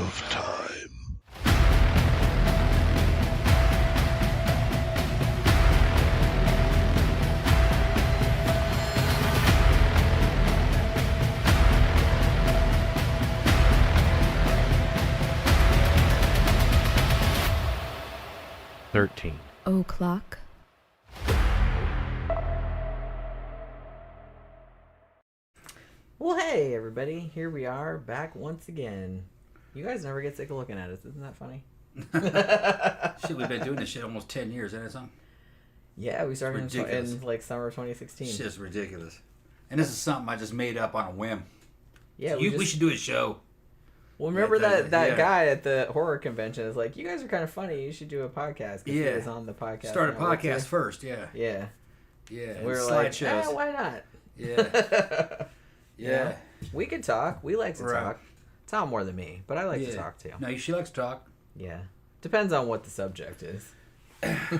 of time. O'clock. Well, hey, everybody. Here we are, back once again. You guys never get sick of looking at us. Isn't that funny? Shit, we've been doing this shit almost 10 years, isn't it, something? Yeah, we started in like summer of 2016. It's just ridiculous. And this is something I just made up on a whim. Yeah, we should do a show. Well, remember Yeah, that guy at the horror convention is like, you guys are kind of funny. You should do a podcast. Yeah. He was on the podcast. Start a podcast first, yeah. Yeah. Yeah. And we were like, slideshows. why not? Yeah. Yeah. We could talk. We like to Right. talk. Tom more than me, but I like to talk too. No, she likes to talk. Yeah. Depends on what the subject is.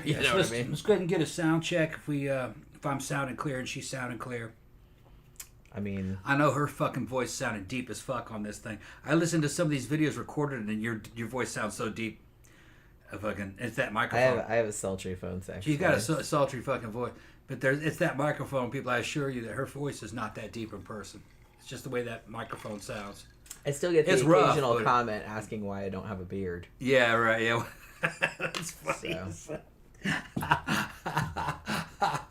You know what I mean? Let's go ahead and get a sound check if I'm sounding clear and she's sounding clear. I mean, I know her fucking voice sounded deep as fuck on this thing. I listened to some of these videos recorded and your voice sounds so deep. It's that microphone. I have a sultry phone section. She's got a sultry fucking voice. But it's that microphone, people. I assure you that her voice is not that deep in person. It's just the way that microphone sounds. I still get the It's rough, occasional but- comment asking why I don't have a beard. Yeah, right. Yeah, that's funny. So.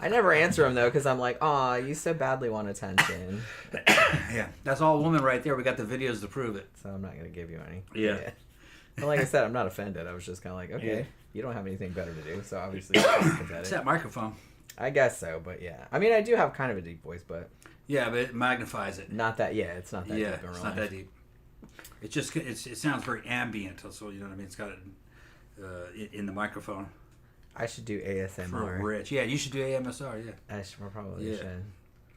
I never answer them though because I'm like, aw, you so badly want attention. Yeah, that's all woman right there. We got the videos to prove it. So I'm not gonna give you any. Yeah. But like I said, I'm not offended. I was just kind of like, okay, Yeah. you don't have anything better to do, so obviously it's pathetic. It's that microphone. I guess so, but yeah. I mean, I do have kind of a deep voice, but Yeah, but it magnifies it. not that. Yeah, it's not that Yeah, deep in real it's not life. that deep. It just it sounds very ambient. So you know what I mean. It's got it in the microphone. I should do For ASMR. rich. Yeah, you should do AMSR. Yeah. I probably Yeah. should.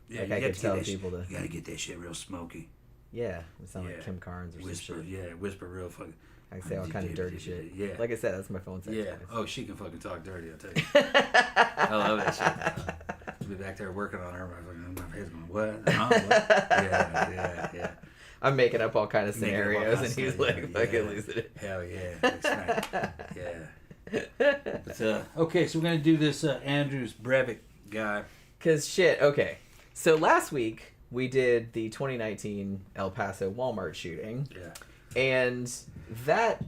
Yeah, Like you I gotta could tell get that people shit, to. You gotta get that shit real smoky. Yeah, it sounds like Yeah. Kim Carnes or Whisper. some shit. Yeah, whisper real fucking. I say all kind of dirty shit. Yeah. Like I said, that's my phone sex. Yeah. guys. Oh, she can fucking talk dirty. I'll tell you. I love that shit. I'll be back there working on her. My head's going, what? Huh? What? Yeah. I'm making up all kind of Making up all scenarios, kinds and he's of like scenarios, fucking yeah. losing it. Hell yeah. Yeah. But, okay, so we're going to do this Andrews Breivik guy. Cause shit. Okay, so last week we did the 2019 El Paso Walmart shooting, Yeah. and that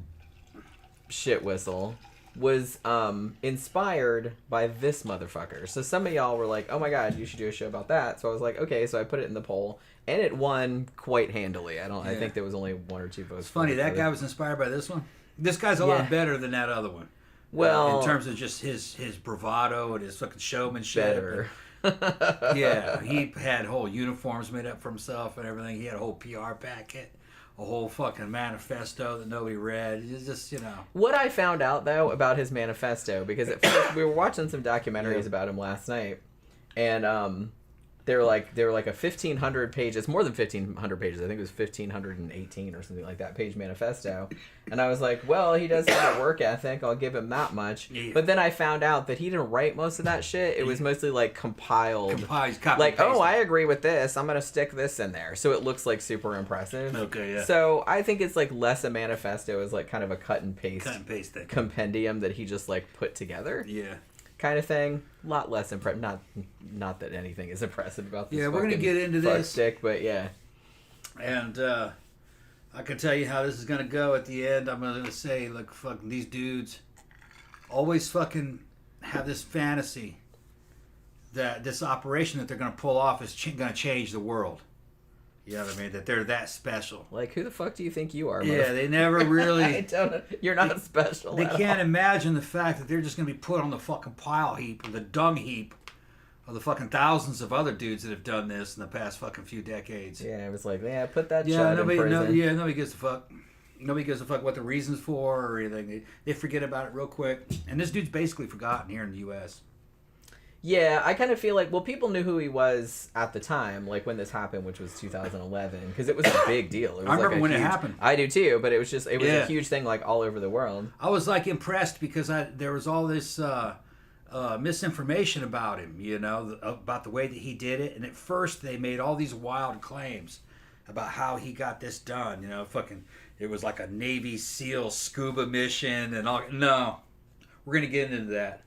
shit whistle was inspired by this motherfucker. So some of y'all were like, "Oh my god, you should do a show about that." So I was like, "Okay." So I put it in the poll, and it won quite handily. I Yeah. think there was only 1 or 2 votes. It's funny, for that it. guy was inspired by this one. This guy's a Yeah. lot better than that other one. Well, in terms of just his bravado and his fucking showmanship. better. Yeah, he had whole uniforms made up for himself and everything. He had a whole PR packet, a whole fucking manifesto that nobody read. It's just, you know. What I found out though about his manifesto, because at first we were watching some documentaries about him last night, and they were like a 1,500 pages, more than 1,500 pages. I think it was 1,518 or something like that page manifesto. And I was like, well, he does have a work ethic. I'll give him that much. Yeah. But then I found out that he didn't write most of that shit. It was mostly like compiled. Copy Like, paste. oh, I agree with this. I'm gonna stick this in there, so it looks like super impressive. Okay, yeah. So I think it's like less a manifesto as like kind of a cut and paste thing. compendium that he just like put together, Yeah. kind of thing. A lot less impressive. Not that anything is impressive about this. Yeah, we're gonna fucking get into fuck this. stick, but yeah. And I can tell you how this is gonna go at the end. I'm gonna say, look, fucking these dudes always fucking have this fantasy that this operation that they're gonna pull off is gonna change the world. You know what I mean? That they're that special. Like, who the fuck do you think you are? Yeah, they never really. I don't. You're not special. They at can't all. imagine the fact that they're just gonna be put on the fucking pile heap or the dung heap of the fucking thousands of other dudes that have done this in the past fucking few decades. Yeah, it was like, yeah, put that Yeah, shot nobody, in prison. nobody gives a fuck. Nobody gives a fuck what the reasons for or anything. They forget about it real quick. And this dude's basically forgotten here in the U.S. Yeah, I kind of feel like, well, people knew who he was at the time, like when this happened, which was 2011, because it was a big deal. It was I remember like a when it huge- happened. I do too, but it was a Yeah. huge thing like all over the world. I was like impressed because there was all this misinformation about him, you know, about the way that he did it. And at first they made all these wild claims about how he got this done. You know, fucking, it was like a Navy SEAL scuba mission and all. No, we're gonna get into that.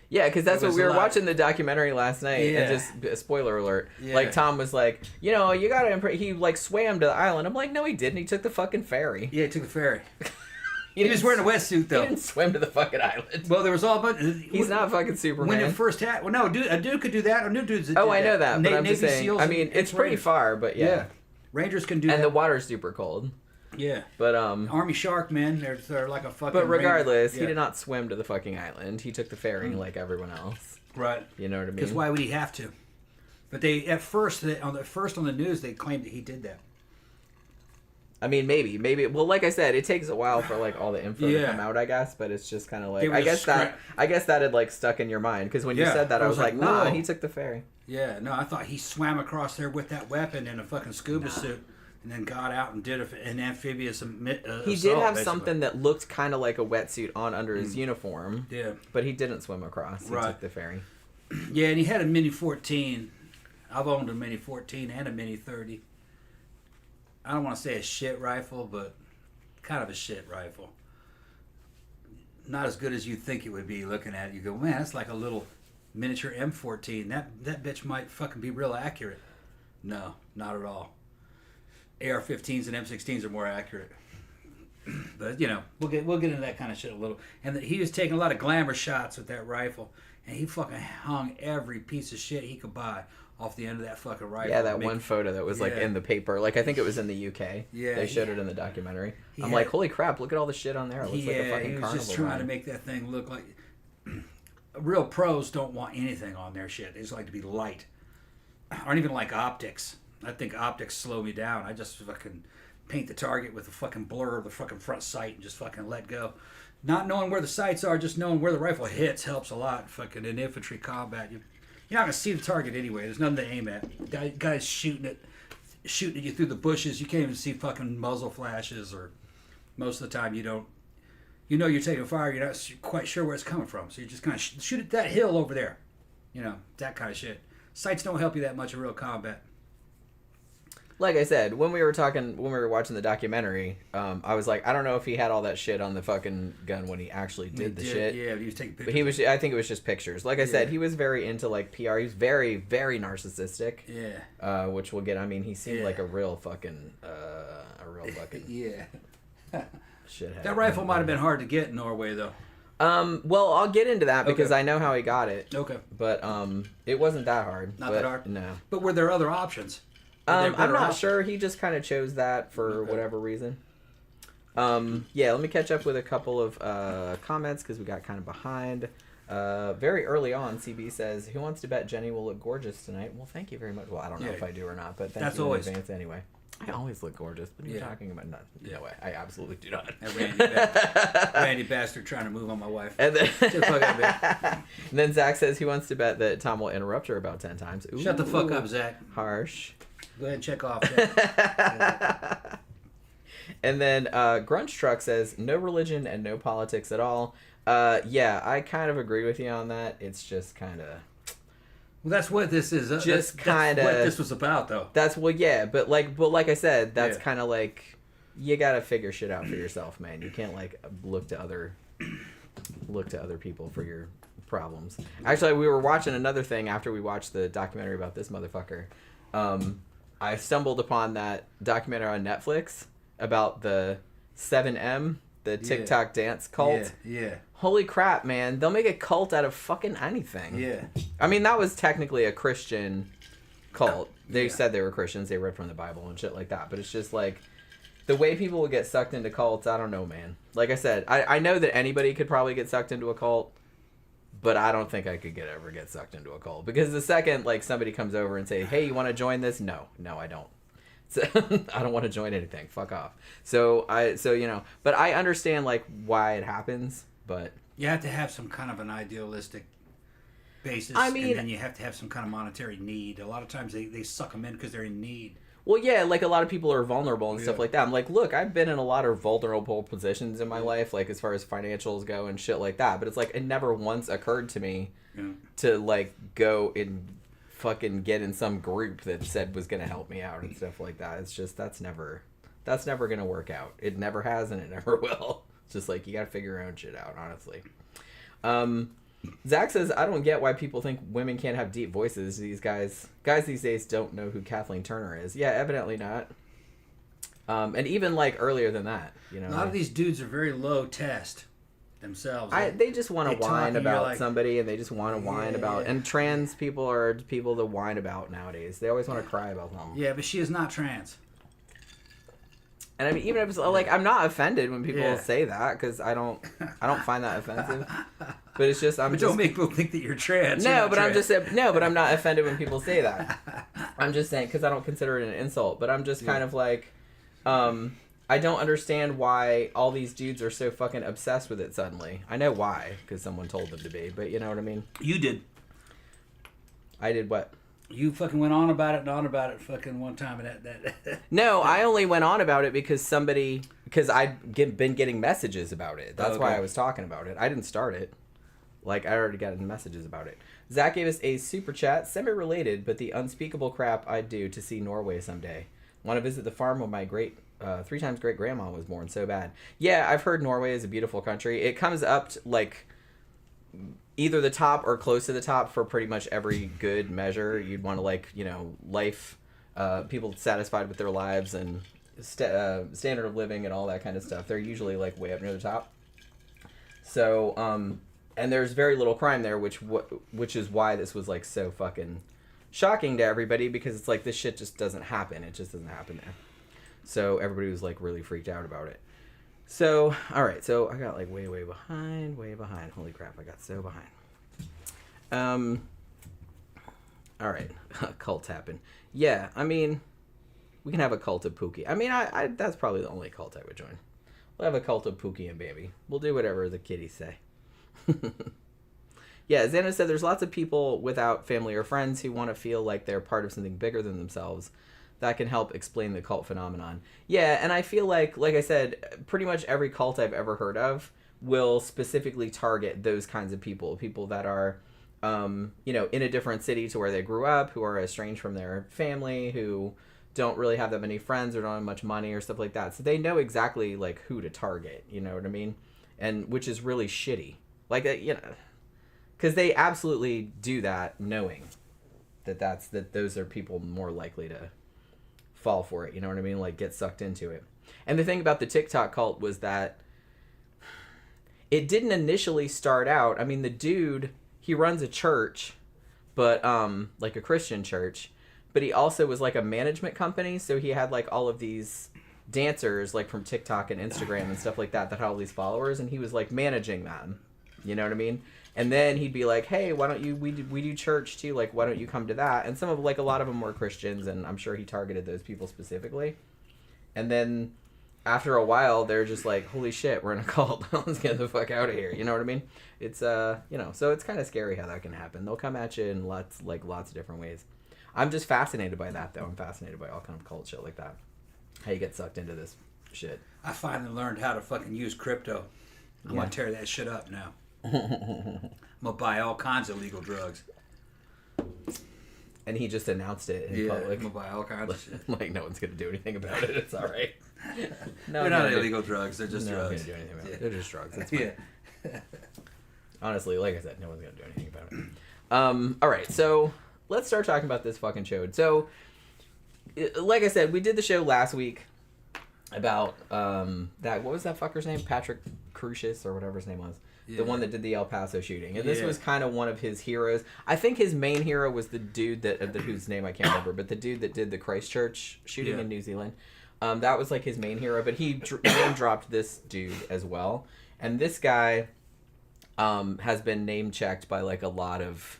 Yeah, because that's what we were lot. watching the documentary last night, and just spoiler alert. Yeah. Like Tom was like, you know, you gotta. He like swam to the island. I'm like, no, he didn't. He took the fucking ferry. Yeah, he took the ferry. He was wearing a wetsuit though. He didn't swim to the fucking island. Well, there was all but he's not fucking Superman. When it first had, well, no, a dude could do that. Or new dudes. That oh, did I know that, but I'm just Navy saying. SEAls I mean, it's pretty far, but yeah. Rangers can do that. And the water's super cold. Yeah. But Army shark, man, they're like a fucking. But regardless, Ranger. he did not swim to the fucking island. He took the ferry like everyone else. Right. You know what I mean? Because why would he have to? But they on the news they claimed that he did that. I mean, maybe. Well, like I said, it takes a while for like all the info to come out, I guess. But it's just kind of like I guess that had like stuck in your mind because when you said that, I was like, nah, he took the ferry. Yeah, no, I thought he swam across there with that weapon in a fucking scuba suit, and then got out and did an amphibious assault. He did have something that looked kind of like a wetsuit on under his uniform. Yeah, but he didn't swim across. He took the ferry. Yeah, and he had a Mini 14. I've owned a Mini 14 and a Mini 30. I don't want to say a shit rifle, but kind of a shit rifle. Not as good as you think it would be looking at it. You go, man, that's like a little miniature M14. That bitch might fucking be real accurate. No, not at all. AR-15s and M16s are more accurate. But, you know, we'll get into that kind of shit a little. And he was taking a lot of glamour shots with that rifle. And he fucking hung every piece of shit he could buy off the end of that fucking rifle. Yeah, that one photo that was like in the paper. Like I think it was in the UK. Yeah, they showed it in the documentary. I'm like, holy crap! Look at all the shit on there. It looks like a fucking he was carnival just trying ride. to make that thing look like. Real pros don't want anything on their shit. They just like to be light. I don't even like optics. I think optics slow me down. I just fucking paint the target with a fucking blur of the fucking front sight and just fucking let go. Not knowing where the sights are, just knowing where the rifle hits helps a lot. Fucking in infantry combat, you're not gonna see the target anyway. There's nothing to aim at. Guys shooting at you through the bushes. You can't even see fucking muzzle flashes, or most of the time you don't. You know you're taking fire. You're not quite sure where it's coming from, so you just kind of shoot at that hill over there. You know, that kind of shit. Sights don't help you that much in real combat. Like I said, when we were watching the documentary, I was like, I don't know if he had all that shit on the fucking gun when he actually did the shit. Yeah, he was taking pictures. But he was. I think it was just pictures. Like I said, he was very into like PR. He was very, very narcissistic. Yeah. Which we'll get. I mean, he seemed like a real fucking, yeah. shithead. That rifle might have been hard to get in Norway, though. Well, I'll get into that because I know how he got it. Okay. But it wasn't that hard. Not that hard? No. But were there other options? I'm not sure. He just kind of chose that for whatever reason. Yeah, let me catch up with a couple of comments because we got kind of behind. Very early on, CB says, "Who wants to bet Jenny will look gorgeous tonight?" Well, thank you very much. Well, I don't know if I do or not, but thank you in advance anyway. I always look gorgeous. What are you talking about? No way. I absolutely do not. That Randy bastard trying to move on my wife. And then Zach says he wants to bet that Tom will interrupt her about 10 times. Ooh, shut the fuck up, Zach. Harsh. Go ahead and check off that. And then Grunch Truck says, no religion and no politics at all. Yeah, I kind of agree with you on that. It's just kind of... Well, that's what this is. Just kind of... what this was about, though. But like I said, that's kind of like... You gotta figure shit out for yourself, man. You can't, like, look to other people for your problems. Actually, we were watching another thing after we watched the documentary about this motherfucker. I stumbled upon that documentary on Netflix about the 7M, the TikTok dance cult. Yeah. Holy crap, man. They'll make a cult out of fucking anything. Yeah. I mean, that was technically a Christian cult. They said they were Christians. They read from the Bible and shit like that. But it's just like, the way people will get sucked into cults, I don't know, man. Like I said, I know that anybody could probably get sucked into a cult. But I don't think I could ever get sucked into a cult. Because the second, like, somebody comes over and say, hey, you want to join this? No, I don't. So, I don't want to join anything. Fuck off. So you know, but I understand, like, why it happens, but... You have to have some kind of an idealistic basis, I mean, and then you have to have some kind of monetary need. A lot of times they suck them in because they're in need. Well, yeah, like, a lot of people are vulnerable and stuff like that. I'm like, look, I've been in a lot of vulnerable positions in my life, like, as far as financials go and shit like that. But it's like, it never once occurred to me to, like, go and fucking get in some group that said was going to help me out and stuff like that. It's just, that's never going to work out. It never has and it never will. It's just like, you got to figure your own shit out, honestly. Zach says, I don't get why people think women can't have deep voices. These guys these days don't know who Kathleen Turner is. Yeah, evidently not. And even like earlier than that, you know. A lot of these dudes are very low test themselves. They just want to whine about like, somebody, and they just want to whine about. Yeah. And trans people are people to whine about nowadays. They always want to cry about them. Yeah, but she is not trans. And I mean, even if it's like, I'm not offended when people say that, because I don't find that offensive. But it's just don't make people think that you're trans. No, but trans. I'm not offended when people say that. I'm just saying, because I don't consider it an insult. But I'm just kind of like, I don't understand why all these dudes are so fucking obsessed with it suddenly. I know why, because someone told them to be. But you know what I mean. You did. I did what? You fucking went on about it fucking one time. And No, I only went on about it because I'd been getting messages about it. That's why I was talking about it. I didn't start it. Like, I already got messages about it. Zach gave us a super chat, semi-related, but the unspeakable crap I'd do to see Norway someday. Want to visit the farm where my 3 times great grandma was born. So bad. Yeah, I've heard Norway is a beautiful country. It comes up to, like, either the top or close to the top for pretty much every good measure. You'd want to, like, you know, life, people satisfied with their lives and standard of living and all that kind of stuff. They're usually, like, way up near the top. So, and there's very little crime there, which is why this was, like, so fucking shocking to everybody, because it's like, this shit just doesn't happen. It just doesn't happen there. So everybody was, like, really freaked out about it. So, all right. So I got like way behind. Holy crap, I got so behind. All right. Cults happen. Yeah, I mean, we can have a cult of Pookie. I mean, I that's probably the only cult I would join. We'll have a cult of Pookie and Baby. We'll do whatever the kiddies say. Yeah, Xana said there's lots of people without family or friends who want to feel like they're part of something bigger than themselves. That can help explain the cult phenomenon. Yeah, and I feel like I said, pretty much every cult I've ever heard of will specifically target those kinds of people that are, you know, in a different city to where they grew up, who are estranged from their family, who don't really have that many friends or don't have much money or stuff like that. So they know exactly, like, who to target, you know what I mean? And which is really shitty. Like, you know, because they absolutely do that knowing that those are people more likely to fall for it, you know what I mean? Like, get sucked into it. And the thing about the TikTok cult was that it didn't initially start out. I mean, the dude, he runs a church, but like a Christian church, but he also was like a management company, so he had like all of these dancers like from TikTok and Instagram and stuff like that had all these followers, and he was like managing them, you know what I mean? And then he'd be like, hey, why don't you, we do church too, like, why don't you come to that? And a lot of them were Christians, and I'm sure he targeted those people specifically. And then after a while, they're just like, holy shit, we're in a cult. Let's get the fuck out of here. You know what I mean? It's, you know, so it's kind of scary how that can happen. They'll come at you in lots of different ways. I'm just fascinated by that, though. I'm fascinated by all kind of cult shit like that. How you get sucked into this shit. I finally learned how to fucking use crypto. I'm going to tear that shit up now. I'm gonna buy all kinds of legal drugs. And he just announced it in public. I'm gonna buy all kinds of shit. Like, no one's gonna do anything about it. It's all right. No, they're not illegal drugs. They're just drugs. Gonna do anything about it. They're just drugs. It's fine. Yeah. Honestly, like I said, no one's gonna do anything about it. All right, so let's start talking about this fucking show. So, like I said, we did the show last week about that. What was that fucker's name? Patrick Crucius or whatever his name was. The one that did the El Paso shooting. And this was kind of one of his heroes. I think his main hero was the dude whose name I can't remember, but the dude that did the Christchurch shooting in New Zealand. That was like his main hero, but he name dropped this dude as well. And this guy has been name checked by like a lot of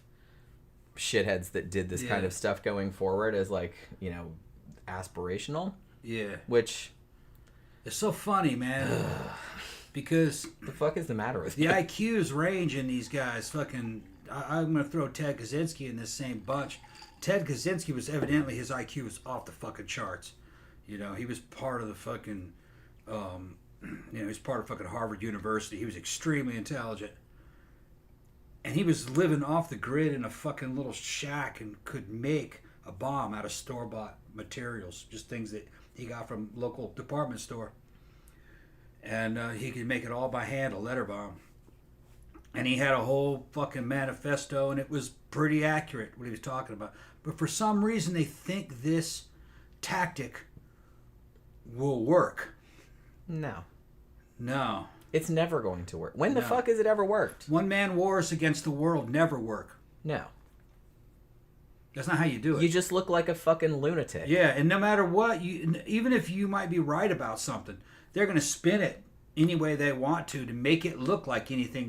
shitheads that did this kind of stuff going forward as like, you know, aspirational. Yeah. Which... It's so funny, man. Because the fuck is the matter with the IQs range in these guys? Fucking, I'm gonna throw Ted Kaczynski in this same bunch. Ted Kaczynski was evidently, his IQ was off the fucking charts. You know, he was part of the fucking, you know, he's part of fucking Harvard University. He was extremely intelligent. And he was living off the grid in a fucking little shack and could make a bomb out of store-bought materials, just things that he got from local department store. And he could make it all by hand, a letter bomb. And he had a whole fucking manifesto, and it was pretty accurate what he was talking about. But for some reason, they think this tactic will work. No. No. It's never going to work. When the fuck has it ever worked? One-man wars against the world never work. No. That's not how you do it. You just look like a fucking lunatic. Yeah, and no matter what, even if you might be right about something, they're going to spin it any way they want to make it look like anything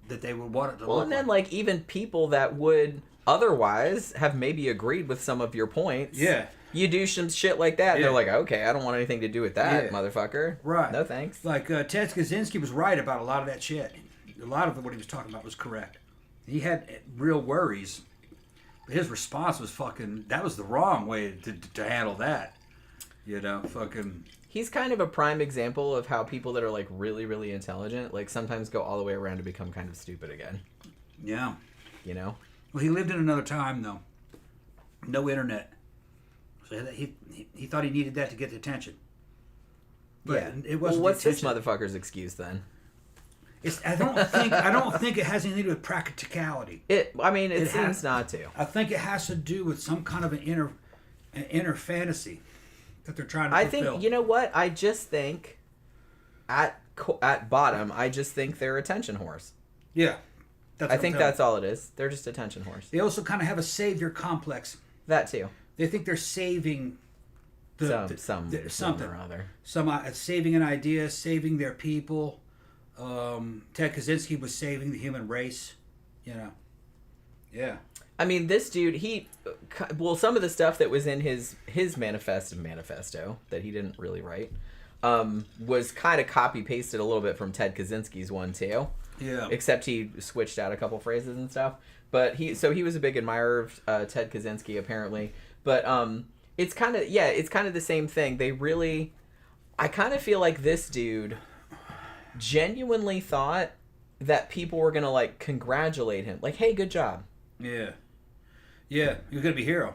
that they would want it to look like. Well, and then like even people that would otherwise have maybe agreed with some of your points. Yeah. You do some shit like that, and they're like, okay, I don't want anything to do with that, motherfucker. Right. No thanks. Like, Ted Kaczynski was right about a lot of that shit. A lot of what he was talking about was correct. He had real worries. But his response was that was the wrong way to handle that. You know, fucking... He's kind of a prime example of how people that are, like, really, really intelligent, like, sometimes go all the way around to become kind of stupid again. Yeah. You know? Well, he lived in another time, though. No internet. So he thought he needed that to get the attention. But it wasn't. Well, what's this motherfucker's excuse then? I don't think it has anything to do with practicality. It seems not to. I think it has to do with some kind of an inner fantasy that they're trying to fulfill. I think, you know what? I just think at bottom, I just think they're attention whores. Yeah. I think that's all it is. They're just attention whores. They also kind of have a savior complex. That too. They think they're saving something or other. Saving an idea, saving their people. Ted Kaczynski was saving the human race. You know. Yeah. I mean, this dude, some of the stuff that was in his manifesto that he didn't really write was kind of copy-pasted a little bit from Ted Kaczynski's one too. Yeah. Except he switched out a couple phrases and stuff. But he was a big admirer of Ted Kaczynski apparently. But it's kind of the same thing. I kind of feel like this dude genuinely thought that people were gonna like congratulate him, like, "Hey, good job." Yeah. Yeah, he was gonna be a hero.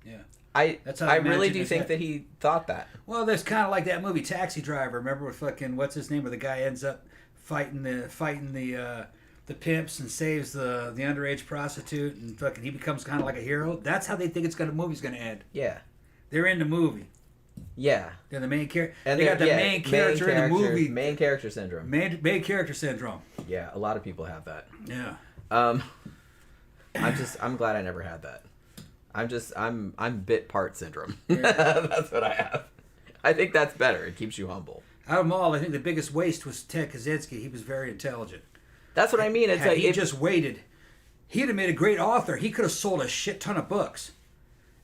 Yeah. I really do think that he thought that. Well, there's kind of like that movie Taxi Driver. Remember with fucking what's his name, where the guy ends up fighting the pimps and saves the underage prostitute, and fucking he becomes kind of like a hero. That's how they think movie's gonna end. Yeah. They're in the movie. Yeah. They're the main character. And they got the main character in the movie. Main character syndrome. Main character syndrome. Yeah, a lot of people have that. Yeah. I'm glad I never had that. I'm bit part syndrome. Yeah. That's what I have. I think that's better. It keeps you humble. Out of them all, I think the biggest waste was Ted Kaczynski. He was very intelligent. That's what I mean. It's like he just waited. He'd have made a great author. He could have sold a shit ton of books,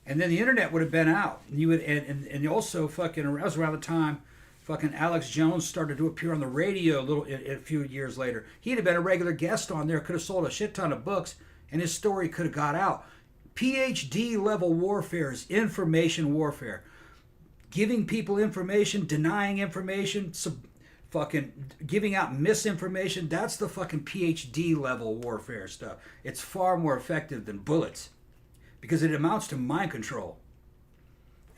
and then the internet would have been out. And you would, and also fucking. That was around the time, fucking Alex Jones started to appear on the radio a few years later. He'd have been a regular guest on there. Could have sold a shit ton of books, and his story could have got out. PhD level warfare is information warfare. Giving people information, denying information, fucking giving out misinformation, that's the fucking PhD level warfare stuff. It's far more effective than bullets because it amounts to mind control.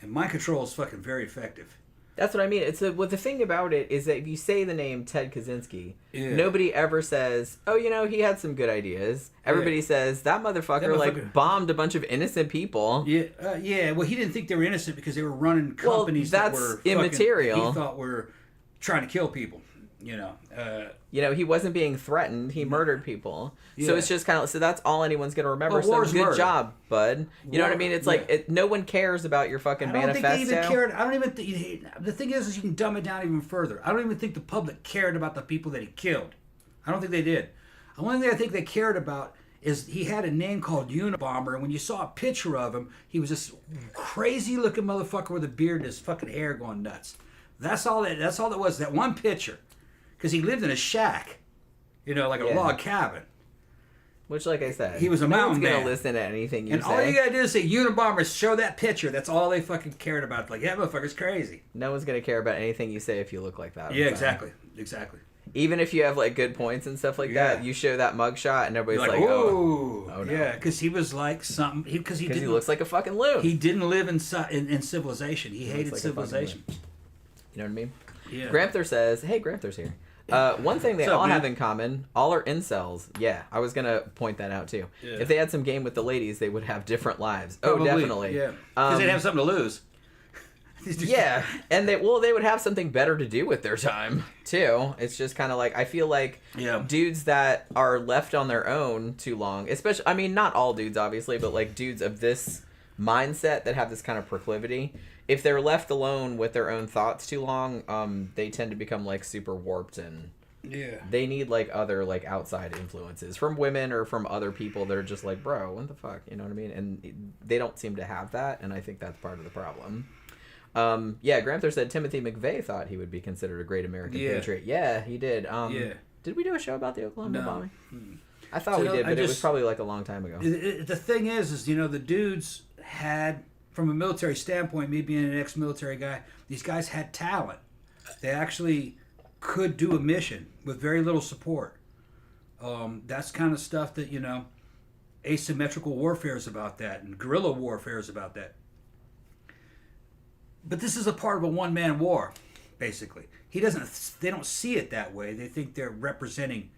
And mind control is fucking very effective. That's what I mean. The thing about it is that if you say the name Ted Kaczynski, nobody ever says, "Oh, he had some good ideas." Everybody says that motherfucker like bombed a bunch of innocent people. Yeah. Well, he didn't think they were innocent because they were running companies that were immaterial. He thought were trying to kill people. He wasn't being threatened. He murdered people. Yeah. So it's just kind of that's all anyone's gonna remember. So good job, bud. You know what I mean? It's like no one cares about your fucking manifesto. I don't think they even cared. I don't even think. The thing is you can dumb it down even further. I don't even think the public cared about the people that he killed. I don't think they did. The only thing I think they cared about is he had a name called Unabomber, and when you saw a picture of him, he was this crazy-looking motherfucker with a beard and his fucking hair going nuts. That's all it was. That one picture. Because he lived in a shack, like a log cabin. Which, like I said, he was a mountain man. No one's going to listen to anything you say. And all you got to do is say, Unabomber, show that picture. That's all they fucking cared about. Like, that motherfucker's crazy. No one's going to care about anything you say if you look like that. Yeah, exactly. Even if you have like good points and stuff like that, you show that mugshot and everybody's like, "Ooh, oh no." Yeah, because he was like something. Because he looks like a fucking loon. He didn't live in civilization. He hated like civilization. You know what I mean? Yeah. Gramther says, "Hey, Gramther's here." One thing they all have in common, all are incels. Yeah, I was going to point that out too. Yeah. If they had some game with the ladies, they would have different lives. Probably, oh, definitely. Yeah, because they'd have something to lose. Yeah, and they would have something better to do with their time too. It's just kind of like, I feel like dudes that are left on their own too long, especially, I mean, not all dudes obviously, but like dudes of this mindset that have this kind of proclivity, if they're left alone with their own thoughts too long, they tend to become like super warped, and they need like other like outside influences from women or from other people that are just like, bro, what the fuck, you know what I mean? And they don't seem to have that, and I think that's part of the problem. Gramther said Timothy McVeigh thought he would be considered a great American patriot. Yeah, he did. Did we do a show about the Oklahoma bombing? I thought we did, but it was probably like a long time ago. The thing is, you know, the dudes had, from a military standpoint, me being an ex-military guy, these guys had talent. They actually could do a mission with very little support. That's kind of stuff that, you know, asymmetrical warfare is about that, and guerrilla warfare is about that. But this is a part of a one-man war, basically. They don't see it that way. They think they're representing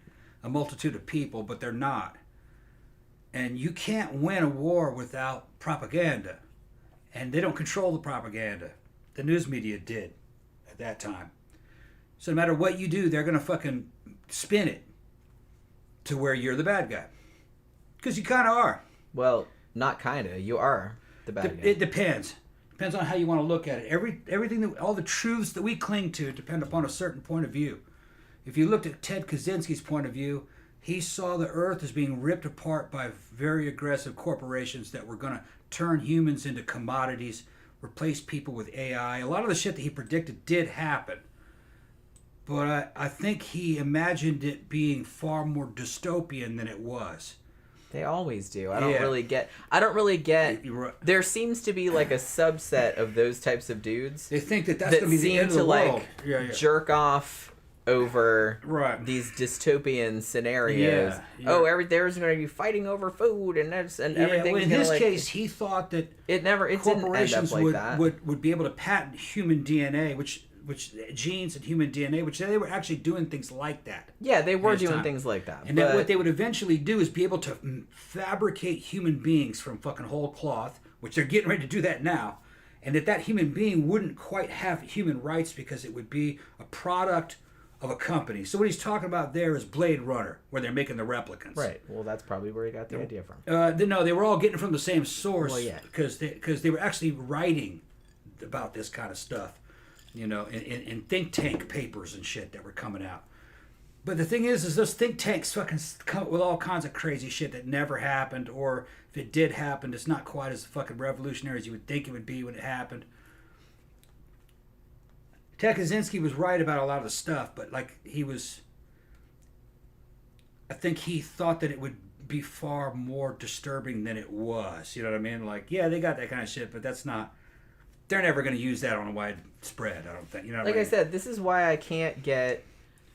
a multitude of people, but they're not. And you can't win a war without propaganda. And they don't control the propaganda. The news media did at that time. So no matter what you do, they're going to fucking spin it to where you're the bad guy. Because you kind of are. Well, not kind of. You are the bad guy. It depends. Depends on how you want to look at it. Everything, all the truths that we cling to depend upon a certain point of view. If you looked at Ted Kaczynski's point of view, he saw the earth as being ripped apart by very aggressive corporations that were going to turn humans into commodities, replace people with AI. A lot of the shit that he predicted did happen. But I think he imagined it being far more dystopian than it was. They always do. I don't really get. There seems to be like a subset of those types of dudes. They think that that's going to be the end of the world. Jerk off over these dystopian scenarios. Oh, there's going to be fighting over food and everything. Well, in his case, he thought that corporations would be able to patent human DNA, which genes and human DNA, which they were actually doing things like that. Yeah, they were doing things like that. And then what they would eventually do is be able to fabricate human beings from fucking whole cloth, which they're getting ready to do that now, and that human being wouldn't quite have human rights because it would be a product of a company. So what he's talking about there is Blade Runner, where they're making the replicants. Right. Well, that's probably where he got the idea from. No, they were all getting it from the same source. Well, yeah. Because they were actually writing about this kind of stuff. You know, in think tank papers and shit that were coming out. But the thing is those think tanks fucking come up with all kinds of crazy shit that never happened, or if it did happen, it's not quite as fucking revolutionary as you would think it would be when it happened. Ted Kaczynski was right about a lot of the stuff, but like I think he thought that it would be far more disturbing than it was. You know what I mean? Like, yeah, they got that kind of shit, but that's not. They're never going to use that on a wide spread, I don't think. You know what I mean? I said, this is why I can't get...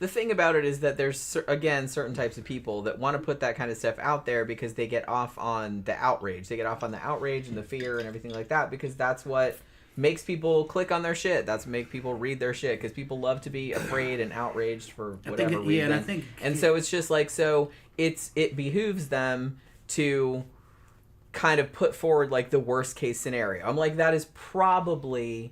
The thing about it is that there's, again, certain types of people that want to put that kind of stuff out there because they get off on the outrage. They get off on the outrage and the fear and everything like that because that's what makes people click on their shit. That's what makes people read their shit because people love to be afraid and outraged for whatever reason. And so it's just like, so it behooves them to... kind of put forward like the worst case scenario. I'm like, that is probably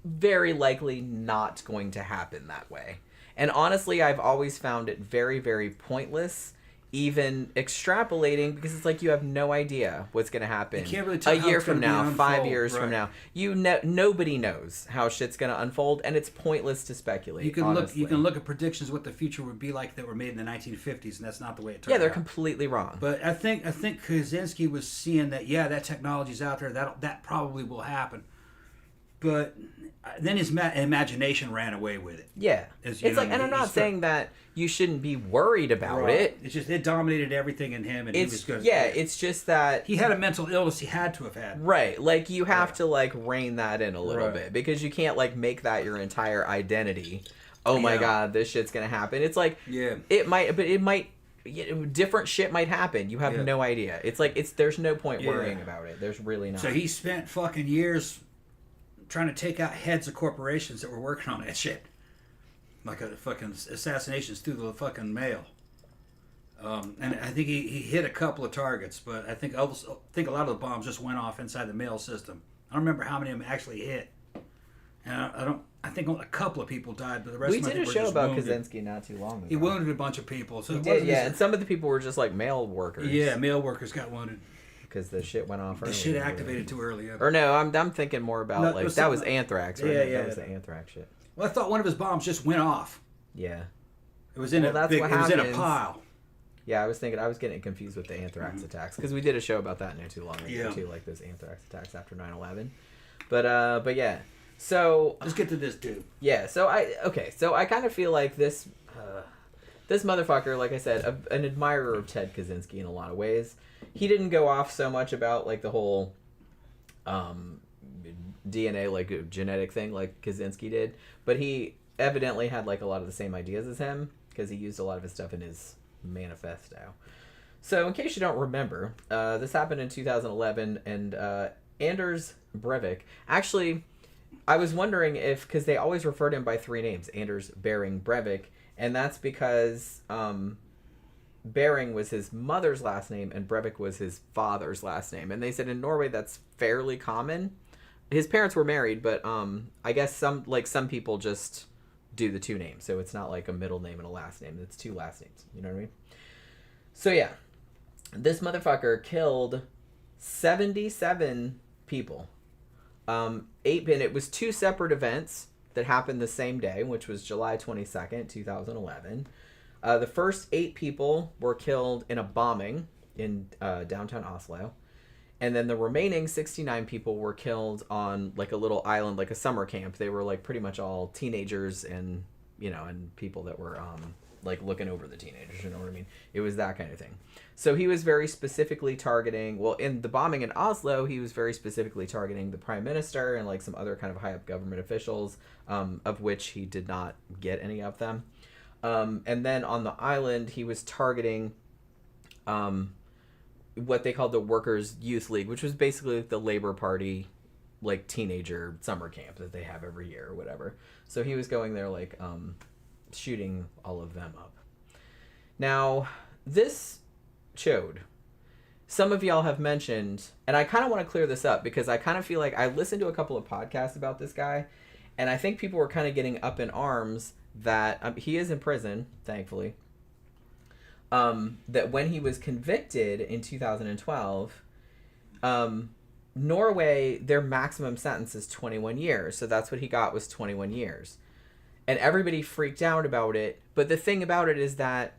very likely not going to happen that way. And honestly, I've always found it very, very pointless even extrapolating because it's like you have no idea what's going to happen. You can't really tell a year from now, 5 years from now. Nobody knows how shit's going to unfold, and it's pointless to speculate. You can look at predictions what the future would be like that were made in the 1950s, and that's not the way it turned out. Yeah, they're completely wrong. But I think Kaczynski was seeing that that technology's out there, that probably will happen. But then his imagination ran away with it. Yeah. It's like, and I'm not saying that you shouldn't be worried about it. It's just, it dominated everything in him, and he was good. Yeah, it's just that... He had a mental illness he had to have had. Right. Like, you have to, like, rein that in a little bit, because you can't, like, make that your entire identity. oh my Yeah. God, this shit's gonna happen. It's like, Yeah. it might, different shit might happen. You have Yeah. no idea. It's like, there's no point worrying about it. There's really not. So he spent fucking years trying to take out heads of corporations that were working on that shit. Like a fucking assassinations through the fucking mail. And I think he hit a couple of targets, but I think a lot of the bombs just went off inside the mail system. I don't remember how many of them actually hit. And I think only a couple of people died, but the rest we of them did a were show just about wounded. Kaczynski not too long ago. He wounded a bunch of people. So He it did, wasn't yeah, just- and some of the people were just like mail workers. yeah, mail workers got wounded. Because the shit went off. The early shit or activated too early. Yeah. Or no, I'm thinking more about No, it like was that was something- anthrax, right? Yeah, yeah. That was the anthrax shit. Well, I thought one of his bombs just went off. Yeah. It was in Well, a that's big. what It was in a happens. pile. Yeah, I was getting confused with the anthrax attacks because we did a show about that not too long ago Yeah. too, like those anthrax attacks after 9/11. But yeah. So Let's get to this dude. yeah, so I kind of feel like this motherfucker, like I said, an admirer of Ted Kaczynski in a lot of ways. He didn't go off so much about like the whole DNA, like genetic thing, like Kaczynski did, but he evidently had like a lot of the same ideas as him because he used a lot of his stuff in his manifesto. So in case you don't remember, this happened in 2011, and Anders Breivik, actually, I was wondering if, because they always referred him by three names, Anders Behring Breivik, and that's because Behring was his mother's last name and Breivik was his father's last name. And they said in Norway that's fairly common. His parents were married, but I guess some people just do the two names. So it's not like a middle name and a last name. It's two last names. You know what I mean? So yeah, this motherfucker killed 77 people. And it was two separate events that happened the same day, which was July 22nd, 2011. The first 8 people were killed in a bombing in downtown Oslo. And then the remaining 69 people were killed on like a little island, like a summer camp. They were like pretty much all teenagers and, and people that were like looking over the teenagers, you know what I mean? It was that kind of thing. So he was very specifically targeting, well, in the bombing in Oslo, he was very specifically targeting the prime minister and like some other kind of high up government officials, of which he did not get any of them. And then on the island, he was targeting what they called the Workers' Youth League, which was basically like the Labor Party, like teenager summer camp that they have every year or whatever. So he was going there like shooting all of them up. Now, this chode, some of y'all have mentioned, and I kind of want to clear this up because I kind of feel like I listened to a couple of podcasts about this guy, and I think people were kind of getting up in arms that he is in prison, thankfully, that when he was convicted in 2012, Norway, their maximum sentence is 21 years. So that's what he got, was 21 years. And everybody freaked out about it. But the thing about it is that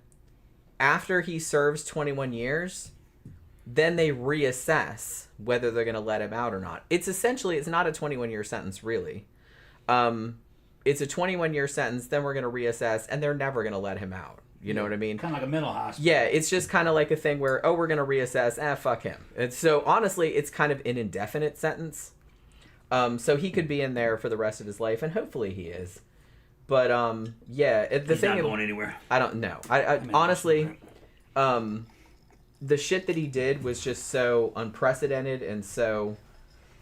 after he serves 21 years, then they reassess whether they're going to let him out or not. It's not a 21-year sentence, really. It's a 21-year sentence, then we're going to reassess, and they're never going to let him out. You know what I mean? Kind of like a mental hospital. Yeah, it's just kind of like a thing where, we're going to reassess, fuck him. And so, honestly, it's kind of an indefinite sentence. So he could be in there for the rest of his life, and hopefully he is. But, yeah. He's not going anywhere. I don't know. I honestly, the shit that he did was just so unprecedented and so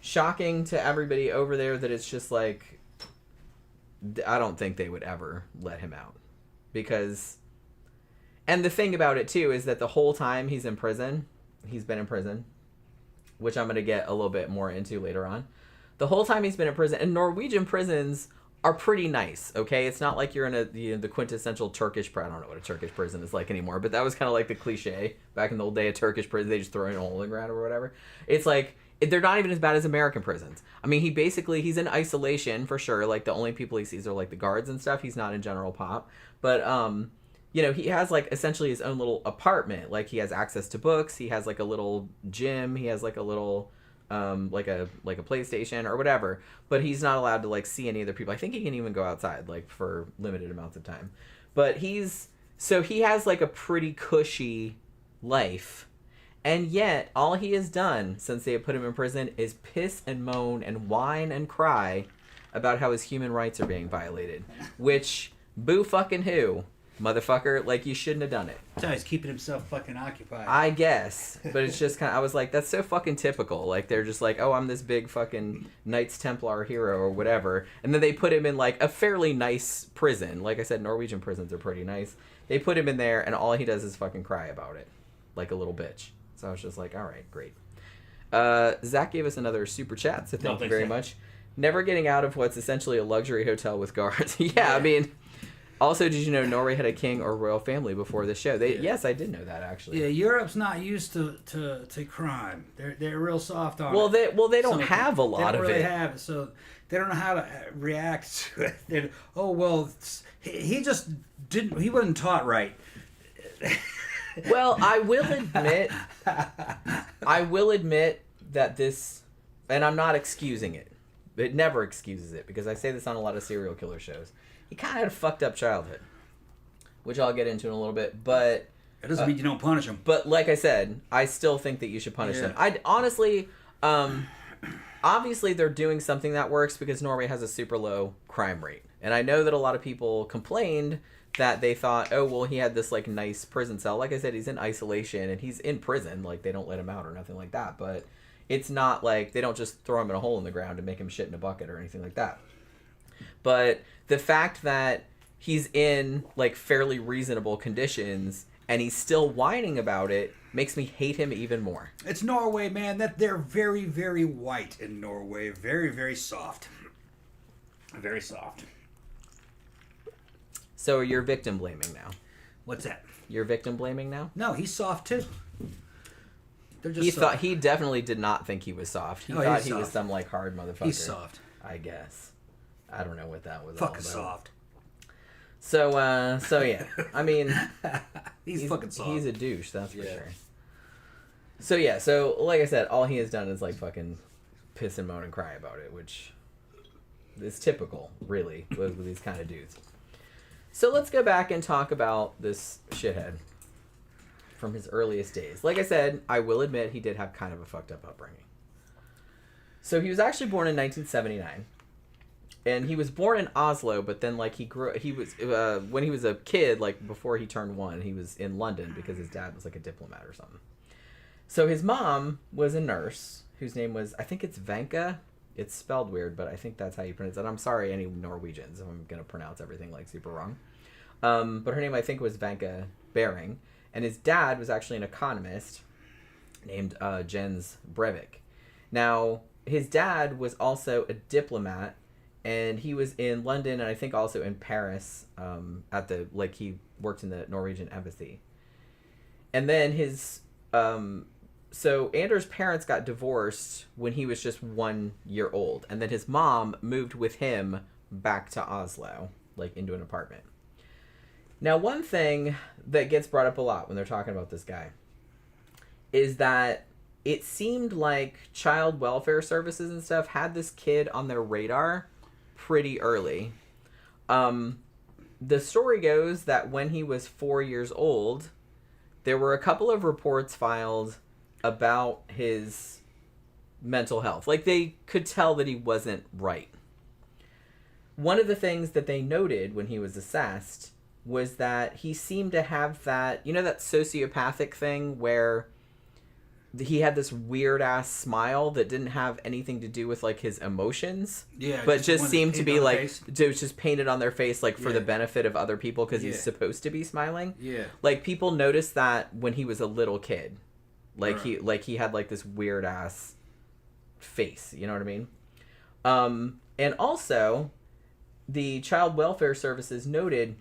shocking to everybody over there that it's just like, I don't think they would ever let him out. Because, and the thing about it too is that the whole time he's been in prison, which I'm going to get a little bit more into later on. The whole time he's been in prison, and Norwegian prisons are pretty nice, okay? It's not like you're in the quintessential Turkish prison. I don't know what a Turkish prison is like anymore, but that was kind of like the cliche. Back in the old day, a Turkish prison, they just throw in a hole in the ground or whatever. It's like, they're not even as bad as American prisons. I mean, he's in isolation for sure. Like, the only people he sees are like the guards and stuff. He's not in general pop. But, he has like essentially his own little apartment. Like, he has access to books. He has like a little gym. He has like a little... like a PlayStation or whatever, but he's not allowed to like see any other people. I think he can even go outside like for limited amounts of time, but he has like a pretty cushy life, and yet all he has done since they have put him in prison is piss and moan and whine and cry about how his human rights are being violated, which Boo fucking who? Motherfucker, like, you shouldn't have done it. So he's keeping himself fucking occupied. I guess. But it's just kind of, I was like, that's so fucking typical. Like, they're just like, oh, I'm this big fucking Knights Templar hero or whatever. And then they put him in, like, a fairly nice prison. Like I said, Norwegian prisons are pretty nice. They put him in there, and all he does is fucking cry about it. Like a little bitch. So I was just like, all right, great. Zach gave us another super chat, so thank you very much. Never getting out of what's essentially a luxury hotel with guards. Yeah, I mean... Also, did you know Norway had a king or royal family before the show? Yes, I did know that, actually. Yeah, Europe's not used to crime. They're real soft on it. They don't so have a lot of it. They don't really have it, so they don't know how to react to it. He just didn't. He wasn't taught right. Well, I will admit that this, and I'm not excusing it. It never excuses it, because I say this on a lot of serial killer shows. He kind of had a fucked up childhood, which I'll get into in a little bit, but... It doesn't mean you don't punish him. But like I said, I still think that you should punish them. I honestly, obviously they're doing something that works because Norway has a super low crime rate. And I know that a lot of people complained that they thought, oh, well, he had this, like, nice prison cell. Like I said, he's in isolation, and he's in prison. Like, they don't let him out or nothing like that. But it's not like they don't just throw him in a hole in the ground and make him shit in a bucket or anything like that. But the fact that he's in, like, fairly reasonable conditions and he's still whining about it makes me hate him even more. It's Norway, man. That they're very, very white in Norway. Very, very soft. Very soft. So you're victim blaming now. What's that? You're victim blaming now? No, he's soft too. They're just he definitely did not think he was soft. He thought he was some, like, hard motherfucker. He's soft. I guess. I don't know what that was fucking soft. So yeah. I mean, he's fucking soft. He's a douche, that's for sure. So yeah, so like I said, all he has done is, like, fucking piss and moan and cry about it, which is typical, really, with these kind of dudes. So let's go back and talk about this shithead from his earliest days. Like I said, I will admit he did have kind of a fucked up upbringing. So he was actually born in 1979. And he was born in Oslo, but then, like, when he was a kid, like, before he turned 1, he was in London because his dad was, like, a diplomat or something. So his mom was a nurse whose name was, I think it's Vanka. It's spelled weird, but I think that's how you pronounce it. I'm sorry, any Norwegians, if I'm going to pronounce everything, like, super wrong. But her name, I think, was Vanka Behring. And his dad was actually an economist named Jens Breivik. Now, his dad was also a diplomat, and he was in London and I think also in Paris he worked in the Norwegian embassy. And then so Anders' parents got divorced when he was just 1 year old. And then his mom moved with him back to Oslo, like, into an apartment. Now, one thing that gets brought up a lot when they're talking about this guy is that it seemed like child welfare services and stuff had this kid on their radar pretty early. The story goes that when he was 4 years old, there were a couple of reports filed about his mental health. Like, they could tell that he wasn't right. One of the things that they noted when he was assessed was that he seemed to have that, that sociopathic thing where he had this weird ass smile that didn't have anything to do with, like, his emotions. Yeah. But just seemed to be like, it was just painted on their face, like, for the benefit of other people because he's supposed to be smiling. Yeah. Like, people noticed that when he was a little kid. Like, he had, like, this weird ass face. You know what I mean? And also, the child welfare services noted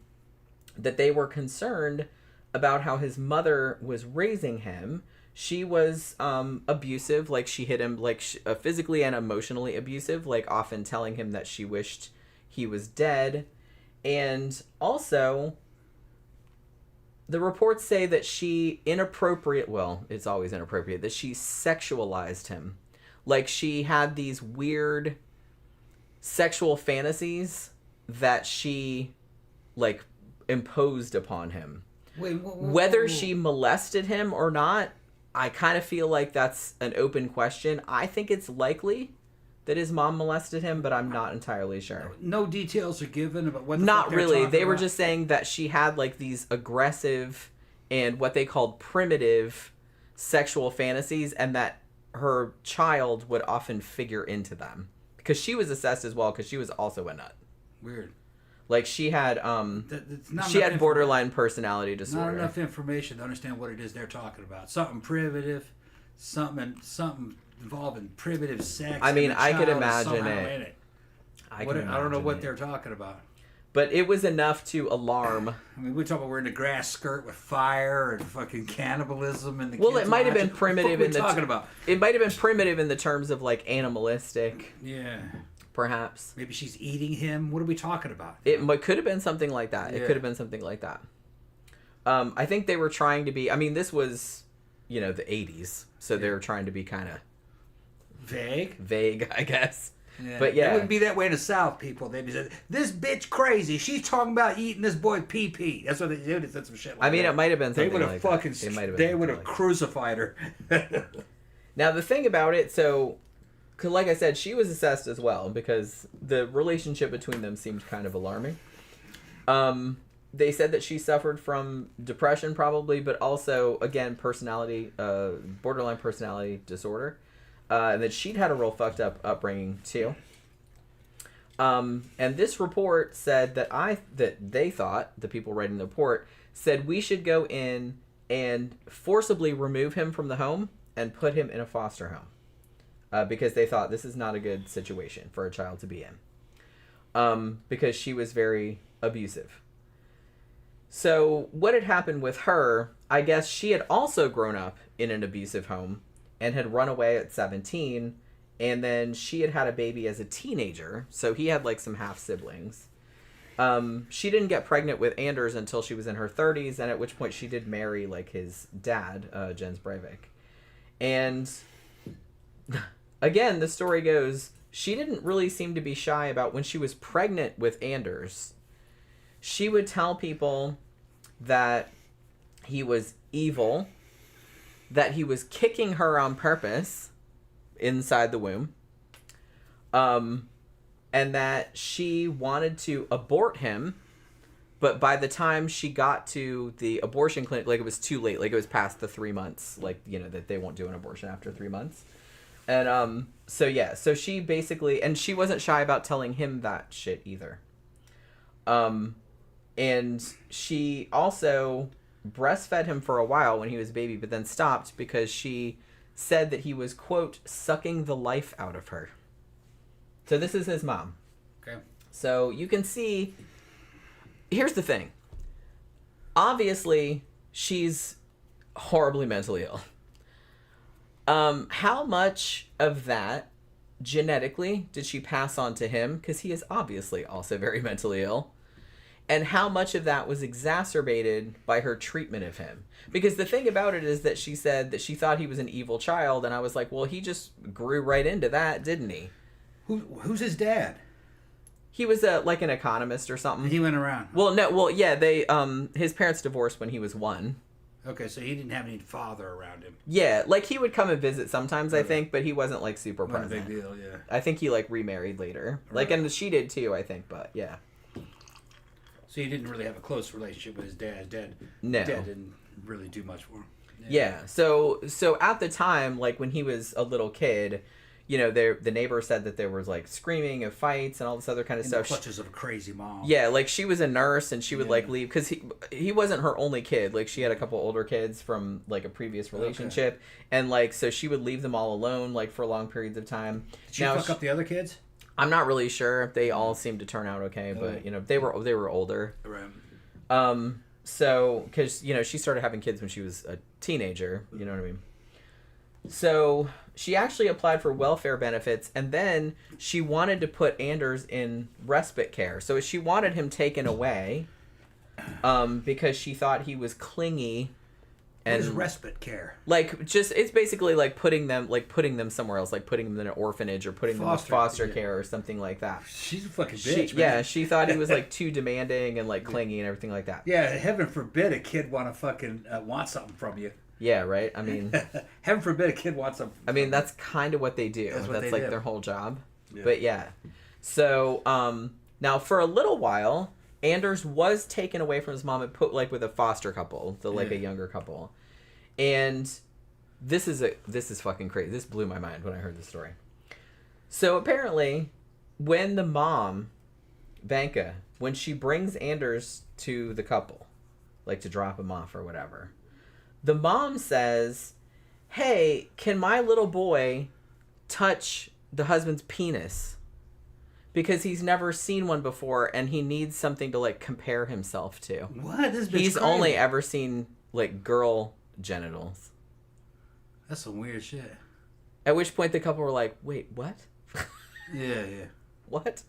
that they were concerned about how his mother was raising him. She was abusive, like, she hit him, like, physically and emotionally abusive, like, often telling him that she wished he was dead. And also, the reports say that she it's always inappropriate, that she sexualized him. Like, she had these weird sexual fantasies that she, like, imposed upon him. Whether she molested him or not, I kind of feel like that's an open question. I think it's likely that his mom molested him, but I'm not entirely sure. No details are given about what the Not fuck they're really. talking They were about. just saying that she had like these aggressive and what they called primitive sexual fantasies, and that her child would often figure into them. Because she was assessed as well, because she was also a nut. Weird. Like she had she had borderline personality disorder. Not enough information to understand what it is they're talking about. Something primitive, something involving primitive sex. I mean, and the I could child is imagine somehow it. in it. I don't know what they're talking about. But it was enough to alarm. I mean, we're talking about wearing a grass skirt with fire and fucking cannibalism and the Well, kids it might have been watching. primitive What in the talking about. It might have been primitive in the terms of like animalistic, Yeah. perhaps. Maybe she's eating him. What are we talking about? Could have been something like that. It Yeah. could have been something like that. I think they were trying to be. I mean, this was, the 80s, so they were trying to be kind of vague, I guess. Yeah. But yeah, It wouldn't be that way in the South, people. They'd be saying, this bitch crazy. She's talking about eating this boy pee-pee. That's what they did. They said some shit like I mean, that. it might have been They something would have like fucking. that. It might have been They something would have like that. crucified her. Now, the thing about it, so, 'cause like I said, she was assessed as well, because the relationship between them seemed kind of alarming. They said that she suffered from depression, probably, but also, again, borderline personality disorder. And that she'd had a real fucked up upbringing, too. And this report said that they thought, the people writing the report, said we should go in and forcibly remove him from the home and put him in a foster home. Because they thought this is not a good situation for a child to be in. Because she was very abusive. So what had happened with her, I guess she had also grown up in an abusive home and had run away at 17, and then she had had a baby as a teenager, so he had like some half siblings. She didn't get pregnant with Anders until she was in her 30s, and at which point she did marry like his dad, Jens Breivik. And again, the story goes, she didn't really seem to be shy about when she was pregnant with Anders. She would tell people that he was evil, that he was kicking her on purpose inside the womb, and that she wanted to abort him, but by the time she got to the abortion clinic, like, it was too late, like, it was past the 3 months, like, that they won't do an abortion after 3 months. And so she basically, and she wasn't shy about telling him that shit either. And she also breastfed him for a while when he was a baby, but then stopped because she said that he was, quote, sucking the life out of her. So this is his mom. Okay. So you can see, here's the thing. Obviously, she's horribly mentally ill. How much of that genetically did she pass on to him? Because he is obviously also very mentally ill. And how much of that was exacerbated by her treatment of him? Because the thing about it is that she said that she thought he was an evil child, and I was like, well, he just grew right into that, didn't he? Who's his dad? He was like an economist or something. He went around. They his parents divorced when he was 1. Okay, so he didn't have any father around him. Yeah, like he would come and visit sometimes, I think, but he wasn't like super Not a present. big deal, yeah. I think he like remarried later. Like, and she did too, I think, but yeah. So he didn't really have a close relationship with his dad. His dad, No. dad didn't really do much for him. Yeah. So at the time, like when he was a little kid, the neighbor said that there was like screaming and fights and all this other kind of In stuff. the clutches of a crazy mom. Yeah, like she was a nurse and she would like Yeah. leave because he wasn't her only kid. Like she had a couple older kids from like a previous relationship, and like so she would leave them all alone like for long periods of time. Did she fuck up the other kids? I'm not really sure. They all seemed to turn out okay, but they were older. Right. So because she started having kids when she was a teenager. You know what I mean? So she actually applied for welfare benefits, and then she wanted to put Anders in respite care. So she wanted him taken away, because she thought he was clingy. What is respite care? Like, just, it's basically like putting them somewhere else, like putting them in an orphanage or putting them in foster care or something like that. She's a fucking bitch, man. Yeah, she thought he was like too demanding and like clingy and everything like that. Yeah, heaven forbid a kid want to fucking want something from you. Yeah, right? I mean... Heaven forbid a kid wants something. I mean, that's kind of what they do. That's what they like do. their whole job. Yeah. But yeah. So, now for a little while, Anders was taken away from his mom and put like with a foster couple, a younger couple. And this is fucking crazy. This blew my mind when I heard the story. So apparently, when the mom, Vanka, when she brings Anders to the couple, like to drop him off or whatever, the mom says, "Hey, can my little boy touch the husband's penis? Because he's never seen one before and he needs something to like compare himself to." What? This bitch He's crazy. only ever seen like girl genitals. That's some weird shit. At which point the couple were like, "Wait, what?" Yeah. What?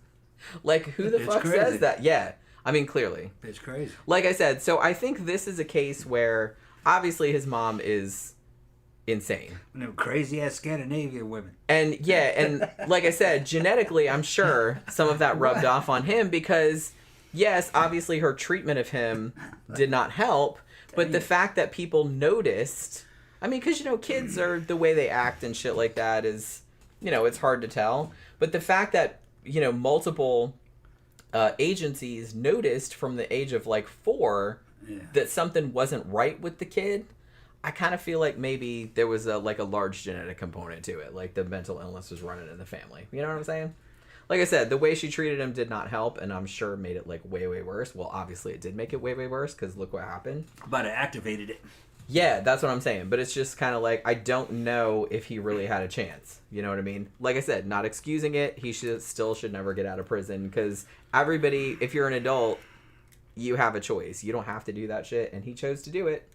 Like, who the It's fuck crazy. says that? Yeah. I mean, clearly. Bitch crazy. Like I said, so I think this is a case where obviously his mom is insane. And them crazy ass Scandinavian women. And yeah, and like I said, genetically, I'm sure some of that rubbed off on him because, yes, obviously her treatment of him did not help, but the fact that people noticed, I mean, because, kids are, the way they act and shit like that is, it's hard to tell. But the fact that, multiple agencies noticed from the age of like 4 that something wasn't right with the kid, I kind of feel like maybe there was a large genetic component to it. Like the mental illness was running in the family. You know what I'm saying? Like I said, the way she treated him did not help, and I'm sure made it like way, way worse. Well, obviously it did make it way, way worse because look what happened. But it activated it. Yeah, that's what I'm saying. But it's just kind of like, I don't know if he really had a chance. You know what I mean? Like I said, not excusing it. He should never get out of prison because everybody, if you're an adult, you have a choice. You don't have to do that shit, and he chose to do it.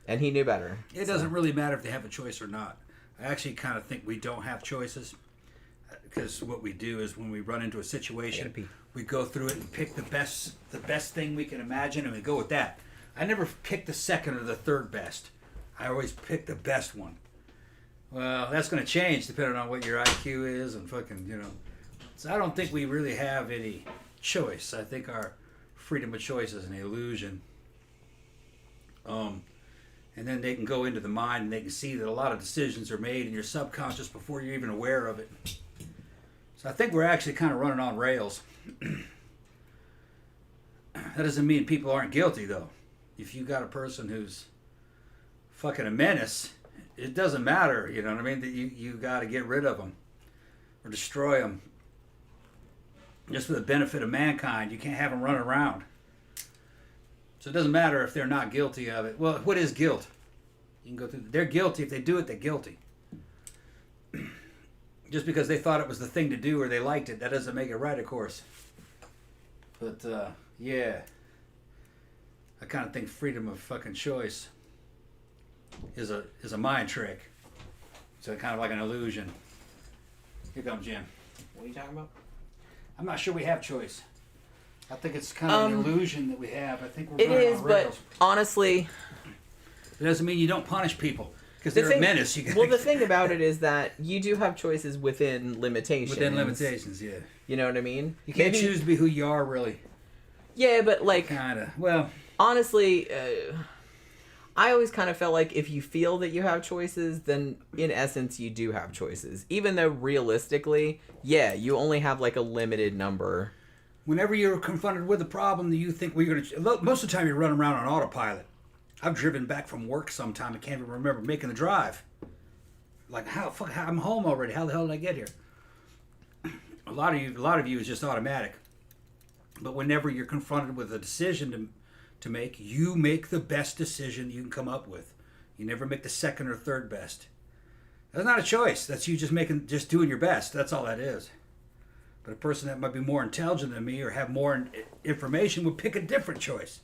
And he knew better. It doesn't really matter if they have a choice or not. I actually kind of think we don't have choices because what we do is when we run into a situation, we go through it and pick the best thing we can imagine, and we go with that. I never pick the second or the third best. I always pick the best one. Well, that's going to change depending on what your IQ is and fucking, So I don't think we really have any choice. I think our freedom of choice is an illusion. And then they can go into the mind and they can see that a lot of decisions are made in your subconscious before you're even aware of it. So I think we're actually kind of running on rails. That doesn't mean people aren't guilty, though. If you got a person who's fucking a menace, it doesn't matter, you know what I mean? That you got to get rid of them or destroy them. Just for the benefit of mankind, you can't have them running around. So it doesn't matter if they're not guilty of it. Well, what is guilt? You can go through. They're guilty. If they do it, they're guilty. Just because they thought it was the thing to do or they liked it, that doesn't make it right, of course. But yeah, I kind of think freedom of fucking choice is a mind trick. It's kind of like an illusion. Here comes Jim. What are you talking about? I'm not sure we have choice. I think it's kind of an illusion that we have. I think we're It running is, on but rails. honestly, It doesn't mean you don't punish people because they're a menace. Well, the thing about it is that you do have choices within limitations. Within limitations, yeah. You know what I mean? You can't choose to be who you are, really. Yeah, but like, Kind of. Well, honestly, I always kind of felt like if you feel that you have choices, then in essence you do have choices. Even though realistically, yeah, you only have like a limited number. whenever you're confronted with a problem that you think we're going to... Most of the time you're running around on autopilot. I've driven back from work sometime. I can't even remember making the drive. Like, I'm home already. How the hell did I get here? A lot of you is just automatic. But whenever you're confronted with a decision to make, you make the best decision you can come up with. You never make the second or third best. That's not a choice. That's you just doing your best. That's all that is. But a person that might be more intelligent than me or have more information would pick a different choice.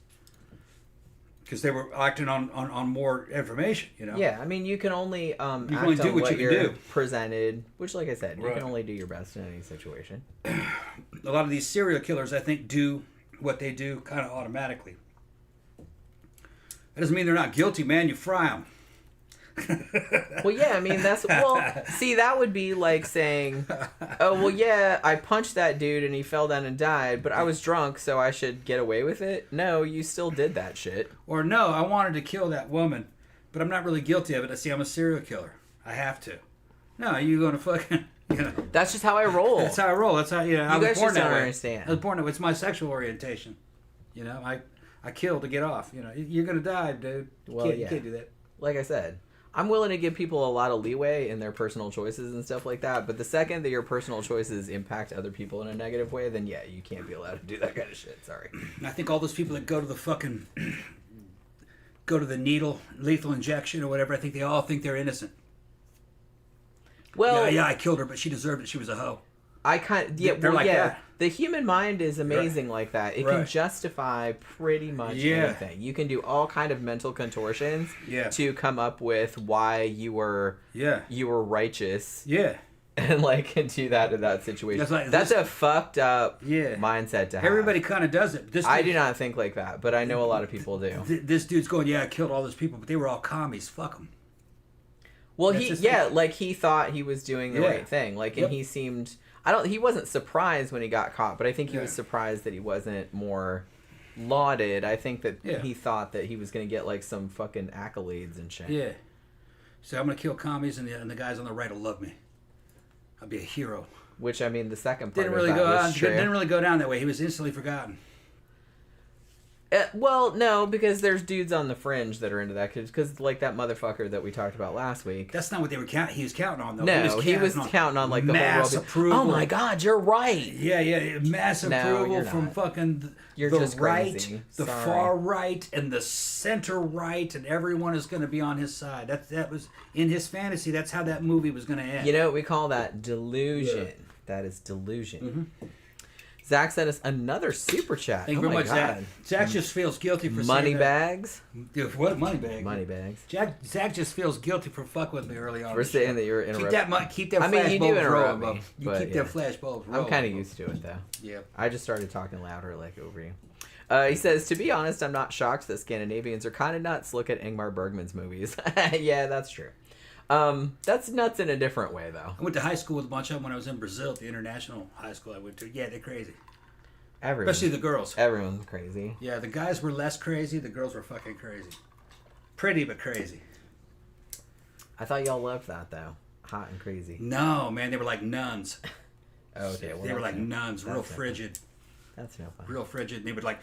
Because they were acting on more information, you know? Yeah, I mean, you can only act only do on what what you can you're do. presented, which, like I said, you Right. can only do your best in any situation. A lot of these serial killers, I think, do what they do kind of automatically. That doesn't mean they're not guilty, man. You fry them. Well, yeah, I mean, see, that would be like saying, oh, well, yeah, I punched that dude and he fell down and died, but I was drunk, so I should get away with it? No, you still did that shit. Or, no, I wanted to kill that woman, but I'm not really guilty of it. See, I'm a serial killer. I have to. No, you're going to fucking... You know, That's just how I roll. that's how I roll. That's how I was guys born just that don't way. understand. I was born that way. It's my sexual orientation. You know, I kill to get off. You know, you're gonna die, dude. Well, You can't do that. Like I said, I'm willing to give people a lot of leeway in their personal choices and stuff like that. But the second that your personal choices impact other people in a negative way, then yeah, you can't be allowed to do that kind of shit. Sorry. I think all those people that go to the fucking go to the needle, lethal injection or whatever, I think they all think they're innocent. Well, Yeah, I killed her, but she deserved it. She was a hoe. They're like that. The human mind is amazing like that. It can Right. justify pretty much anything. You can do all kind of mental contortions to come up with why you were righteous. Yeah. And like do that in that situation. That's a fucked up mindset to have. Everybody kind of does it. I do not think like that, but I know a lot of people do. This dude's going, I killed all those people, but they were all commies. Fuck them. Well, he thought he was doing the right thing. Like, and he seemed... he wasn't surprised when he got caught, but I think he was surprised that he wasn't more lauded. I think that he thought that he was going to get, like, some fucking accolades and shit. Yeah. So I'm going to kill commies, and the guys on the right will love me. I'll be a hero. Which, I mean, the second part didn't really go down that way. He was instantly forgotten. Well, no, because there's dudes on the fringe that are into that. Because, like, that motherfucker that we talked about last week. That's not what they were counting. He was counting on, though. No, he was counting on like, the mass whole world. approval. Oh, my God, you're right. Yeah. Mass approval from fucking you're the just right, crazy. the far right, and the center right, and everyone is going to be on his side. That was, in his fantasy, that's how that movie was going to end. You know what we call that? Delusion. Yeah. That is delusion. Mm-hmm. Zach sent us another super chat. Thank you very much, Zach. Zach just feels guilty for money bags. What money bags? Money bags. Zach just feels guilty for fucking with me early on. We're saying that you were interrupting. Keep that flash bulbs rolling. You keep that flash bulbs rolling. I'm kind of used to it though. Yeah. I just started talking louder like over you. He says, to be honest, I'm not shocked that Scandinavians are kind of nuts. Look at Ingmar Bergman's movies. Yeah, that's true. That's nuts in a different way though. I went to high school with a bunch of them when I was in Brazil at the international high school I went to. Yeah, they're crazy. Especially the girls. Everyone's crazy. Yeah, the guys were less crazy. The girls were fucking crazy. Pretty, but crazy. I thought y'all loved that, though. Hot and crazy. No, man. They were like nuns. Okay. Well, they were like nuns. Real frigid. That's no fun. Real frigid. And they would like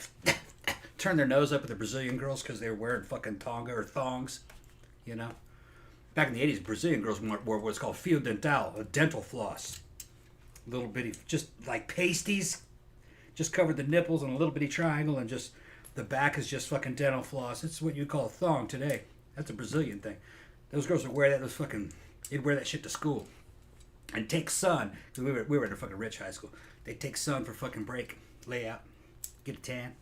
turn their nose up at the Brazilian girls because they were wearing fucking tonga or thongs. You know? Back in the 80s, Brazilian girls wore what's called fio dental, a dental floss. Little bitty, just like pasties. Just covered the nipples and a little bitty triangle, and just the back is just fucking dental floss. It's what you'd call a thong today. That's a Brazilian thing. Those girls would wear that. They'd wear that shit to school, and take sun. Cause we were at a fucking rich high school. They'd take sun for fucking break, lay out, get a tan,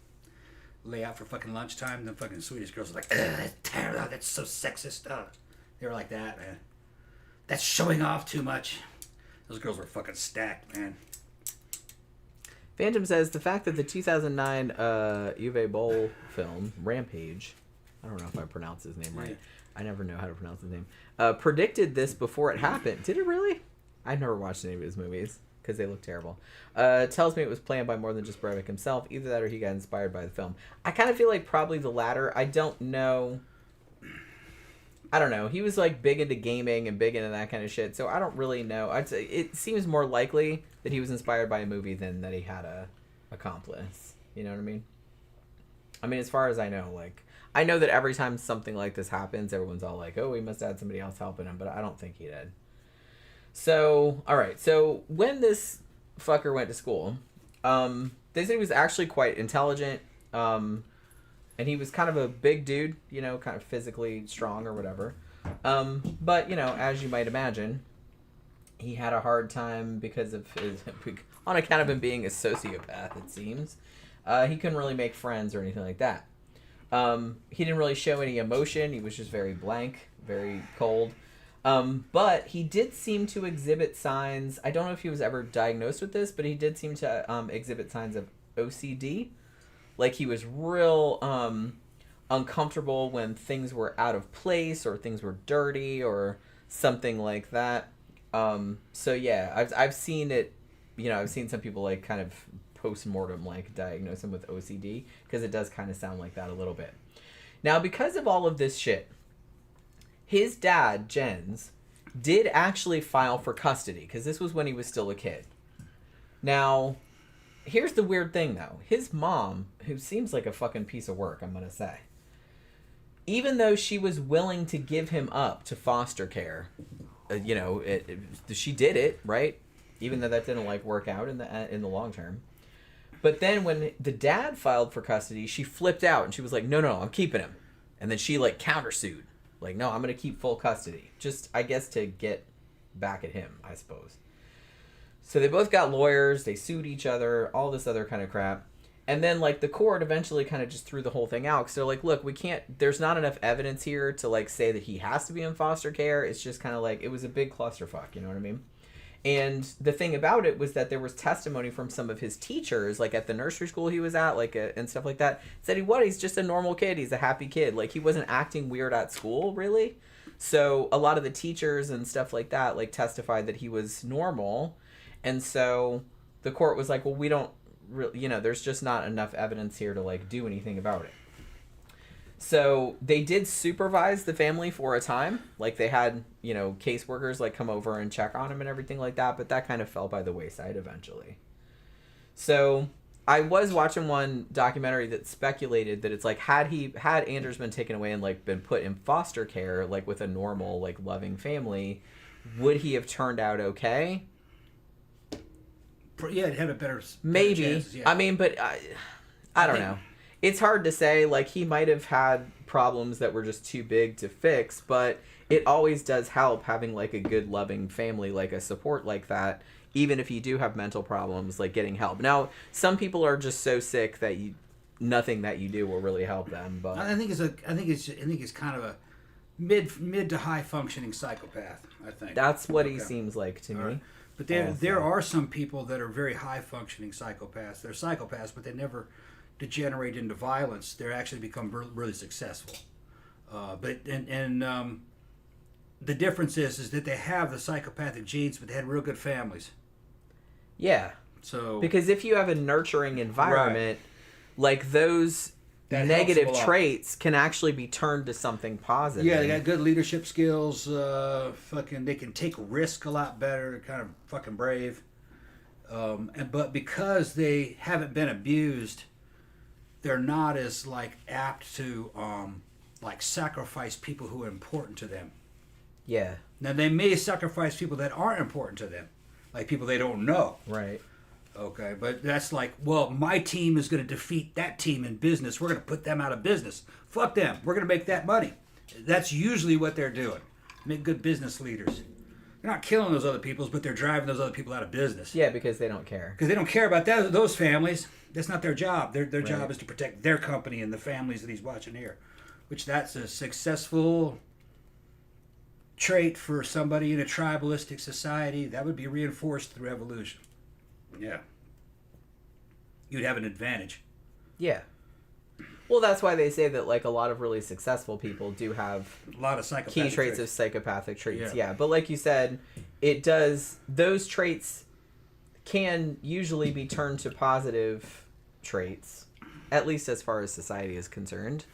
lay out for fucking lunchtime. The fucking Swedish girls were like, that's so sexist. They were like that, man. That's showing off too much. Those girls were fucking stacked, man. Phantom says the fact that the 2009 Uwe Boll film Rampage, I don't know if I pronounced his name right. I never know how to pronounce his name. Predicted this before it happened. Did it really? I've never watched any of his movies because they look terrible. Tells me it was planned by more than just Breivik himself. Either that or he got inspired by the film. I kind of feel like probably the latter. I don't know. He was like big into gaming and big into that kind of shit, so I don't really know. I'd say it seems more likely that he was inspired by a movie than that he had a accomplice. You know what I mean? I mean, as far as I know, like, I know that every time something like this happens, everyone's all like, oh, he must have had somebody else helping him, but I don't think he did. So, alright, so when this fucker went to school, they said he was actually quite intelligent, and he was kind of a big dude, you know, kind of physically strong or whatever. But, you know, as you might imagine, he had a hard time because of on account of him being a sociopath, it seems. He couldn't really make friends or anything like that. He didn't really show any emotion. He was just very blank, very cold. But he did seem to exhibit signs. I don't know if he was ever diagnosed with this, but he did seem to exhibit signs of OCD. Like, he was real uncomfortable when things were out of place or things were dirty or something like that. So, yeah, I've seen it, you know, I've seen some people, like, kind of post-mortem, like, diagnose him with OCD because it does kind of sound like that a little bit. Now, because of all of this shit, his dad, Jens, did actually file for custody, because this was when he was still a kid. Now, here's the weird thing, though. His mom, who seems like a fucking piece of work, I'm going to say, even though she was willing to give him up to foster care, she did it, right? Even though that didn't, like, work out in the long term. But then when the dad filed for custody, she flipped out, and she was like, no, I'm keeping him. And then she, like, countersued. Like, no, I'm going to keep full custody. Just, I guess, to get back at him, I suppose. So they both got lawyers. They sued each other. All this other kind of crap. And then, like, the court eventually kind of just threw the whole thing out. Because they're like, look, we can't... There's not enough evidence here to, like, say that he has to be in foster care. It's just kind of like... It was a big clusterfuck, you know what I mean? And the thing about it was that there was testimony from some of his teachers, like at the nursery school he was at, like and stuff like that, said he's just a normal kid. He's a happy kid. Like, he wasn't acting weird at school, really. So a lot of the teachers and stuff like that, like, testified that he was normal. And so the court was like, well, we don't really, there's just not enough evidence here to, like, do anything about it. So they did supervise the family for a time. Like, they had, caseworkers, like, come over and check on him and everything like that. But that kind of fell by the wayside eventually. So I was watching one documentary that speculated that it's like, had Anders been taken away and, like, been put in foster care, like, with a normal, like, loving family, would he have turned out okay? Yeah, it had a better maybe. chances, yeah. I mean, but I don't know. It's hard to say. Like, he might have had problems that were just too big to fix, but it always does help having, like, a good, loving family, like a support like that, even if you do have mental problems, like, getting help. Now, some people are just so sick that nothing that you do will really help them. But I think it's kind of a mid to high functioning psychopath. I think that's what he seems like to me. Right. But there are some people that are very high functioning psychopaths. They're psychopaths, but they never degenerate into violence. They actually become really successful. But the difference is that they have the psychopathic genes, but they had real good families. Yeah. So because if you have a nurturing environment, right, like, those that negative traits can actually be turned to something positive. Yeah, they got good leadership skills. They can take risk a lot better. They're kind of fucking brave. But because they haven't been abused, they're not as, like, apt to like, sacrifice people who are important to them. Yeah. Now, they may sacrifice people that aren't important to them, like people they don't know. Right. Okay, but that's like, well, my team is going to defeat that team in business. We're going to put them out of business. Fuck them. We're going to make that money. That's usually what they're doing. Make good business leaders. They're not killing those other people, but they're driving those other people out of business. Yeah, because they don't care. Because they don't care about those families. That's not their job. Their right. job is to protect their company and the families that he's watching here. Which that's a successful trait for somebody in a tribalistic society. That would be reinforced through evolution. Yeah. You'd have an advantage. Yeah. Well, that's why they say that, like, a lot of really successful people do have A lot of psychopathic key traits of psychopathic traits. Yeah. Yeah. But like you said, those traits can usually be turned to positive traits, at least as far as society is concerned.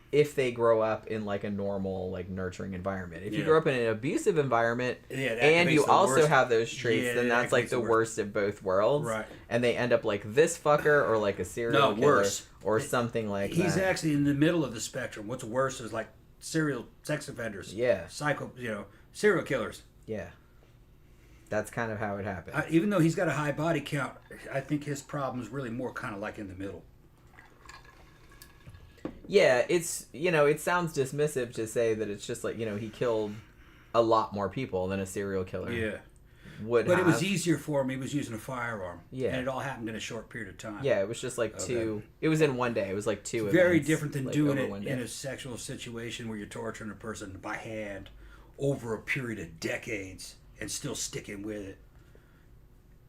If they grow up in, like, a normal, like, nurturing environment. If you grow up in an abusive environment, and you also have those traits, then that's, like, the worst of both worlds. Right. And they end up like this fucker, or like a serial killer, worse, or something like that. He's actually in the middle of the spectrum. What's worse is, like, serial sex offenders. Yeah. Serial killers. Yeah. That's kind of how it happens. Even though he's got a high body count, I think his problem is really more kind of like in the middle. Yeah, it's, it sounds dismissive to say that it's just like, he killed a lot more people than a serial killer would have. But it was easier for him. He was using a firearm. Yeah. And it all happened in a short period of time. Yeah, it was just like two. It was in one day. It was like two events. Very different than like, doing it in a sexual situation where you're torturing a person by hand over a period of decades and still sticking with it.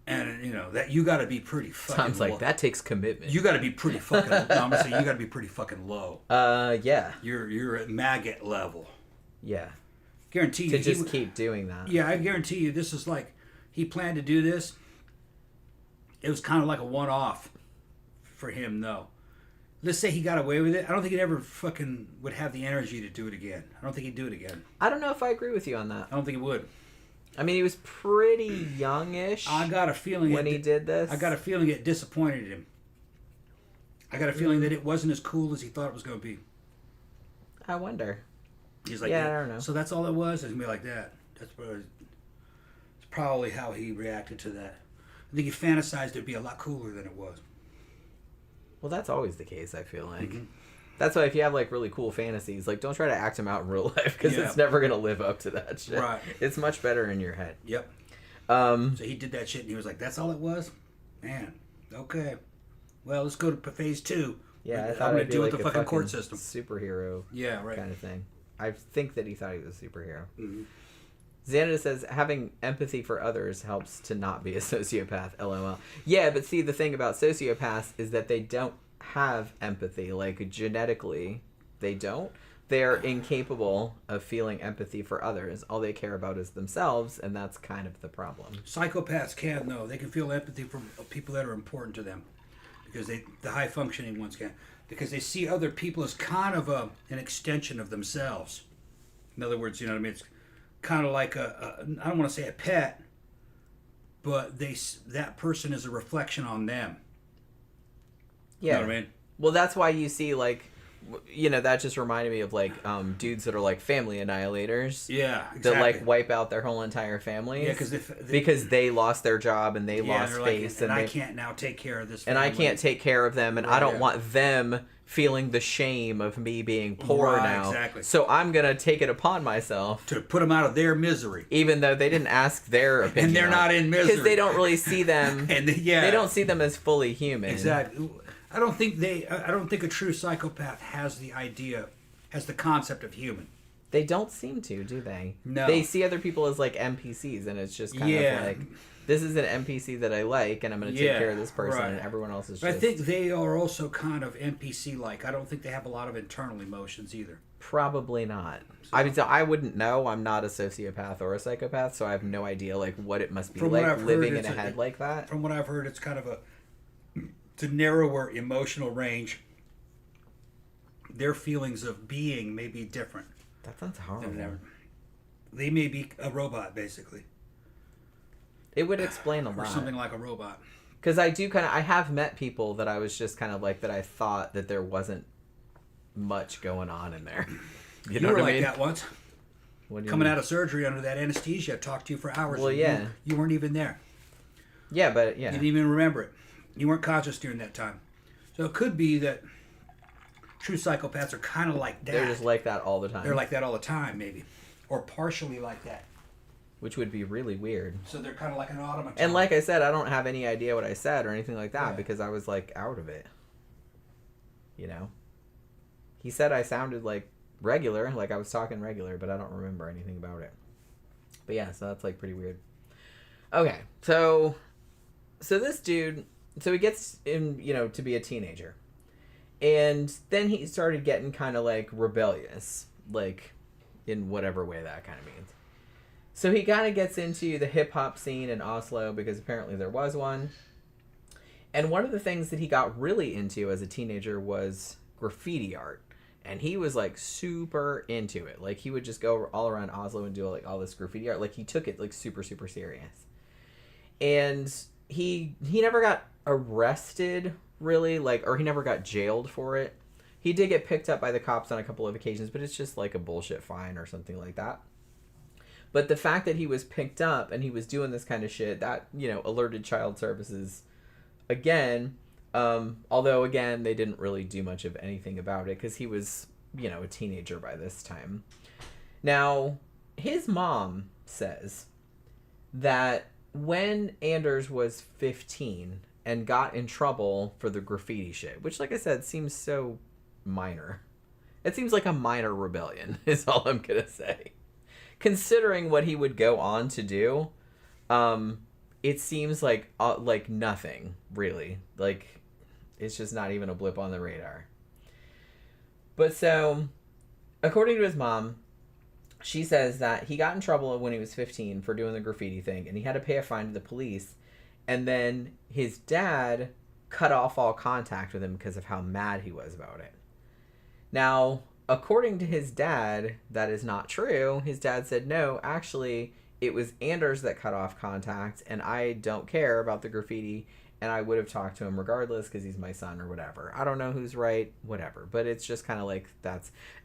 And, that you got to be pretty fucking Sounds like that takes commitment. You got to be pretty fucking... I'm going to say you got to be pretty fucking low. Yeah. You're at maggot level. Yeah. Guarantee you. To just keep doing that. Yeah, I guarantee you this is like... He planned to do this. It was kind of like a one-off for him, though. let's say he got away with it. I don't think he'd ever fucking would have the energy to do it again. I don't think he'd do it again. I don't know if I agree with you on that. I don't think he would. I mean, he was pretty youngish. I got a feeling when he did this. I got a feeling it disappointed him. I got a feeling that it wasn't as cool as he thought it was going to be. I wonder. He's like, yeah, I don't know. So that's all it was? It's going to be like that. It's probably how he reacted to that. I think he fantasized it'd be a lot cooler than it was. Well, that's always the case, I feel like. Mm-hmm. That's why if you have, like, really cool fantasies, like, don't try to act them out in real life, because it's never going to live up to that shit. Right. It's much better in your head. Yep. So he did that shit, and he was like, that's all it was? Man, okay. Well, let's go to phase 2. Yeah, I thought I'm going it'd to deal be with like the a fucking court system. Superhero kind of thing. I think that he thought he was a superhero. Mm-hmm. Xanada says, having empathy for others helps to not be a sociopath, LOL. Yeah, but see, the thing about sociopaths is that they don't have empathy. Like, genetically, they don't. They're incapable of feeling empathy for others. All they care about is themselves, and that's kind of the problem. Psychopaths can, though. They can feel empathy for people that are important to them. Because the high-functioning ones can. Because they see other people as kind of an extension of themselves. In other words, you know what I mean? It's kind of like I don't want to say a pet, but that person is a reflection on them. Yeah. You know what I mean? Well, that's why you see, like, you know, that just reminded me of, like, dudes that are, like, family annihilators. Yeah, exactly. That, like, wipe out their whole entire families. Yeah, because they lost their job and they lost face. Like, and I can't now take care of this family. And I can't take care of them, and I don't want them feeling the shame of me being poor now. Exactly. So I'm going to take it upon myself. To put them out of their misery. Even though they didn't ask their opinion. And they're not in misery. Because they don't really see them. They don't see them as fully human. Exactly. I don't think a true psychopath has the concept of human. They don't seem to, do they? No. They see other people as, like, NPCs, and it's just kind of like, this is an NPC that I like, and I'm going to take care of this person, and everyone else is just... I think they are also kind of NPC-like. I don't think they have a lot of internal emotions either. Probably not. So, I mean, so I wouldn't know. I'm not a sociopath or a psychopath, so I have no idea, like, what it must be like living in a head like that. From what I've heard, it's kind of a narrower emotional range. Their feelings of being may be different. That sounds horrible. They may be a robot, basically. It would explain a lot. Or something like a robot. Because I have met people that I was just kind of like, that I thought that there wasn't much going on in there. You know were like that once. Coming out of surgery under that anesthesia, talked to you for hours. Well, yeah. You weren't even there. Yeah, but yeah. You didn't even remember it. You weren't conscious during that time. So it could be that true psychopaths are kind of like that. They're just like that all the time. They're like that all the time, maybe. Or partially like that. Which would be really weird. So they're kind of like an automaton. And like I said, I don't have any idea what I said or anything like that because I was, like, out of it. You know? He said I sounded, like, regular, like I was talking regular, but I don't remember anything about it. But yeah, so that's, like, pretty weird. Okay, so this dude... So he gets in, you know, to be a teenager. And then he started getting kind of, like, rebellious. Like, in whatever way that kind of means. So he kind of gets into the hip-hop scene in Oslo, because apparently there was one. And one of the things that he got really into as a teenager was graffiti art. And he was, like, super into it. Like, he would just go all around Oslo and do, like, all this graffiti art. Like, he took it, like, super, super serious. And he never got arrested, really, like, or he never got jailed for it. He did get picked up by the cops on a couple of occasions, but it's just like a bullshit fine or something like that. But the fact that he was picked up and he was doing this kind of shit, that, you know, alerted child services again. Although, again, they didn't really do much of anything about it because he was, you know, a teenager by this time. Now, his mom says that when Anders was 15 and got in trouble for the graffiti shit, which, like I said, seems so minor. It seems like a minor rebellion, is all I'm going to say. Considering what he would go on to do, it seems like nothing, really. Like, it's just not even a blip on the radar. But so, according to his mom, she says that he got in trouble when he was 15 for doing the graffiti thing, and he had to pay a fine to the police. And then his dad cut off all contact with him because of how mad he was about it. Now, according to his dad, that is not true. His dad said, no, actually, it was Anders that cut off contact, and I don't care about the graffiti, and I would have talked to him regardless because he's my son or whatever. I don't know who's right, whatever. But it's just kind of like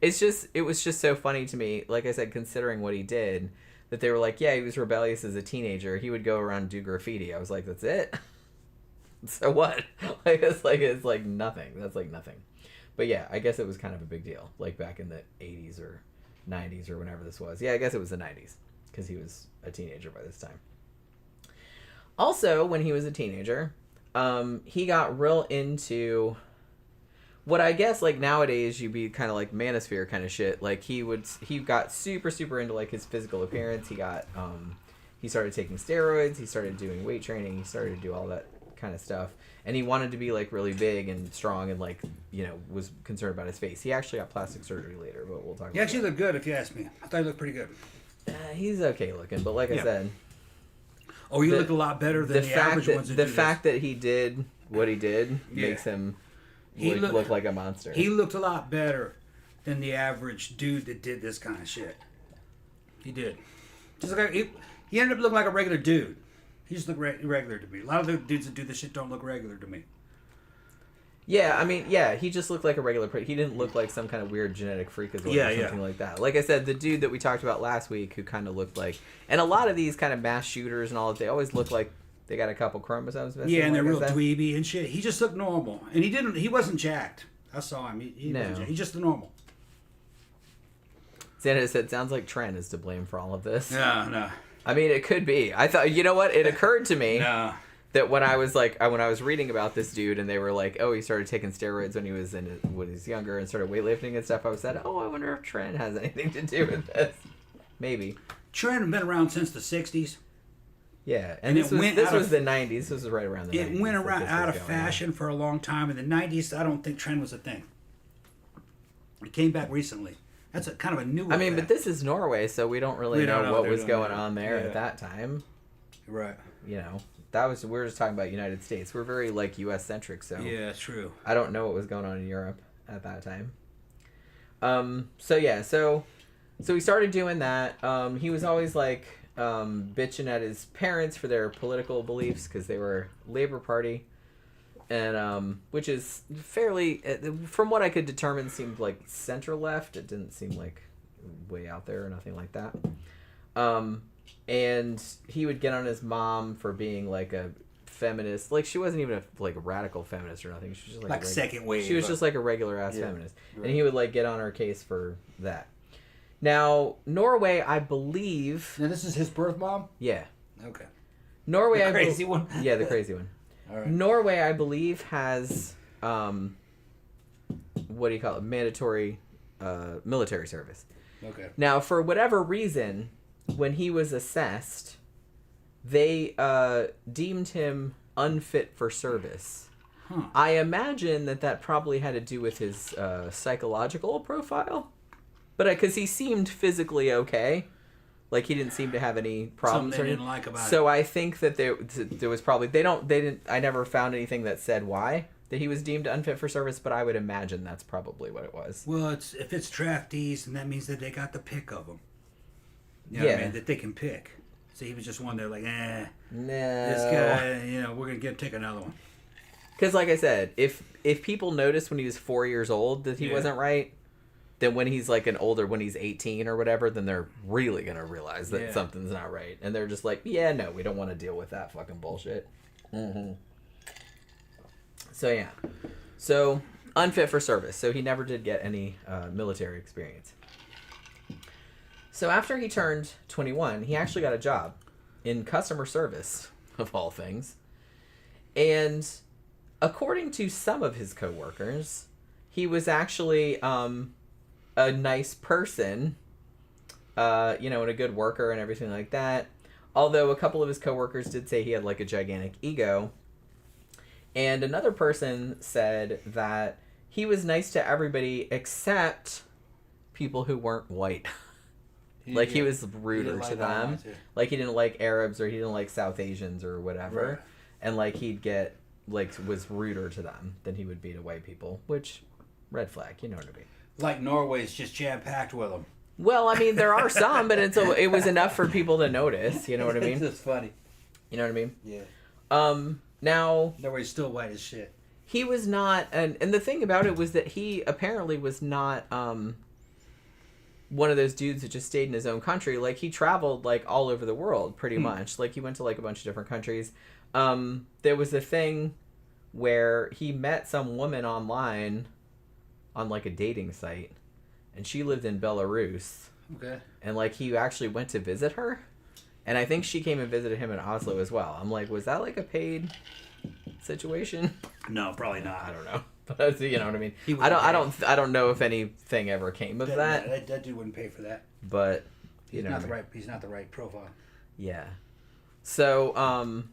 it was just so funny to me, like I said, considering what he did, that they were like, yeah, he was rebellious as a teenager. He would go around and do graffiti. I was like, that's it? So what? It's like nothing. That's like nothing. But yeah, I guess it was kind of a big deal, like back in the 80s or 90s or whenever this was. Yeah, I guess it was the 90s because he was a teenager by this time. Also, when he was a teenager, he got real into what I guess like nowadays you'd be kind of like manosphere kind of shit. Like he got super into like his physical appearance. He started taking steroids. He started doing weight training. He started to do all that kind of stuff. And he wanted to be like really big and strong and like, you know, was concerned about his face. He actually got plastic surgery later, but we'll talk about that. He actually looked good if you ask me. I thought he looked pretty good. He's okay looking, but like I said... Oh, he looked a lot better than the average ones that do this. The fact that he did what he did makes him look like a monster. He looked a lot better than the average dude that did this kind of shit. He did. Just like he ended up looking like a regular dude. He just looked regular to me. A lot of the dudes that do this shit don't look regular to me. Yeah, I mean, yeah, he just looked like a regular person. He didn't look like some kind of weird genetic freakazoid or something like that. Like I said, the dude that we talked about last week who kind of looked like... And a lot of these kind of mass shooters and all that, they always look like they got a couple chromosomes missing. Yeah, and they're real dweeby and shit. He just looked normal. And he wasn't jacked. I saw him. He's just normal. Xander said, sounds like Trent is to blame for all of this. No. I mean, it could be. I thought, you know what? It occurred to me that when I was reading about this dude and they were like, oh, he started taking steroids when he was younger and started weightlifting and stuff, I said, oh, I wonder if Trent has anything to do with this. Maybe. Trent had been around since the 60s. Yeah, and this was the 90s. This was right around the 90s. It went around out of fashion for a long time. In the 90s, I don't think Trent was a thing. It came back recently. That's kind of a new. I mean, but this is Norway, so we don't really know what was going on there at that time. Right. You know, we're just talking about United States. We're very like U.S. centric, so yeah, true. I don't know what was going on in Europe at that time. So he started doing that. He was always like bitching at his parents for their political beliefs because they were Labour Party. And which is fairly, from what I could determine, seemed like center left. It didn't seem like way out there or nothing like that. And he would get on his mom for being like a feminist. Like she wasn't even a radical feminist or nothing. She was just like second wave. She was just like a regular ass feminist, right. And he would like get on her case for that. Now Norway, I believe. Now this is his birth mom. Yeah. Okay. Norway, the crazy one. Yeah, the crazy one. All right. Norway, I believe, has what do you call it? Mandatory military service. Okay. Now, for whatever reason, when he was assessed, they deemed him unfit for service. Huh. I imagine that probably had to do with his psychological profile, but because he seemed physically okay. Like he didn't seem to have any problems. Something they didn't like about it. So I think that there was probably they didn't. I never found anything that said why that he was deemed unfit for service, but I would imagine that's probably what it was. Well, if it's draftees, then that means that they got the pick of them. You know what I mean? That they can pick. So he was just one there like, no. This guy, we're gonna take another one. Because like I said, if people noticed when he was 4 years old that he wasn't right. Then when he's like when he's 18 or whatever, then they're really going to realize that something's not right. And they're just like, yeah, no, we don't want to deal with that fucking bullshit. Mm-hmm. So, yeah. So, unfit for service. So, he never did get any military experience. So, after he turned 21, he actually got a job in customer service, of all things. And according to some of his coworkers, he was actually... a nice person, and a good worker and everything like that. Although a couple of his coworkers did say he had like a gigantic ego. And another person said that he was nice to everybody except people who weren't white. Like he was ruder to them. Like he didn't like Arabs or he didn't like South Asians or whatever. Right. And like he'd get was ruder to them than he would be to white people, which red flag, you know what I mean. Like Norway's just jam-packed with them. Well, I mean, there are some, but it was enough for people to notice, you know what I mean? It's funny. You know what I mean? Yeah. Now... Norway's still white as shit. He was not... And the thing about it was that he apparently was not one of those dudes that just stayed in his own country. Like, he traveled, like, all over the world, pretty much. Like, he went to, like, a bunch of different countries. There was a thing where he met some woman online on, like, a dating site. And she lived in Belarus. Okay. And, like, he actually went to visit her. And I think she came and visited him in Oslo as well. I'm like, was that, like, a paid situation? No, probably not. I don't know. But, you know what I mean? I don't know if anything ever came of that. That dude wouldn't pay for that. But, he's not the right profile. Yeah. So,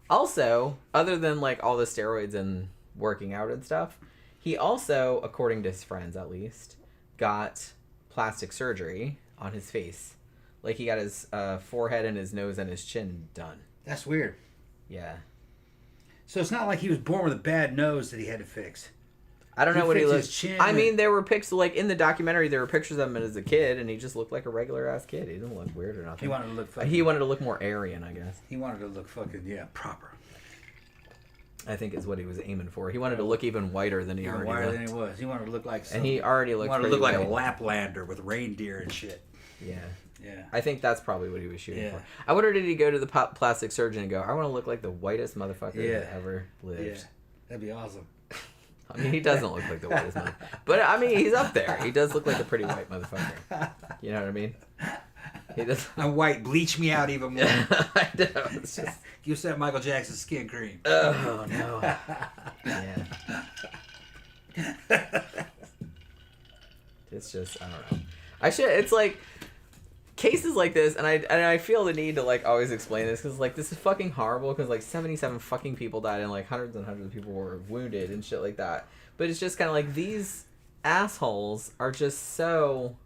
also, other than, like, all the steroids and working out and stuff, he also, according to his friends at least, got plastic surgery on his face. Like, he got his forehead and his nose and his chin done. That's weird. Yeah. So it's not like he was born with a bad nose that he had to fix. I don't know what he looked. Chin I mean, there were pictures, like, in the documentary, there were pictures of him as a kid, and he just looked like a regular-ass kid. He didn't look weird or nothing. He wanted to look fucking... He wanted to look more Aryan, I guess. He wanted to look fucking, proper. I think is what he was aiming for. He wanted to look even whiter than he already looked. Than he was. He wanted to look like And he already looked pretty white. like a Laplander with reindeer and shit. Yeah. Yeah. I think that's probably what he was shooting for. I wonder, did he go to the plastic surgeon and go, I want to look like the whitest motherfucker that ever lived. Yeah. That'd be awesome. I mean, he doesn't look like the whitest motherfucker. But, I mean, he's up there. He does look like a pretty white motherfucker. You know what I mean? He does. I'm white. Bleach me out even more. I know. It's just... Use that Michael Jackson skin cream. Oh, no. Yeah. It's just, I don't know. It's like, cases like this, and I feel the need to, like, always explain this, because, like, this is fucking horrible, because, like, 77 fucking people died, and, like, hundreds and hundreds of people were wounded, and shit like that. But it's just kind of like, these assholes are just so...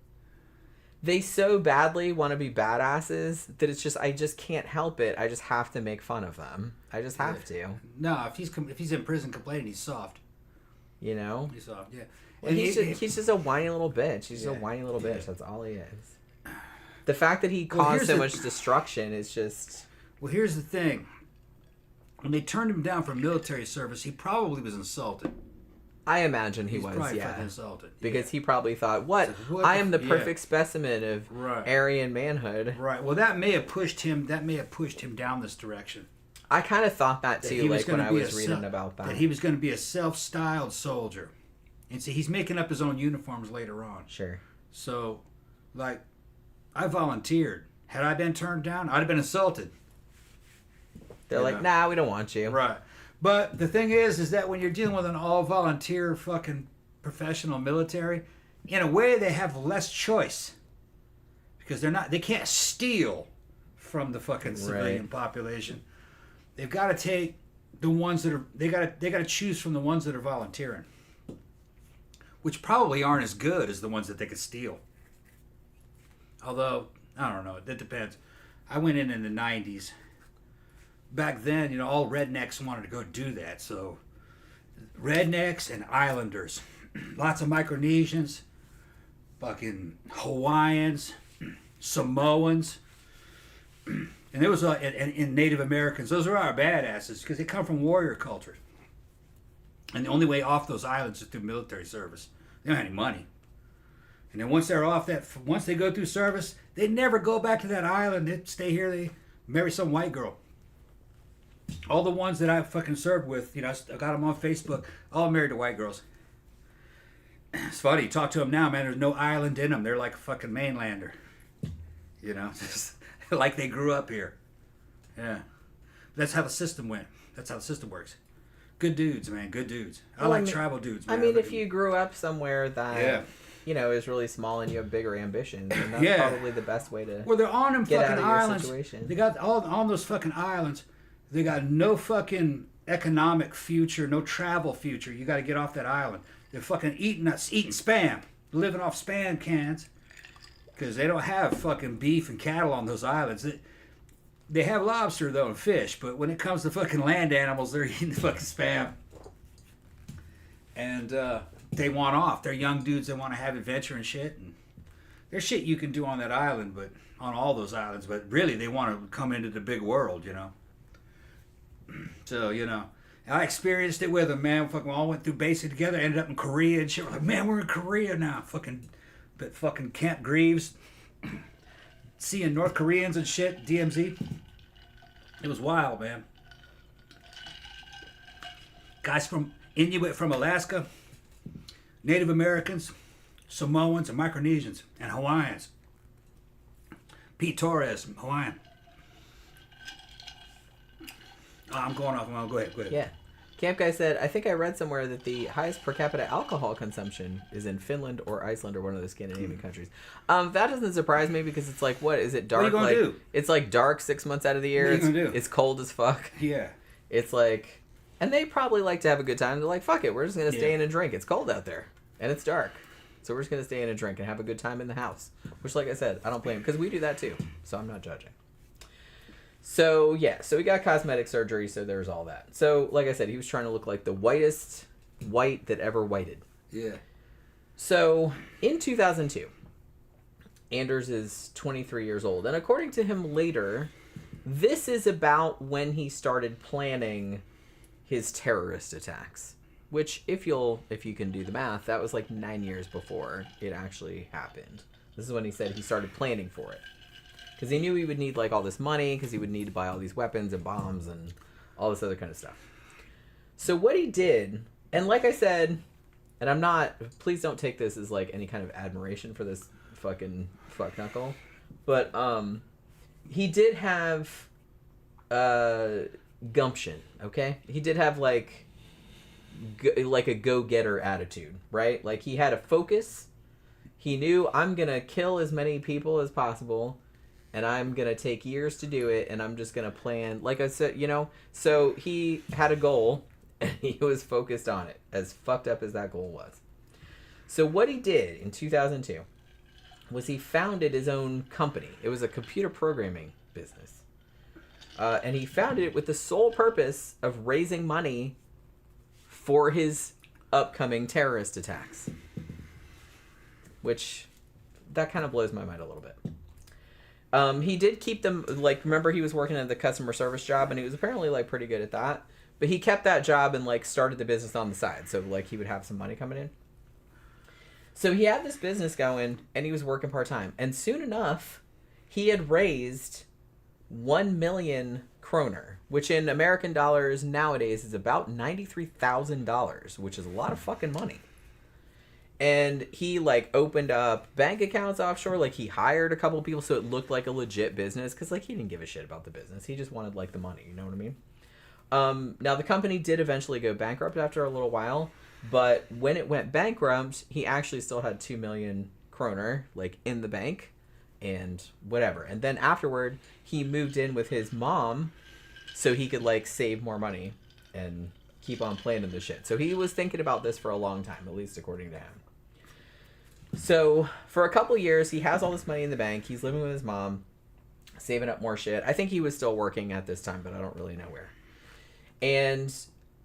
They so badly want to be badasses that it's just, I just can't help it. I just have to make fun of them. I just have to. No, if he's in prison complaining, he's soft. You know? He's soft, yeah. Well, he's just a whiny little bitch. He's just a whiny little bitch. That's all he is. The fact that he caused so much destruction is just... Well, here's the thing. When they turned him down for military service, he probably was insulted. I imagine he was, probably yeah. fucking insulted. Because he probably thought, what I am the perfect specimen of Aryan manhood. Right. Well, that may have pushed him down this direction. I kind of thought that too, like when I was reading about that. That he was going to be a self-styled soldier. And see, he's making up his own uniforms later on. Sure. So, like, I volunteered. Had I been turned down, I'd have been insulted. They're like, nah, we don't want you. Right. But the thing is that when you're dealing with an all-volunteer fucking professional military, in a way they have less choice. Because they can't steal from the fucking civilian population. They've got to take the ones that are, they got to choose from the ones that are volunteering. Which probably aren't as good as the ones that they could steal. Although, I don't know, it depends. I went in the 90s. Back then, all rednecks wanted to go do that. So, rednecks and islanders. Lots of Micronesians, fucking Hawaiians, Samoans. And there was and Native Americans. Those are our badasses because they come from warrior culture. And the only way off those islands is through military service. They don't have any money. And then once they go through service, they never go back to that island. They stay here. They marry some white girl. All the ones that I fucking served with, I got them on Facebook, all married to white girls. It's funny, you talk to them now, man, there's no island in them. They're like a fucking mainlander. Just like they grew up here. Yeah. That's how the system went. That's how the system works. Good dudes, man, good dudes. I like tribal dudes, man. I mean, if you grew up somewhere that... is really small and you have bigger ambitions, and that's probably the best way to they're on them get fucking out of islands. your situation. They got all on those fucking islands. They got no fucking economic future, no travel future. You got to get off that island. They're fucking eating spam, living off spam cans, because they don't have fucking beef and cattle on those islands. They have lobster, though, and fish, but when it comes to fucking land animals, they're eating the fucking spam. And they want off. They're young dudes that want to have adventure and shit. And there's shit you can do on that island, but on all those islands, but really they want to come into the big world, you know. So, you know, I experienced it with them, man. Fucking all went through basic together, ended up in Korea and shit. We're like, man, we're in Korea now. Fucking Camp Greaves. Seeing North Koreans and shit, DMZ. It was wild, man. Guys from Inuit from Alaska, Native Americans, Samoans, and Micronesians, and Hawaiians. Pete Torres, Hawaiian. Oh, I'm going off. Go ahead. Yeah. Camp Guy said, I think I read somewhere that the highest per capita alcohol consumption is in Finland or Iceland or one of the Scandinavian countries. That doesn't surprise me because it's like, what is it dark? What are you gonna do? It's like dark 6 months out of the year. What are you gonna do? It's cold as fuck. Yeah. It's like, and they probably like to have a good time. They're like, fuck it, we're just gonna stay in and drink. It's cold out there and it's dark, so we're just gonna stay in and drink and have a good time in the house. Which, like I said, I don't blame them because we do that too. So I'm not judging. So, yeah. So, he got cosmetic surgery, so there's all that. So, like I said, he was trying to look like the whitest white that ever whited. Yeah. So, in 2002, Anders is 23 years old. And according to him later, this is about when he started planning his terrorist attacks. Which, if you can do the math, that was like 9 years before it actually happened. This is when he said he started planning for it. Because he knew he would need like all this money, because he would need to buy all these weapons and bombs and all this other kind of stuff. So what he did, and like I said, and I'm not, please don't take this as like any kind of admiration for this fucking fuck knuckle, but he did have gumption, okay? He did have like a go-getter attitude, right? Like he had a focus. He knew, I'm gonna kill as many people as possible. And I'm going to take years to do it, and I'm just going to plan, like I said, you know. So he had a goal, and he was focused on it, as fucked up as that goal was. So what he did in 2002 was he founded his own company. It was a computer programming business. And he founded it with the sole purpose of raising money for his upcoming terrorist attacks. Which, that kind of blows my mind a little bit. He did keep them, like, remember he was working at the customer service job, and he was apparently, like, pretty good at that. But he kept that job and, like, started the business on the side. So, like, he would have some money coming in. So he had this business going, and he was working part-time. And soon enough, he had raised 1 million kroner, which in American dollars nowadays is about $93,000, which is a lot of fucking money. And he, like, opened up bank accounts offshore. Like, he hired a couple of people so it looked like a legit business. Because, like, he didn't give a shit about the business. He just wanted, like, the money. You know what I mean? Now, the company did eventually go bankrupt after a little while. But when it went bankrupt, he actually still had 2 million kroner, like, in the bank. And whatever. And then afterward, he moved in with his mom so he could, like, save more money and keep on planning the shit. So he was thinking about this for a long time, at least according to him. So, for a couple years, he has all this money in the bank. He's living with his mom, saving up more shit. I think he was still working at this time, but I don't really know where. And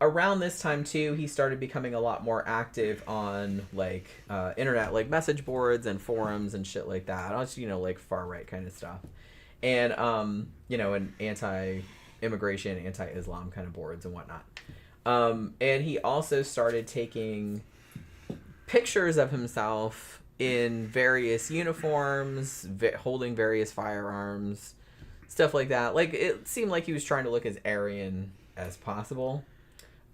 around this time, too, he started becoming a lot more active on, like, internet, like, message boards and forums and shit like that. Also, you know, like, far-right kind of stuff. And, you know, and anti-immigration, anti-Islam kind of boards and whatnot. And he also started taking pictures of himself in various uniforms, holding various firearms, stuff like that. Like, it seemed like he was trying to look as Aryan as possible.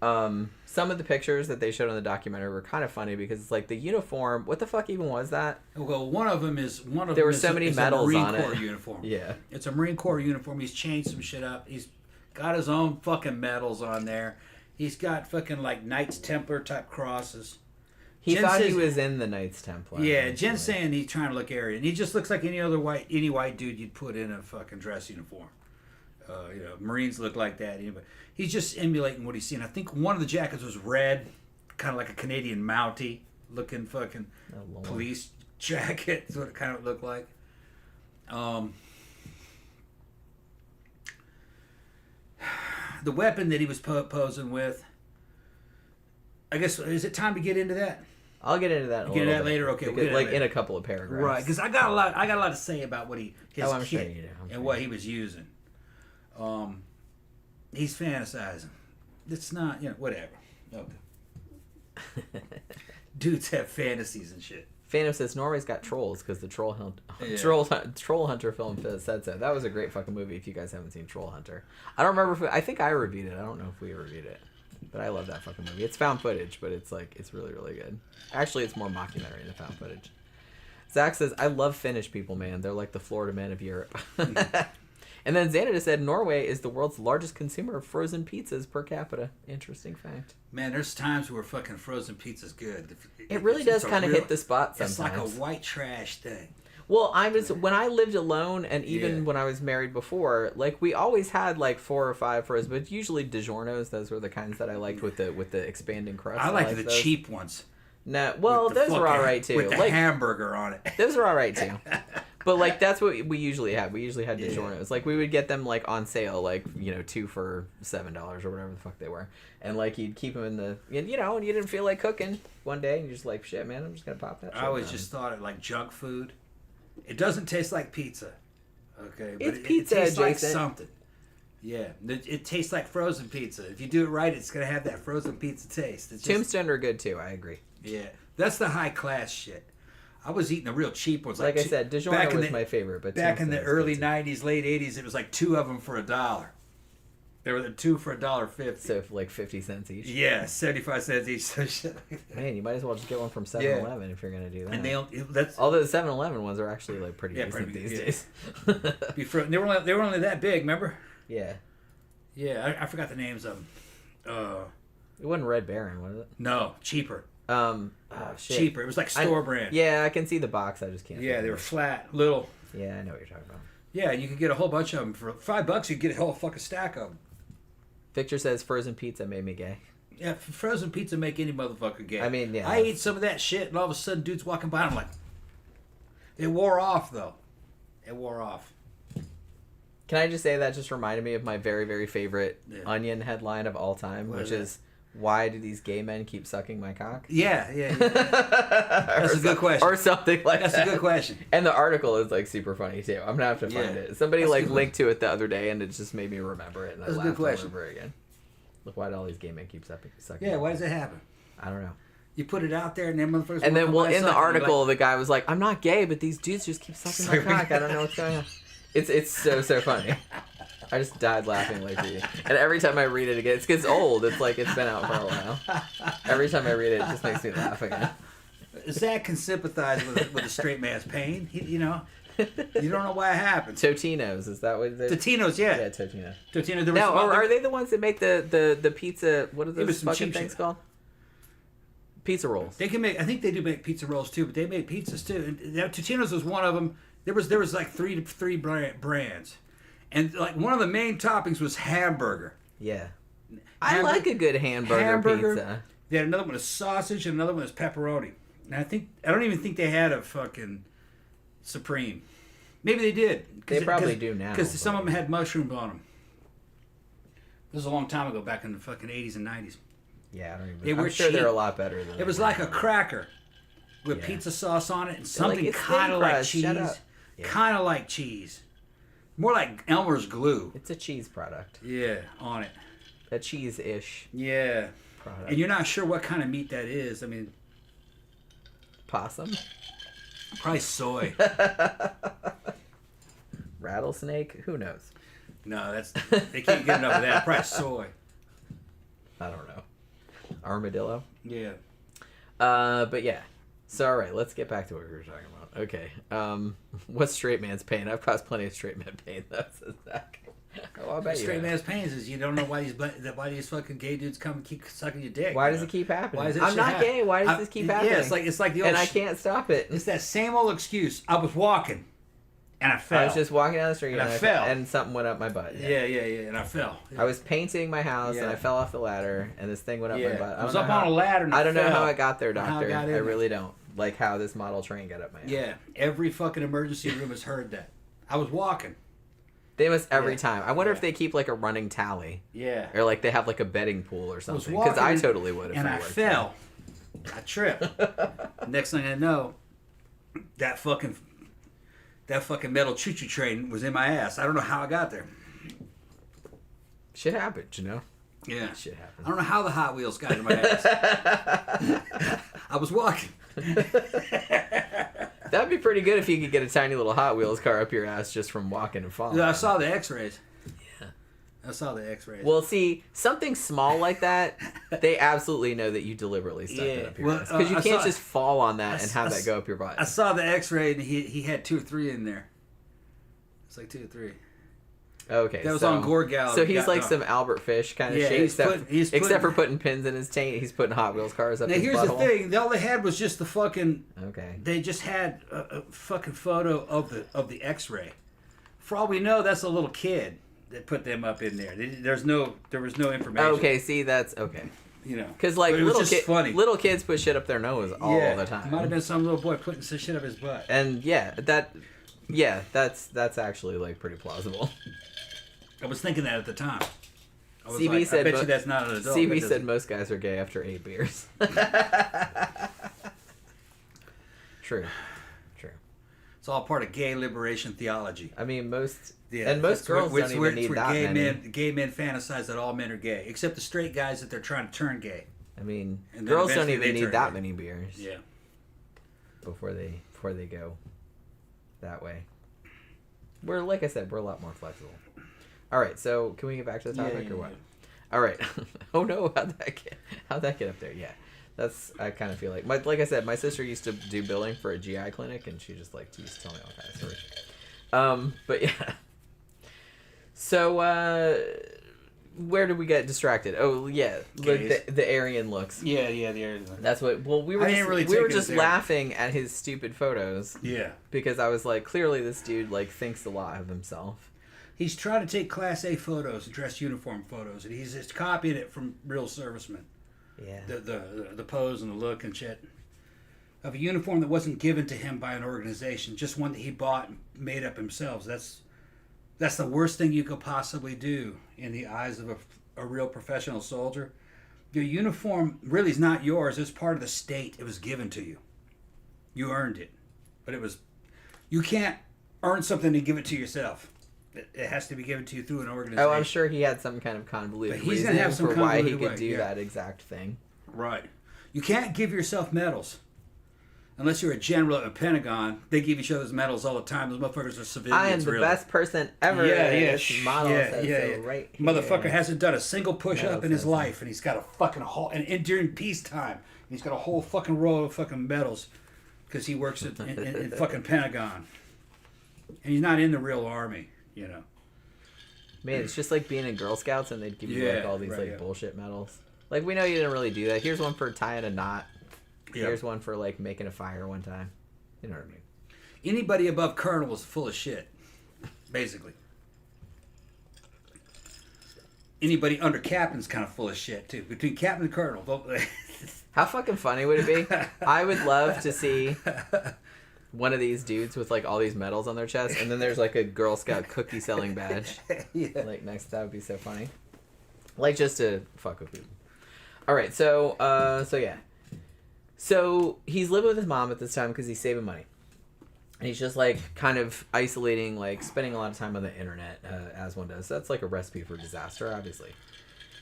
Some of the pictures that they showed on the documentary were kind of funny because it's like the uniform. What the fuck even was that? Well, one of them is there were so many medals on it. Marine Corps uniform. Yeah, it's a Marine Corps uniform. He's changed some shit up. He's got his own fucking medals on there. He's got fucking like Knights Templar type crosses. He thought he was in the Knights Templar. Yeah, Jen's saying he's trying to look Aryan. He just looks like any white dude you'd put in a fucking dress uniform. You know, Marines look like that. He's just emulating what he's seen. I think one of the jackets was red, kind of like a Canadian Mountie looking fucking police jacket. That's what it kind of looked like. the weapon that he was posing with. I guess, is it time to get into that? I'll get into that. Get into that later. Okay, because, like in a couple of paragraphs. Right, because I got a lot to say about what his I'm kit sure you do. and what he was using. He's fantasizing. It's not, whatever. Okay. Dudes have fantasies and shit. Phantom says Norway's got trolls because the Troll Hunter film said so. That was a great fucking movie. If you guys haven't seen Troll Hunter, I don't remember I think I reviewed it. I don't know if we reviewed it, but I love that fucking movie. It's found footage, but it's really really good. Actually, it's more mockumentary than found footage. Zach says I love Finnish people, man. They're like the Florida men of Europe. And then Xanadu said Norway is the world's largest consumer of frozen pizzas per capita. Interesting fact. Man, there's times where fucking frozen pizza's good. It really does kind of hit the spot sometimes. It's like a white trash thing. Well, when I lived alone, and even when I was married before, like we always had like 4 or 5 frozen, but usually DiGiorno's. Those were the kinds that I liked with the expanding crust. I like the cheap ones. No, well, those were all right too. With the hamburger on it. Those were all right too. But like that's what we usually had. We usually had DiGiorno's. Like we would get them like on sale, like 2 for $7 or whatever the fuck they were, and like you'd keep them in the and you didn't feel like cooking one day, and you're just like, shit, man, I'm just gonna pop that. I always just thought it like junk food. It doesn't taste like pizza, okay? But it's pizza it tastes like adjacent. something. Yeah, it tastes like frozen pizza. If you do it right, it's gonna have that frozen pizza taste. It's Tombstone are good too. I agree. Yeah, that's the high class shit. I was eating the real cheap ones. Like I said, DiGiorno was my favorite. But back in the early '90s, late '80s, it was like 2 of them for $1. There were the 2 for $1.50. So for like 50 cents each. Yeah, 75 cents each. So shit like that. Man, you might as well just get one from 7-Eleven if you're gonna do that. And although the 7-Eleven ones are actually like pretty decent these days. They were only that big, remember? Yeah. Yeah, I forgot the names of them. It wasn't Red Baron, was it? No, cheaper. Shit. Cheaper. It was like store brand. Yeah, I can see the box. I just can't. Yeah, they were flat, little. Yeah, I know what you're talking about. Yeah, and you could get a whole bunch of them for $5. You could get a whole fucking stack of them. Victor says frozen pizza made me gay. Yeah, frozen pizza make any motherfucker gay. I mean, yeah. I ate some of that shit, and all of a sudden, dudes walking by, and I'm like, it wore off though. It wore off. Can I just say that just reminded me of my very, very favorite Onion headline of all time, which is, why do these gay men keep sucking my cock? Yeah. That's a good question. Or something like that. That's a good question. And the article is like super funny too. I'm gonna have to find it. Somebody like linked to it the other day, and it just made me remember it, and I laughed all over again. Look, why do all these gay men keep sucking? Yeah, why does it happen? I don't know. You put it out there, and then motherfuckers. And then, well, in the article, the guy was like, "I'm not gay, but these dudes just keep sucking my cock. I don't know what's going on." It's so funny. I just died laughing like reading. And every time I read it again, it gets old. It's like it's been out for a while. Every time I read it, it just makes me laugh again. Zach can sympathize with a straight man's pain. You don't know why it happens. Totino's, is that what they're... Totino's, yeah. Yeah, Totino. Totino. Now, are they the ones that make the pizza, what are those fucking things called? Pizza rolls. They can make, I think they do make pizza rolls too, but they make pizzas too. And Totino's was one of them. There was like three brands. And like one of the main toppings was hamburger. Yeah. I like a good hamburger pizza. They had another one was sausage and another one was pepperoni. And I don't even think they had a fucking Supreme. Maybe they did. They probably do now. Because some of them had mushrooms on them. This was a long time ago, back in the fucking 80s and 90s. Yeah, I don't even. I'm sure they're a lot better than. It was like a cracker with pizza sauce on it and something kind of like cheese. Kind of like cheese. More like Elmer's glue. It's a cheese product. Yeah, on it. A cheese-ish. Yeah. Product. And you're not sure what kind of meat that is. I mean, possum? Probably soy. Rattlesnake? Who knows? No, they can't get enough of that. Probably soy. I don't know. Armadillo? Yeah. But yeah. So all right, let's get back to what we were talking about. Okay. What's straight man's pain? I've caused plenty of straight man pain. That's Zach. Oh, I bet straight man's pain is you don't know why these fucking gay dudes come and keep sucking your dick. Why does it keep happening? Why is it I'm not gay. Why does this keep happening? Yeah, it's like the old. And I can't stop it. It's that same old excuse. I was walking, and I fell. I was just walking down the street and I fell, and something went up my butt. Yeah, and I fell. Yeah. I was painting my house and I fell off the ladder, and this thing went up my butt. I was up on a ladder. And I don't know how I got there, doctor. I really don't. Like how this model train got up my ass. Yeah, every fucking emergency room has heard that. I was walking, They must every Yeah. time. I wonder Yeah. if they keep like a running tally. Yeah. Or like they have like a betting pool or I was something. Because I walking totally would if and I I worked fell. I tripped. Next thing I know, that fucking metal choo-choo train was in my ass. I don't know how I got there. Shit happens, you know? Yeah. Shit I happens. don't know how the Hot Wheels got in my ass. I was walking. That'd be pretty good if you could get a tiny little Hot Wheels car up your ass just from walking and falling. I saw the X-rays. Yeah. I saw the X-rays. Well, see, something small like that, they absolutely know that you deliberately stuck it Yeah. up your Well, ass. Because you I can't saw- just fall on that and I have s- that go up your butt. I saw the X-ray and he had 2 or 3 in there. It's like 2 or 3. Okay, That was so, on Gore Gallo. So he's Got like done. some Albert Fish kind of Yeah, shape, he's except, putting- he's except for putting- putting pins in his taint. He's putting Hot Wheels cars up Now his here's butthole. the thing. All they had was just the fucking. Okay. They just had a fucking photo of the X-ray. For all we know, that's a little kid that put them up in there. There was no information. Okay, see, that's okay. You know, Because like But it was little just funny. little kids put shit up their nose all yeah, the time. Might have been some little boy putting some shit up his butt. And that's actually like pretty plausible. I was thinking that at the time. I was CB like, said I bet mo- you that's not an adult. CB That said doesn't- most guys are gay after 8 beers. True. it's all part of gay liberation theology. I mean, most Yeah, and most it's girls where- don't it's where- even it's need where that many. gay men fantasize that all men are gay, except the straight guys that they're trying to turn gay. I mean, And then girls don't eventually even they need turn that gay. many beers Yeah. before they go that way. We're like I said, we're a lot more flexible. All right, so can we get back to the topic or what? Yeah. All right. Oh no, how'd that get up there? Yeah, I kind of feel like I said, my sister used to do billing for a GI clinic, and she just like used to tell me all kinds of stories. But yeah. So where did we get distracted? Oh yeah, Gays. the Aryan looks. Yeah, the That's what. Well, we were I just, didn't really we were take it just as laughing at his stupid photos Yeah. because I was like, clearly this dude like thinks a lot of himself. He's trying to take Class A photos, dress uniform photos, and he's just copying it from real servicemen. Yeah. The pose and the look and shit of a uniform that wasn't given to him by an organization, just one that he bought and made up himself. That's the worst thing you could possibly do in the eyes of a real professional soldier. Your uniform really is not yours. It's part of the state. It was given to you. You earned it. But you can't earn something and give it to yourself. It has to be given to you through an organization. Oh, I'm sure he had some kind of convoluted But he's gonna reason have some for why he convoluted could way, do yeah. that exact thing. Right. You can't give yourself medals. Unless you're a general at the Pentagon, they give each other's medals all the time. Those motherfuckers are civilians. I am the really. best person ever. Yeah, and yeah, this model says so right here. Motherfucker hasn't done a single push-up Medal in his says life, and he's got a fucking whole. And during peacetime, he's got a whole fucking row of fucking medals because he works in fucking Pentagon, and he's not in the real army, you know. Man, it's just like being in Girl Scouts and they'd give you like Yeah, all these right, like yeah. bullshit medals. Like we know you didn't really do that. Here's one for tying a knot. Yeah. Here's one for like making a fire one time. You know what I mean? Anybody above colonel is full of shit, basically. Anybody under captain's kind of full of shit too. Between captain and colonel, How fucking funny would it be? I would love to see one of these dudes with like all these medals on their chest, and then there's like a Girl Scout cookie selling badge. yeah. Like next, that would be so funny. Like just to fuck with people. All right, so yeah, so he's living with his mom at this time because he's saving money, and he's just like kind of isolating, like spending a lot of time on the internet, as one does. That's like a recipe for disaster, obviously.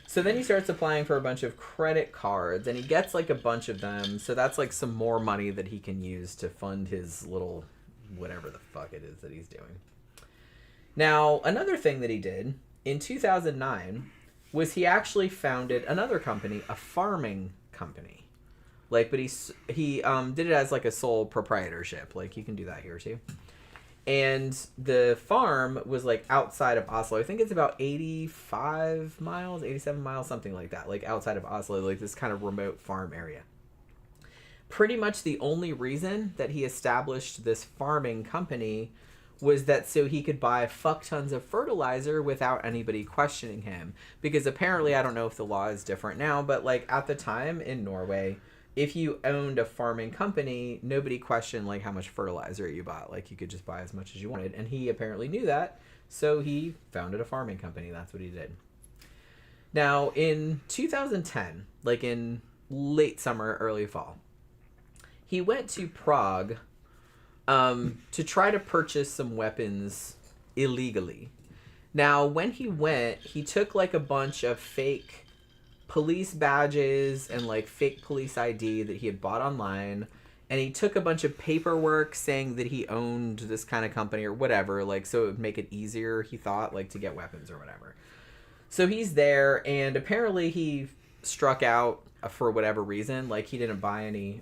So then he starts applying for a bunch of credit cards, and he gets like a bunch of them. So that's like some more money that he can use to fund his little whatever the fuck it is that he's doing. Now, another thing that he did in 2009 was he actually founded another company, a farming company. Like, but he did it as like a sole proprietorship. Like, you can do that here too. And the farm was like outside of Oslo. I think it's about 85 miles, 87 miles, something like that. Like outside of Oslo, like this kind of remote farm area. Pretty much the only reason that he established this farming company was that so he could buy fuck tons of fertilizer without anybody questioning him. Because apparently, I don't know if the law is different now, but like at the time in Norway, if you owned a farming company, nobody questioned like how much fertilizer you bought. Like you could just buy as much as you wanted. And he apparently knew that, so he founded a farming company. That's what he did. Now, in 2010, like in late summer, early fall, he went to Prague to try to purchase some weapons illegally. Now, when he went, he took like a bunch of fake police badges and like fake police ID that he had bought online, and he took a bunch of paperwork saying that he owned this kind of company or whatever, like so it would make it easier, he thought, like to get weapons or whatever. So he's there, and apparently he struck out for whatever reason. Like he didn't buy any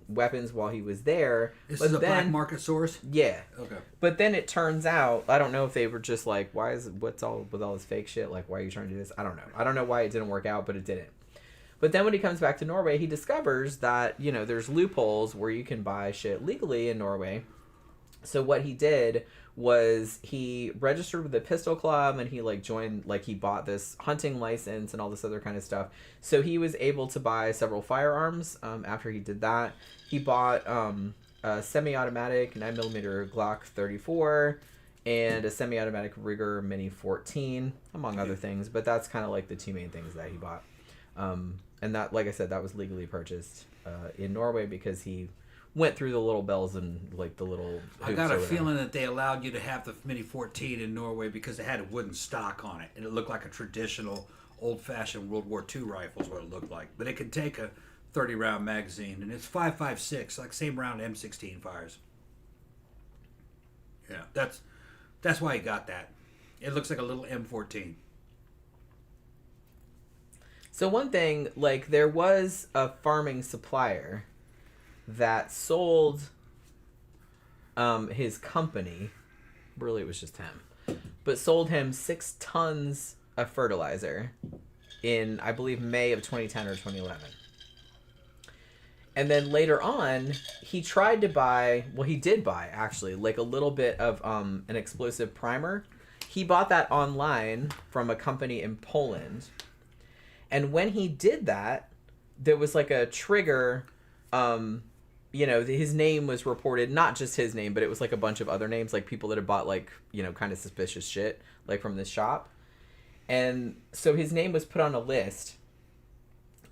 weapons while he was there. This is a black market source? Yeah. Okay. But then it turns out, I don't know if they were just like, what's all with all this fake shit? Like, why are you trying to do this? I don't know. I don't know why it didn't work out, but it didn't. But then when he comes back to Norway, he discovers that, you know, there's loopholes where you can buy shit legally in Norway. So what he did was he registered with the pistol club, and he like joined, like he bought this hunting license and all this other kind of stuff. So he was able to buy several firearms. After he did that, he bought a semi-automatic 9mm Glock 34 and a semi-automatic Ruger Mini 14, among other things. But that's kind of like the two main things that he bought. And that, like I said, that was legally purchased in Norway because he went through the little bells and like the little hoops. I got a feeling that they allowed you to have the Mini 14 in Norway because it had a wooden stock on it, and it looked like a traditional old-fashioned World War II rifle is what it looked like. But it could take a 30-round magazine, and it's 5.56, like same round M16 fires. Yeah, that's why he got that. It looks like a little M14. So one thing, like there was a farming supplier that sold his company, really it was just him, but sold him 6 tons of fertilizer in, I believe, May of 2010 or 2011. And then later on, he tried to buy, well, he did buy, actually, like a little bit of an explosive primer. He bought that online from a company in Poland. And when he did that, there was like a trigger, you know, his name was reported, not just his name, but it was like a bunch of other names, like people that had bought like, you know, kind of suspicious shit, like from this shop. And so his name was put on a list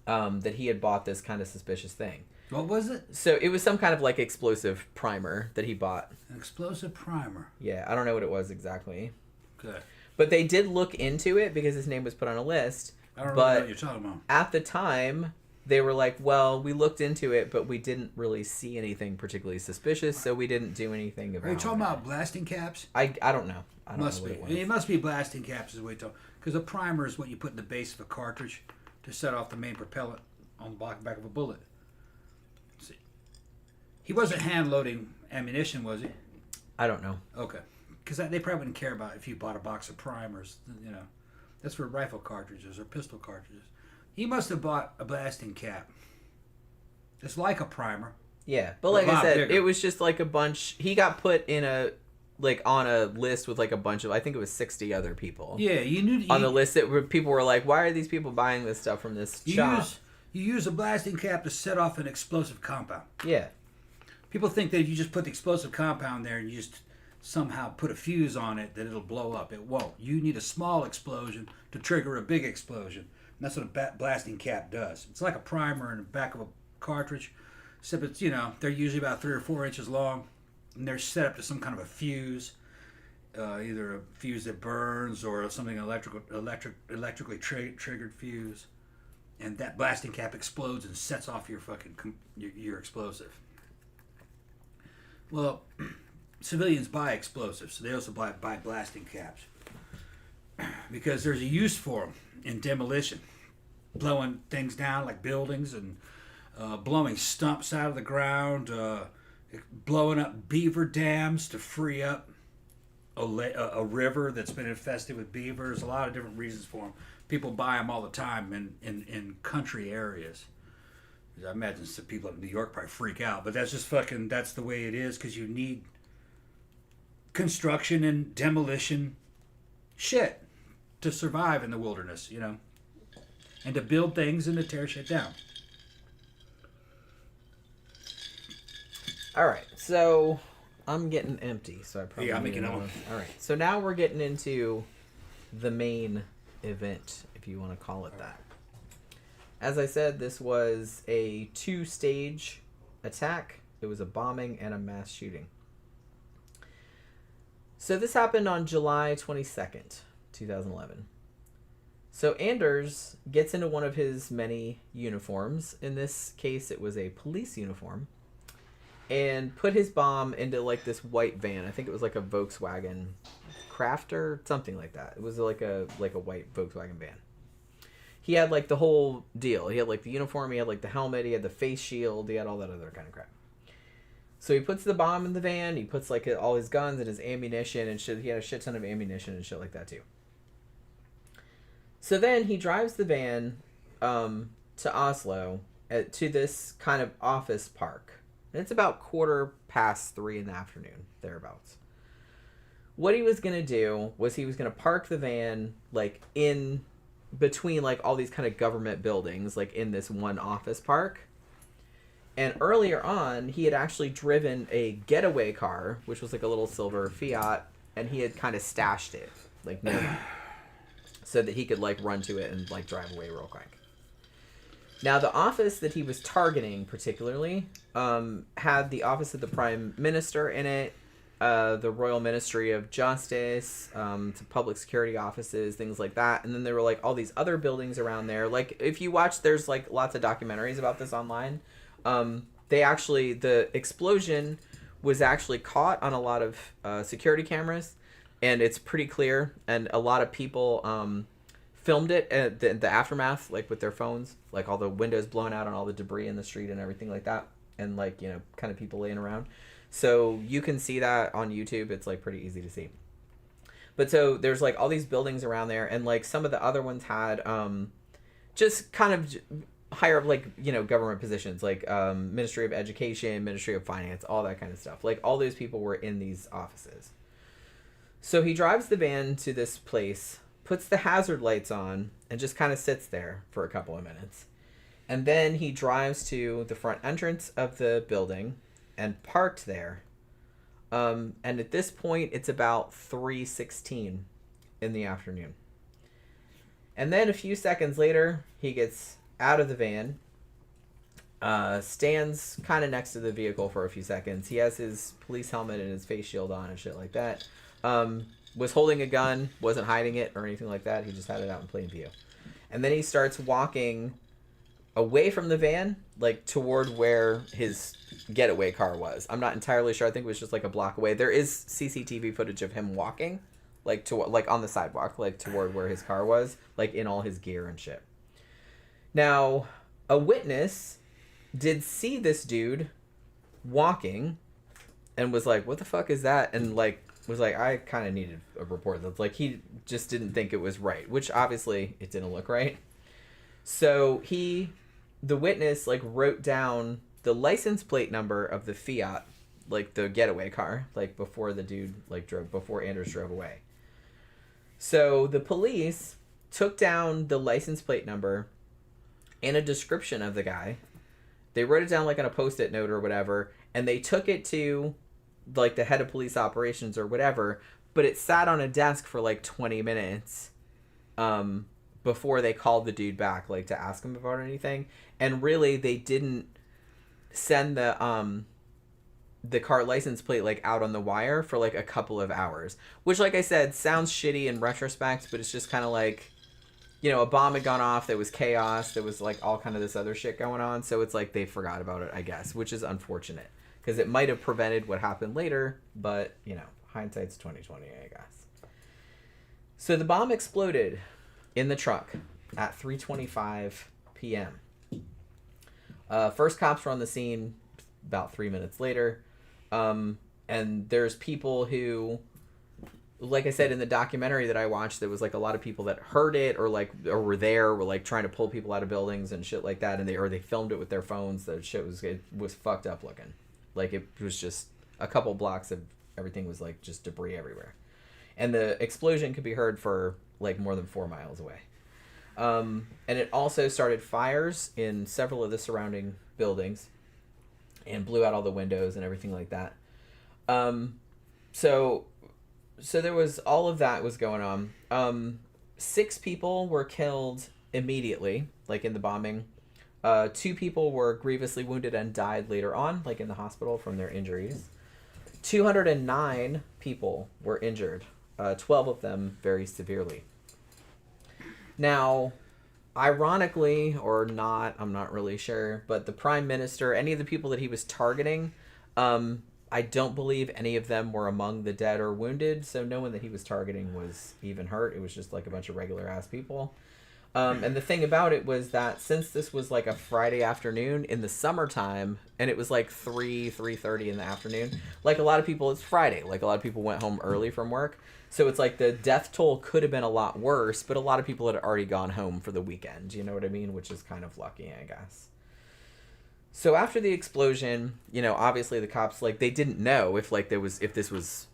that he had bought this kind of suspicious thing. What was it? So it was some kind of like explosive primer that he bought. An explosive primer. Yeah, I don't know what it was exactly. Okay. But they did look into it because his name was put on a list. I don't know what you're talking about. At the time, they were like, well, we looked into it, but we didn't really see anything particularly suspicious, so we didn't do anything about it. Are you talking about blasting caps? I don't know. I don't know what it was. It must be blasting caps is what you're talking. Because a primer is what you put in the base of a cartridge to set off the main propellant on the back of a bullet. Let's see. He wasn't hand-loading ammunition, was he? I don't know. Okay. Because they probably wouldn't care about if you bought a box of primers, you know. That's for rifle cartridges or pistol cartridges. He must have bought a blasting cap. It's like a primer. Yeah, but like I said, bigger. it was just like a bunch. He got put in a, like on a list with like a bunch of, I think it was 60 other people. Yeah, you knew on the list that were, people were like, why are these people buying this stuff from this shop? You use a blasting cap to set off an explosive compound. Yeah. People think that if you just put the explosive compound there and you just somehow put a fuse on it, that it'll blow up. It won't. You need a small explosion to trigger a big explosion. And that's what a blasting cap does. It's like a primer in the back of a cartridge, except it's, you know, they're usually about 3 or 4 inches long, and they're set up to some kind of a fuse, either a fuse that burns or something electrically triggered fuse, and that blasting cap explodes and sets off your fucking your explosive. Well, civilians buy explosives, so they also buy blasting caps because there's a use for them in demolition, blowing things down like buildings and blowing stumps out of the ground, blowing up beaver dams to free up a river that's been infested with beavers. A lot of different reasons for them. People buy them all the time in country areas. I imagine some people in New York probably freak out, but that's just fucking, that's the way it is, because you need construction and demolition shit to survive in the wilderness, you know, and to build things and to tear shit down. All right, so I'm getting empty, so I probably Yeah, I'm need making another one. All right, so now we're getting into the main event, if you want to call it that. As I said, this was a 2-stage attack. It was a bombing and a mass shooting. So this happened on July 22nd, 2011. So Anders gets into one of his many uniforms. In this case, it was a police uniform. And put his bomb into like this white van. I think it was like a Volkswagen Crafter, something like that. It was like a white Volkswagen van. He had like the whole deal. He had like the uniform, he had like the helmet, he had the face shield, he had all that other kind of crap. So he puts the bomb in the van, he puts like all his guns and his ammunition and shit. He had a shit ton of ammunition and shit like that too. So then he drives the van to Oslo to this kind of office park. And it's about 3:15 in the afternoon, thereabouts. What he was going to do was he was going to park the van like in between like all these kind of government buildings, like in this one office park. And earlier on, he had actually driven a getaway car, which was like a little silver Fiat, and he had kind of stashed it like nearby so that he could like run to it and like drive away real quick. Now, the office that he was targeting particularly had the office of the Prime Minister in it, the Royal Ministry of Justice, to public security offices, things like that. And then there were like all these other buildings around there. Like if you watch, there's like lots of documentaries about this online. The explosion was actually caught on a lot of security cameras, and it's pretty clear. And a lot of people filmed it at the aftermath, like with their phones, like all the windows blown out and all the debris in the street and everything like that, and like, you know, kind of people laying around. So you can see that on YouTube. It's like pretty easy to see. But so there's like all these buildings around there, and like some of the other ones had just kind of higher, like, you know, government positions, like Ministry of Education, Ministry of Finance, all that kind of stuff. Like all those people were in these offices. So he drives the van to this place, puts the hazard lights on, and just kind of sits there for a couple of minutes. And then he drives to the front entrance of the building and parked there. And at this point, it's about 3:16 in the afternoon. And then a few seconds later, he gets out of the van, stands kind of next to the vehicle for a few seconds. He has his police helmet and his face shield on and shit like that. Was holding a gun, wasn't hiding it or anything like that. He just had it out in plain view. And then he starts walking away from the van, like toward where his getaway car was. I'm not entirely sure. I think it was just like a block away. There is CCTV footage of him walking, like to like on the sidewalk, like toward where his car was, like in all his gear and shit. Now, a witness did see this dude walking and was like, "What the fuck is that?" And like was like, "I kind of needed a report." That's like, he just didn't think it was right, which obviously it didn't look right. So the witness like wrote down the license plate number of the Fiat, like the getaway car, like before the dude like before Anders drove away. So the police took down the license plate number and a description of the guy. They wrote it down like on a Post-it note or whatever, and they took it to like the head of police operations or whatever, but it sat on a desk for like 20 minutes before they called the dude back, like to ask him about anything. And really they didn't send the car license plate like out on the wire for like a couple of hours, which, like I said, sounds shitty in retrospect, but it's just kind of like, you know, a bomb had gone off, there was chaos, there was like all kind of this other shit going on, so it's like they forgot about it, I guess, which is unfortunate because it might have prevented what happened later, but, you know, hindsight's 20/20, I guess. So the bomb exploded in the truck at 3:25 p.m. First cops were on the scene about 3 minutes later, and there's people who, like I said in the documentary that I watched, there was like a lot of people that heard it or were there, were like trying to pull people out of buildings and shit like that, and they filmed it with their phones. The shit was fucked up looking, like it was just a couple blocks of everything was like just debris everywhere, and the explosion could be heard for like more than 4 miles away. And it also started fires in several of the surrounding buildings. and blew out all the windows and everything like that. So there was all of that was going on. 6 people were killed immediately, like in the bombing. 2 people were grievously wounded and died later on, like in the hospital from their injuries. 209 people were injured, 12 of them very severely. Now, ironically or not, I'm not really sure, but the prime minister, any of the people that he was targeting, I don't believe any of them were among the dead or wounded, so no one that he was targeting was even hurt. It was just like a bunch of regular ass people. And the thing about it was that since this was like a Friday afternoon in the summertime, and it was like 3:30 in the afternoon, like a lot of people, it's Friday, like a lot of people went home early from work. So it's like the death toll could have been a lot worse, but a lot of people had already gone home for the weekend, you know what I mean? Which is kind of lucky, I guess. So after the explosion, you know, obviously the cops, like, they didn't know if, like, if this was,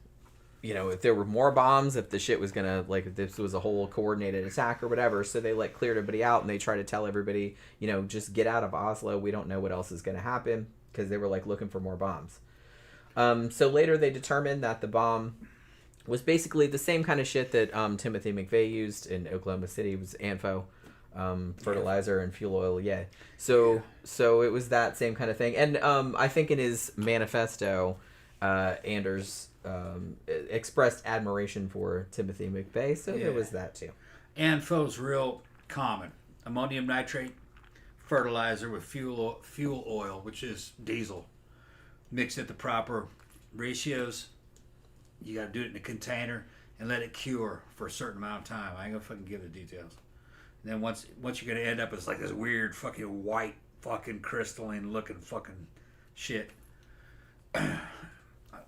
you know, if there were more bombs, if the shit was gonna, like, if this was a whole coordinated attack or whatever. So they, like, cleared everybody out, and they tried to tell everybody, you know, just get out of Oslo. We don't know what else is gonna happen, because they were, like, looking for more bombs. So later they determined that the bomb was basically the same kind of shit that Timothy McVeigh used in Oklahoma City. It was ANFO. Fertilizer and fuel oil, yeah. So it was that same kind of thing. And I think in his manifesto, Anders expressed admiration for Timothy McVeigh, so there was that too. ANFO's real common. Ammonium nitrate, fertilizer with fuel oil, which is diesel. Mix it the proper ratios. You got to do it in a container and let it cure for a certain amount of time. I ain't gonna fucking give the details. And then once you're gonna end up, it's like this weird fucking white fucking crystalline looking fucking shit.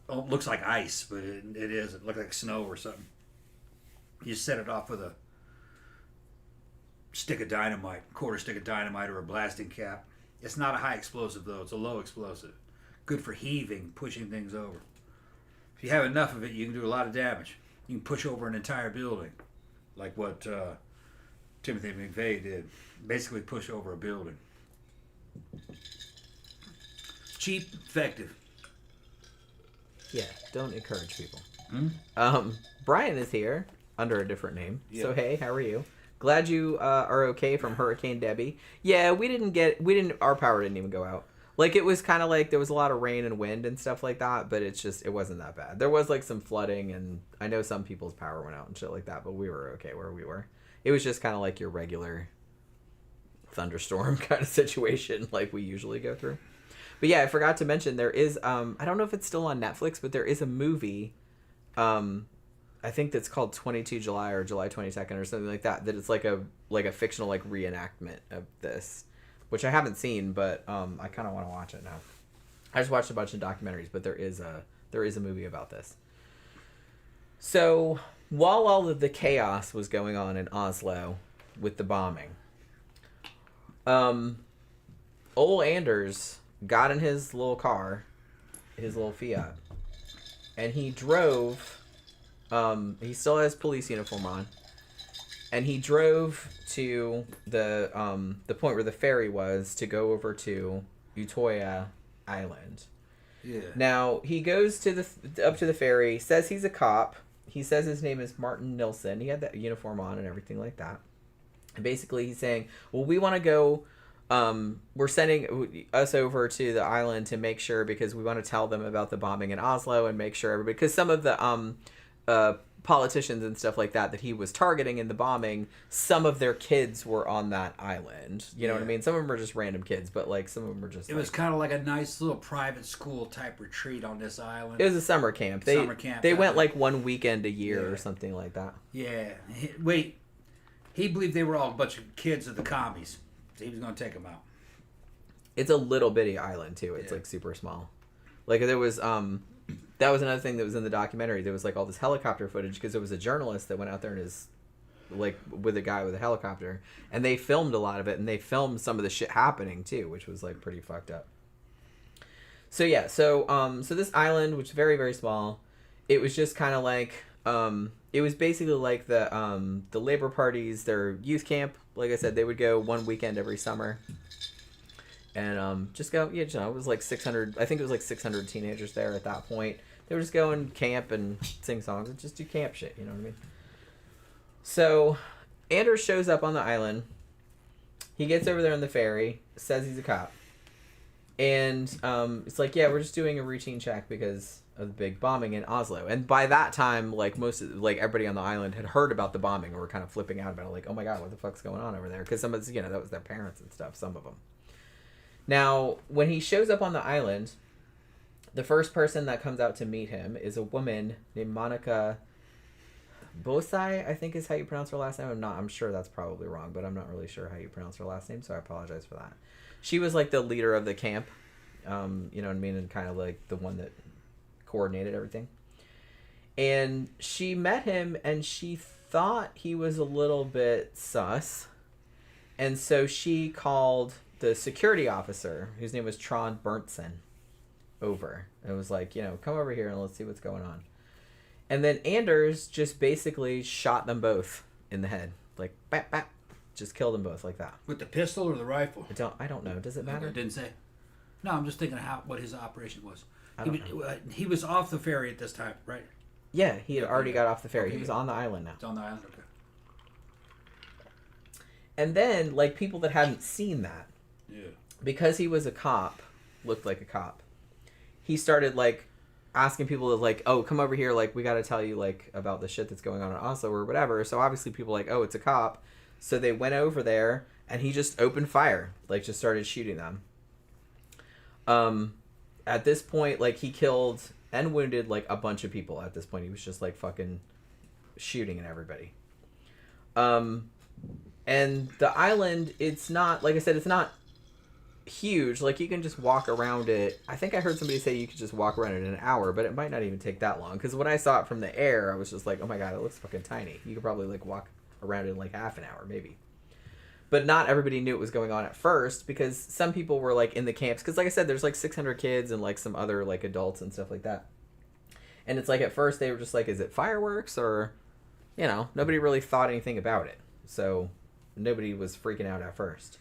Looks like ice, but it is. It looks like snow or something. You set it off with a stick of dynamite, quarter stick of dynamite, or a blasting cap. It's not a high explosive though. It's a low explosive. Good for heaving, pushing things over. If you have enough of it, you can do a lot of damage. You can push over an entire building, like what Timothy McVeigh did. Basically push over a building. Cheap, effective. Yeah, don't encourage people. Hmm? Brian is here under a different name. Yeah. So hey, how are you? Glad you are okay from Hurricane Debbie. Yeah, our power didn't even go out. Like, it was kind of like there was a lot of rain and wind and stuff like that, but it wasn't that bad. There was like some flooding, and I know some people's power went out and shit like that, but we were okay where we were. It was just kind of like your regular thunderstorm kind of situation like we usually go through. But yeah, I forgot to mention there is I don't know if it's still on Netflix, but there is a movie I think that's called 22 July or July 22nd or something like that it's like a fictional like reenactment of this, which I haven't seen, but I kind of want to watch it now. I just watched a bunch of documentaries, but there is a movie about this. So while all of the chaos was going on in Oslo with the bombing, Ole Anders got in his little car, his little Fiat, and he drove. He still has police uniform on, and he drove to the point where the ferry was to go over to Utøya Island. Yeah. Now he goes to up to the ferry. Says he's a cop. He says his name is Martin Nilsson. He had that uniform on and everything like that. And basically he's saying, well, we want to go, we're sending us over to the island to make sure, because we want to tell them about the bombing in Oslo and make sure everybody, because some of the politicians and stuff like that he was targeting in the bombing, some of their kids were on that island. You know what I mean? Some of them are just random kids, but like some of them are just. It was kind of like a nice little private school type retreat on this island. It was a summer camp. They went like one weekend a year or something like that. Yeah. He believed they were all a bunch of kids of the commies. So he was going to take them out. It's a little bitty island too. It's like super small. Like there was that was another thing that was in the documentary. There was like all this helicopter footage because there was a journalist that went out there and is like with a guy with a helicopter, and they filmed a lot of it, and they filmed some of the shit happening too, which was like pretty fucked up. So yeah, so this island, which is very, very small, it was just kind of like it was basically like the Labor Party's their youth camp. Like I said, they would go one weekend every summer. and just go. Yeah, it was like 600. I think it was like 600 teenagers there at that point. They were just going camp and sing songs and just do camp shit. You know what I mean? So Anders shows up on the island. He gets over there on the ferry. Says he's a cop. And it's like, yeah, we're just doing a routine check because of the big bombing in Oslo. And by that time, like everybody on the island had heard about the bombing or were kind of flipping out about it, like, oh my god, what the fuck's going on over there? Because some of that was their parents and stuff, some of them. Now, when he shows up on the island, the first person that comes out to meet him is a woman named Monica Bosai, I think is how you pronounce her last name. I'm sure that's probably wrong, but I'm not really sure how you pronounce her last name, so I apologize for that. She was like the leader of the camp, you know what I mean, and kind of like the one that coordinated everything. And she met him, and she thought he was a little bit sus, and so she called the security officer, whose name was Trond Berntsen, over. It was like, come over here and let's see what's going on. And then Anders just basically shot them both in the head, like bap bap, just killed them both like that. With the pistol or the rifle? I don't know. Does it matter? It didn't say. No, I'm just thinking what his operation was. I don't know. He was off the ferry at this time, right? Yeah, he had already got off the ferry. Okay. He was on the island now. It's on the island, okay. And then, like, people that hadn't seen that, because he was a cop, looked like a cop, he started, like, asking people to, like, oh, come over here, like, we gotta tell you, like, about the shit that's going on in Oslo or whatever. So obviously people like, oh, it's a cop. So they went over there, and he just opened fire, like, just started shooting them. At this point, like, he killed and wounded, like, a bunch of people at this point. He was just, like, fucking shooting at everybody. And the island, it's not, like I said, it's not huge. Like, you can just walk around it. I think I heard somebody say you could just walk around it in an hour, but it might not even take that long. Because when I saw it from the air, I was just like, oh my god, it looks fucking tiny. You could probably, like, walk around it in, like, half an hour, maybe. But not everybody knew what was going on at first, because some people were, like, in the camps. Because, like I said, there's, like, 600 kids and, like, some other, like, adults and stuff like that. And it's like, at first, they were just like, is it fireworks? Or, nobody really thought anything about it. So nobody was freaking out at first.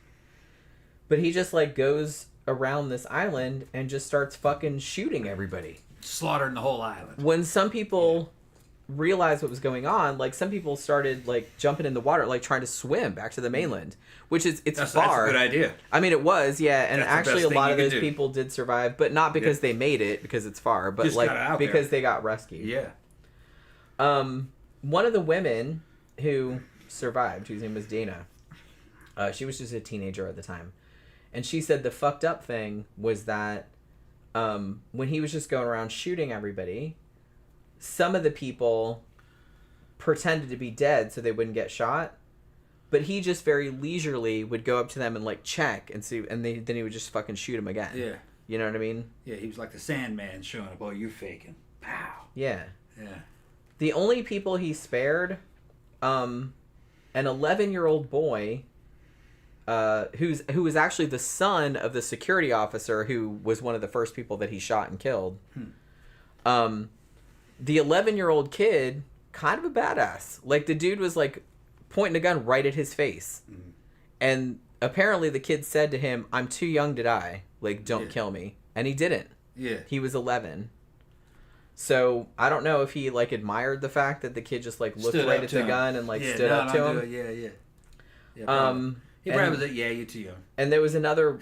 But he just, like, goes around this island and just starts fucking shooting everybody. Slaughtering the whole island. When some people realized what was going on, like, some people started, like, jumping in the water, like, trying to swim back to the mainland, which is, it's far. That's a good idea. I mean, it was, yeah, and That's actually a lot of those people did survive, but not because they made it, because it's far, but, just like, because they got rescued. Yeah. One of the women who survived, whose name was Dana, she was just a teenager at the time, and she said the fucked up thing was that when he was just going around shooting everybody, some of the people pretended to be dead so they wouldn't get shot, but he just very leisurely would go up to them and, like, check and see, and then he would just fucking shoot them again. Yeah. You know what I mean? Yeah, he was like the Sandman showing up. Oh, you're faking. Pow. Yeah. Yeah. The only people he spared, an 11-year-old boy, who was actually the son of the security officer who was one of the first people that he shot and killed. The 11-year-old kid, kind of a badass. Like, the dude was, like, pointing a gun right at his face. Mm-hmm. And apparently the kid said to him, I'm too young to die. Like, don't kill me. And he didn't. Yeah. He was 11. So, I don't know if he, like, admired the fact that the kid just, like, looked right at the gun and, like, stood up to him. Yeah. He probably was like, yeah, you're too young. And there was another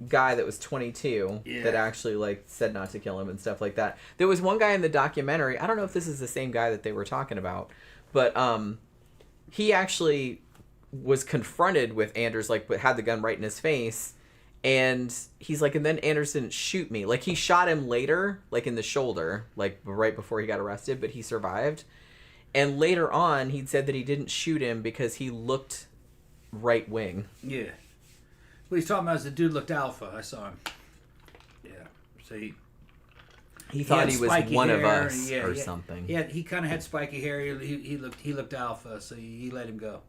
guy that was 22 that actually, like, said not to kill him and stuff like that. There was one guy in the documentary, I don't know if this is the same guy that they were talking about, but he actually was confronted with Anders, like, but had the gun right in his face, and he's like, and then Anders didn't shoot me. Like, he shot him later, like, in the shoulder, like, right before he got arrested, but he survived. And later on, he'd said that he didn't shoot him because he looked right wing. Yeah. What he's talking about is the dude looked alpha. I saw him. Yeah. So he thought he was one of us or something. Yeah, he kind of had spiky hair. He looked alpha, so he let him go.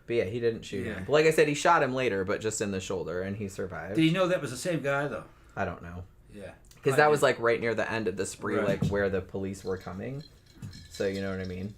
But yeah, he didn't shoot him. But like I said, he shot him later, but just in the shoulder, and he survived. Did you know that was the same guy, though? I don't know. Yeah. Because that was, like, right near the end of the spree, like, where the police were coming. So, you know what I mean?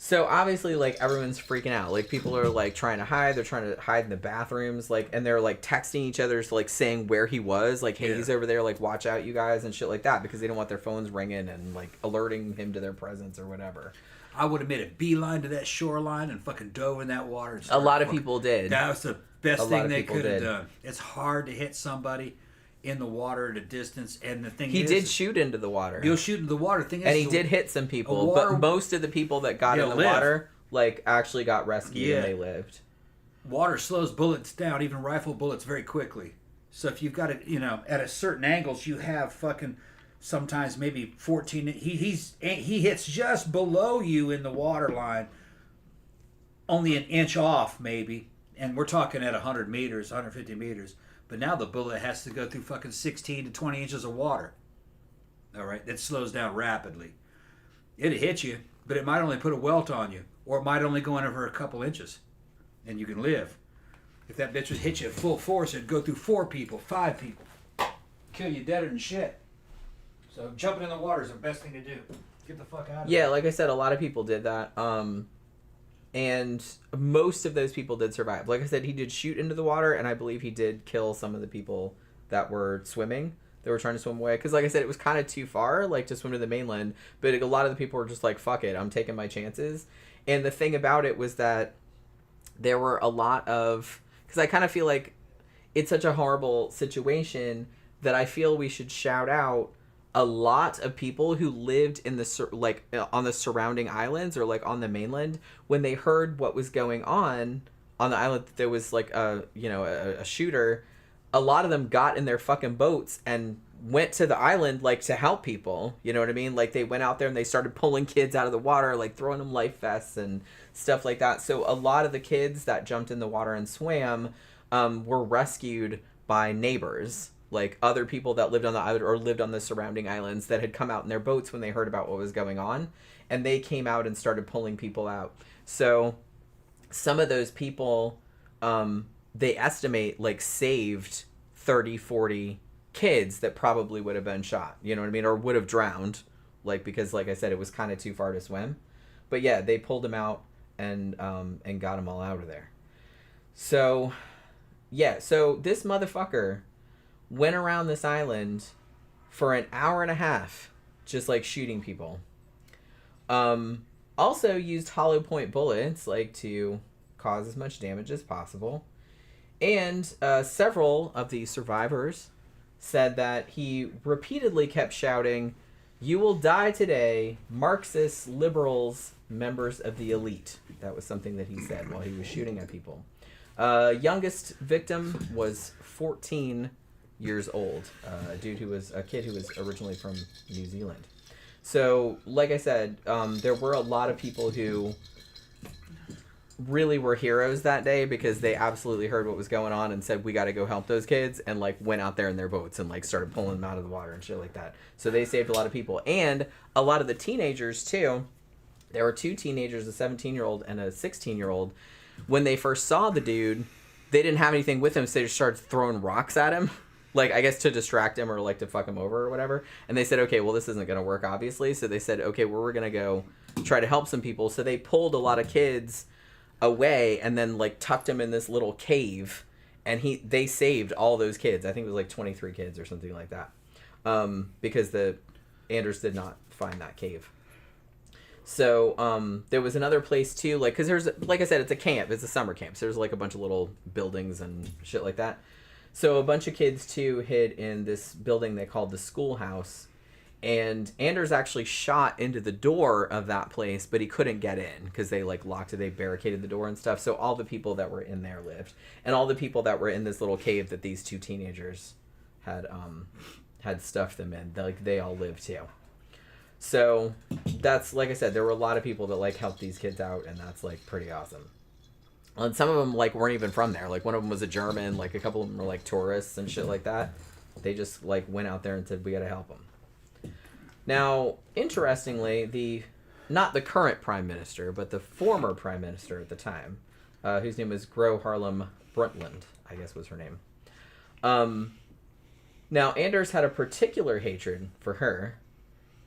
So obviously, like, everyone's freaking out. Like, people are like trying to hide. They're trying to hide in the bathrooms, like, and they're like texting each other, like saying where he was, like, hey, he's over there, like, watch out, you guys, and shit like that, because they don't want their phones ringing and like alerting him to their presence or whatever. I would have made a beeline to that shoreline and fucking dove in that water. And a lot of people did. That was the best thing they could have done. It's hard to hit somebody in the water at a distance, and the thing he is, did shoot into the water. He'll shoot into the water. Thing is, and he did hit some people, but most of the people that got in the water, like, actually got rescued and they lived. Water slows bullets down, even rifle bullets, very quickly. So if you've got it, you know, at a certain angles, you have fucking sometimes maybe 14. He hits just below you in the water line, only an inch off maybe, and we're talking at 100 meters, 150 meters. But now the bullet has to go through fucking 16 to 20 inches of water. All right, that slows down rapidly. It'll hit you, but it might only put a welt on you, or it might only go in over a couple inches, and you can live. If that bitch would hit you at full force, it'd go through 4 people, 5 people, kill you deader than shit. So jumping in the water is the best thing to do. Get the fuck out of Yeah, there. like I said, a lot of people did that. And most of those people did survive. Like I said, he did shoot into the water, and I believe he did kill some of the people that were swimming. They were trying to swim away. Because, like I said, it was kind of too far, like, to swim to the mainland. But a lot of the people were just like, fuck it, I'm taking my chances. And the thing about it was that there were a lot of... Because I kind of feel like it's such a horrible situation that I feel we should shout out a lot of people who lived in the like on the surrounding islands or like on the mainland when they heard what was going on the island, that there was like a shooter. A lot of them got in their fucking boats and went to the island, like, to help people. You know what I mean? Like, they went out there and they started pulling kids out of the water, like throwing them life vests and stuff like that. So a lot of the kids that jumped in the water and swam were rescued by neighbors, like other people that lived on the island or lived on the surrounding islands that had come out in their boats when they heard about what was going on, and they came out and started pulling people out. So some of those people, they estimate, like, saved 30, 40 kids that probably would have been shot, you know what I mean, or would have drowned, like, because, like I said, it was kind of too far to swim. But yeah, they pulled them out and got them all out of there. So yeah, so this motherfucker went around this island for an hour and a half, just, like, shooting people. Also used hollow point bullets, like, to cause as much damage as possible. And several of the survivors said that he repeatedly kept shouting, "You will die today, Marxists, liberals, members of the elite." That was something that he said while he was shooting at people. Youngest victim was 14 years old, a kid who was originally from New Zealand. So, like I said, there were a lot of people who really were heroes that day because they absolutely heard what was going on and said, we got to go help those kids, and, like, went out there in their boats and, like, started pulling them out of the water and shit like that. So they saved a lot of people. And a lot of the teenagers, too. There were 2 teenagers, a 17-year-old and a 16-year-old. When they first saw the dude, they didn't have anything with him, so they just started throwing rocks at him. Like, I guess to distract him or, like, to fuck him over or whatever. And they said, okay, well, this isn't going to work, obviously. So they said, okay, well, we're going to go try to help some people. So they pulled a lot of kids away and then, like, tucked them in this little cave. And they saved all those kids. I think it was, like, 23 kids or something like that. Because the Anders did not find that cave. So there was another place, too. Like, because there's, like I said, it's a camp. It's a summer camp. So there's, like, a bunch of little buildings and shit like that. So a bunch of kids, too, hid in this building they called the schoolhouse. And Anders actually shot into the door of that place, but he couldn't get in because they, like, locked it. They barricaded the door and stuff. So all the people that were in there lived. And all the people that were in this little cave that these 2 teenagers had stuffed them in, they all lived, too. So that's, like I said, there were a lot of people that, like, helped these kids out, and that's, like, pretty awesome. And some of them, like, weren't even from there. Like, one of them was a German. Like, a couple of them were, like, tourists and shit like that. They just, like, went out there and said, we gotta help them. Now, interestingly, not the current prime minister, but the former prime minister at the time, whose name was Gro Harlem Brundtland, I guess was her name. Now, Anders had a particular hatred for her,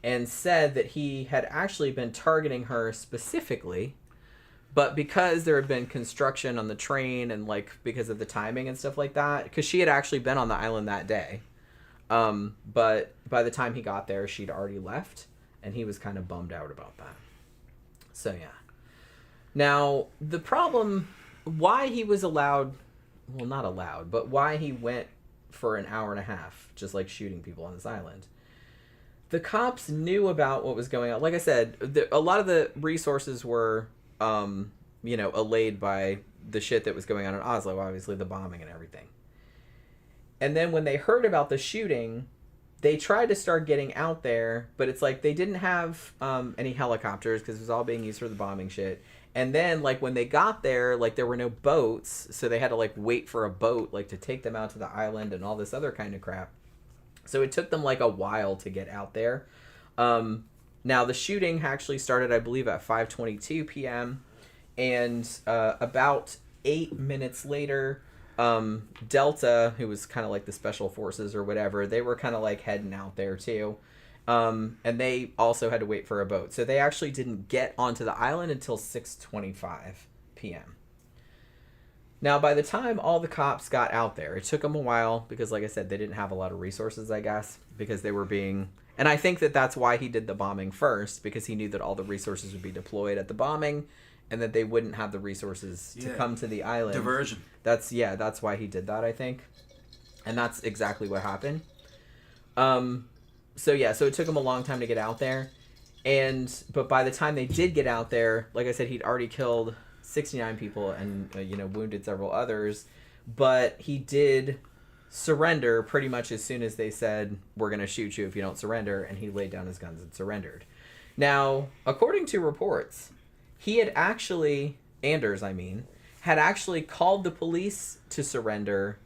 and said that he had actually been targeting her specifically, but because there had been construction on the train and like because of the timing and stuff like that, because she had actually been on the island that day, but by the time he got there, she'd already left, and he was kind of bummed out about that. So yeah. Now the problem, why he was allowed, well, not allowed, but why he went for an hour and a half, just like shooting people on this island. The cops knew about what was going on. Like I said, a lot of the resources were, allayed by the shit that was going on in Oslo, obviously the bombing and everything. And then when they heard about the shooting, they tried to start getting out there, but it's like they didn't have any helicopters because it was all being used for the bombing shit. And then, like, when they got there, like, there were no boats, so they had to, like, wait for a boat, like, to take them out to the island and all this other kind of crap. So it took them, like, a while to get out there. Now, the shooting actually started, I believe, at 5:22 p.m., and about 8 minutes later, Delta, who was kind of like the special forces or whatever, they were kind of, like, heading out there, too. And they also had to wait for a boat. So they actually didn't get onto the island until 6:25 p.m. Now, by the time all the cops got out there, it took them a while because, like I said, they didn't have a lot of resources, I guess, because they were being... And I think that that's why he did the bombing first, because he knew that all the resources would be deployed at the bombing and that they wouldn't have the resources to come to the island. Diversion. That's why he did that, I think. And that's exactly what happened. So it took him a long time to get out there. But by the time they did get out there, like I said, he'd already killed 69 people and, wounded several others. But he did surrender pretty much as soon as they said, we're going to shoot you if you don't surrender. And he laid down his guns and surrendered. Now, according to reports, he had actually, Anders, had actually called the police to surrender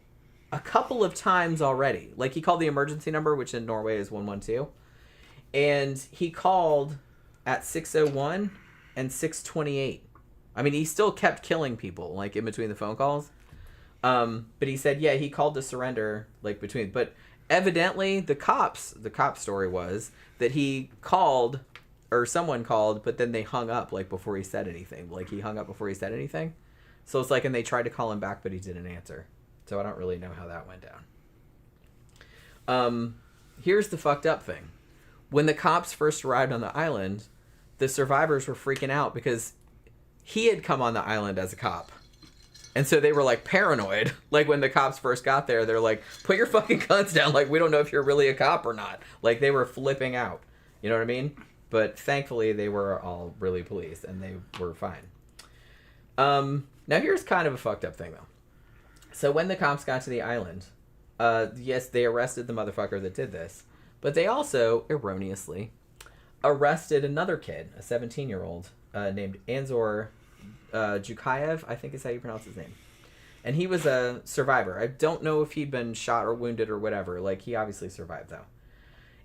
a couple of times already. Like, he called the emergency number, which in Norway is 112. And he called at 6:01 and 6:28. I mean, he still kept killing people, like, in between the phone calls. But he said, he called to surrender, like, between. But evidently, the cop story was that he called, or someone called, but then they hung up, like, before he said anything. Like, he hung up before he said anything. So it's like, and they tried to call him back, but he didn't answer. So I don't really know how that went down. Here's the fucked up thing. When the cops first arrived on the island, the survivors were freaking out because he had come on the island as a cop. And so they were, like, paranoid. Like, when the cops first got there, they're like, put your fucking guns down. Like, we don't know if you're really a cop or not. Like, they were flipping out. You know what I mean? But thankfully, they were all really police, and they were fine. Now, here's kind of a fucked up thing, though. So when the cops got to the island, yes, they arrested the motherfucker that did this, but they also, erroneously, arrested another kid, a 17-year-old, named Anzor Jukayev, I think is how you pronounce his name. And he was a survivor. I don't know if he'd been shot or wounded or whatever. Like, he obviously survived, though.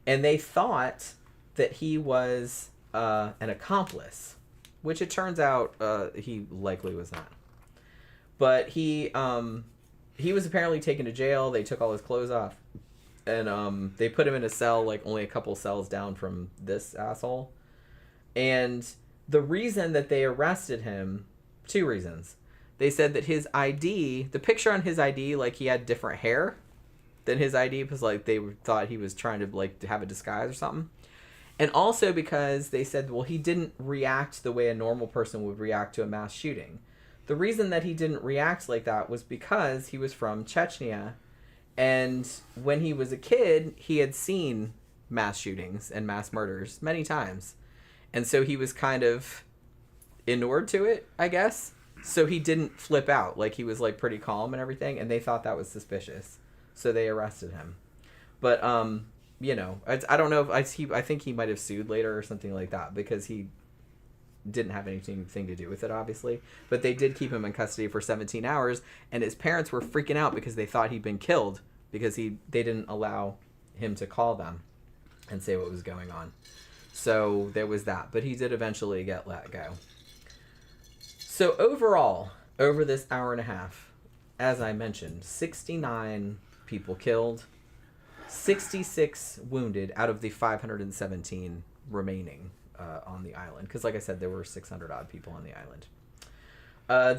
And they thought that he was an accomplice, which it turns out he likely was not. But he was apparently taken to jail. They took all his clothes off. And they put him in a cell, like, only a couple cells down from this asshole. And the reason that they arrested him, 2 reasons. They said that his ID, the picture on his ID, like, he had different hair than his ID because, like, they thought he was trying to, like, to have a disguise or something. And also because they said, well, he didn't react the way a normal person would react to a mass shooting. The reason that he didn't react like that was because he was from Chechnya, and when he was a kid, he had seen mass shootings and mass murders many times. And so he was kind of inured to it, I guess. So he didn't flip out. Like, he was, like, pretty calm and everything, and they thought that was suspicious. So they arrested him. But, you know, I don't know if I think he might have sued later or something like that because he didn't have anything to do with it, obviously. But they did keep him in custody for 17 hours, and his parents were freaking out because they thought he'd been killed because they didn't allow him to call them and say what was going on. So there was that. But he did eventually get let go. So overall, over this hour and a half, as I mentioned, 69 people killed, 66 wounded out of the 517 remaining on the island. Because, like I said, there were 600 odd people on the island.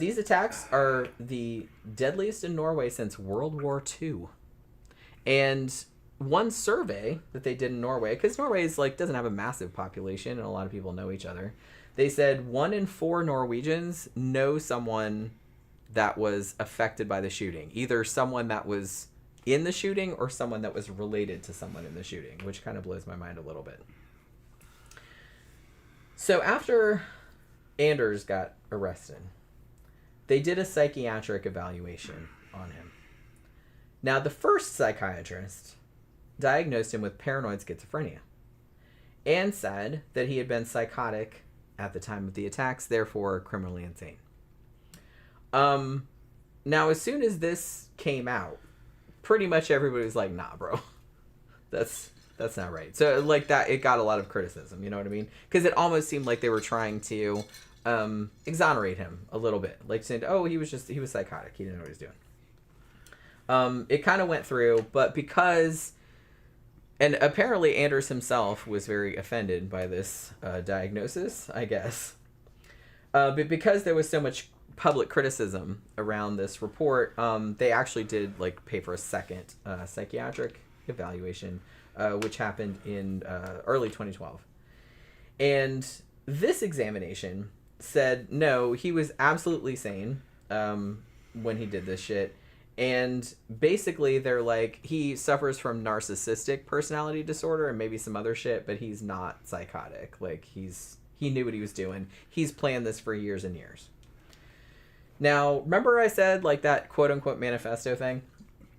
These attacks are the deadliest in Norway since World War II. And one survey that they did in Norway, because Norway is doesn't have a massive population and a lot of people know each other. They said 1 in 4 Norwegians know someone that was affected by the shooting. Either someone that was in the shooting or someone that was related to someone in the shooting, which kind of blows my mind a little bit. So after Anders got arrested, they did a psychiatric evaluation on him. Now, the first psychiatrist diagnosed him with paranoid schizophrenia and said that he had been psychotic at the time of the attacks, therefore criminally insane. Now, as soon as this came out, pretty much everybody was like, nah, bro, that's not right. So that, it got a lot of criticism, you know what I mean? Because it almost seemed like they were trying to exonerate him a little bit, saying, oh, he was psychotic, he didn't know what he was doing. It kind of went through, but and apparently Anders himself was very offended by this diagnosis, I guess. But because there was so much public criticism around this report, they actually did pay for a second psychiatric evaluation, which happened in early 2012. And this examination said, no, he was absolutely sane when he did this shit. And basically they're he suffers from narcissistic personality disorder and maybe some other shit, but he's not psychotic. He knew what he was doing. He's planned this for years and years. Now, remember I said that quote-unquote manifesto thing?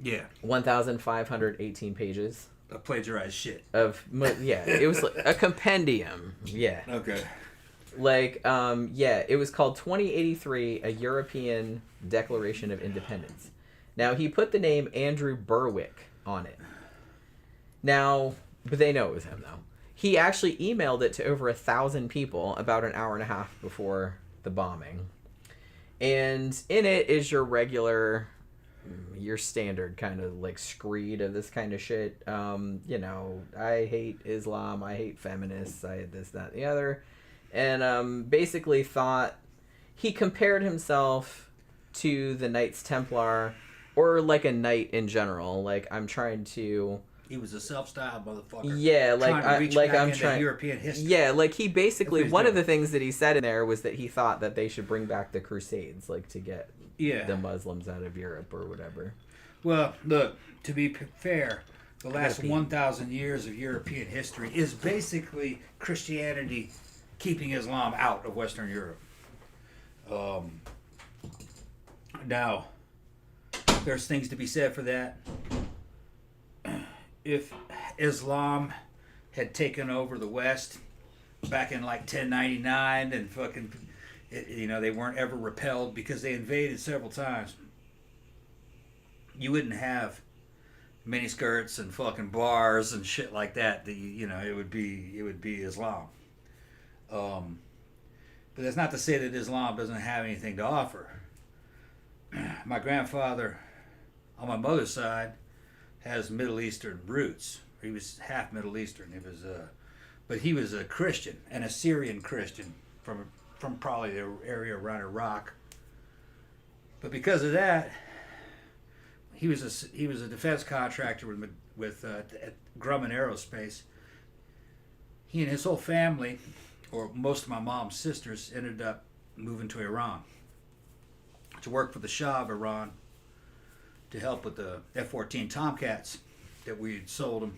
Yeah. 1,518 pages. A plagiarized shit. It was a compendium. Yeah. Okay. It was called 2083, A European Declaration of Independence. Now, he put the name Andrew Breivik on it. Now, but they know it was him, though. He actually emailed it to over 1,000 people about an hour and a half before the bombing. And in it is your standard kind of screed of this kind of shit. I hate Islam, I hate feminists, I hate this, that, and the other. And basically he compared himself to the Knights Templar, or a knight in general. I'm trying to... He was a self-styled motherfucker. Yeah, I'm trying European history. Yeah, he basically... One of the things that he said in there was that he thought that they should bring back the Crusades, to get the Muslims out of Europe or whatever. Well, look, to be fair, the last 1,000 years of European history is basically Christianity keeping Islam out of Western Europe. Now, there's things to be said for that. If Islam had taken over the West back in 1099 and they weren't ever repelled because they invaded several times, you wouldn't have miniskirts and fucking bars and shit like that. It would be Islam. But that's not to say that Islam doesn't have anything to offer. My grandfather, on my mother's side, has Middle Eastern roots. He was half Middle Eastern. But he was a Christian, an Assyrian Christian from probably the area around Iraq. But because of that, he was a defense contractor with Grumman Aerospace. He and his whole family, or most of my mom's sisters, ended up moving to Iran to work for the Shah of Iran, to help with the F-14 Tomcats that we had sold them.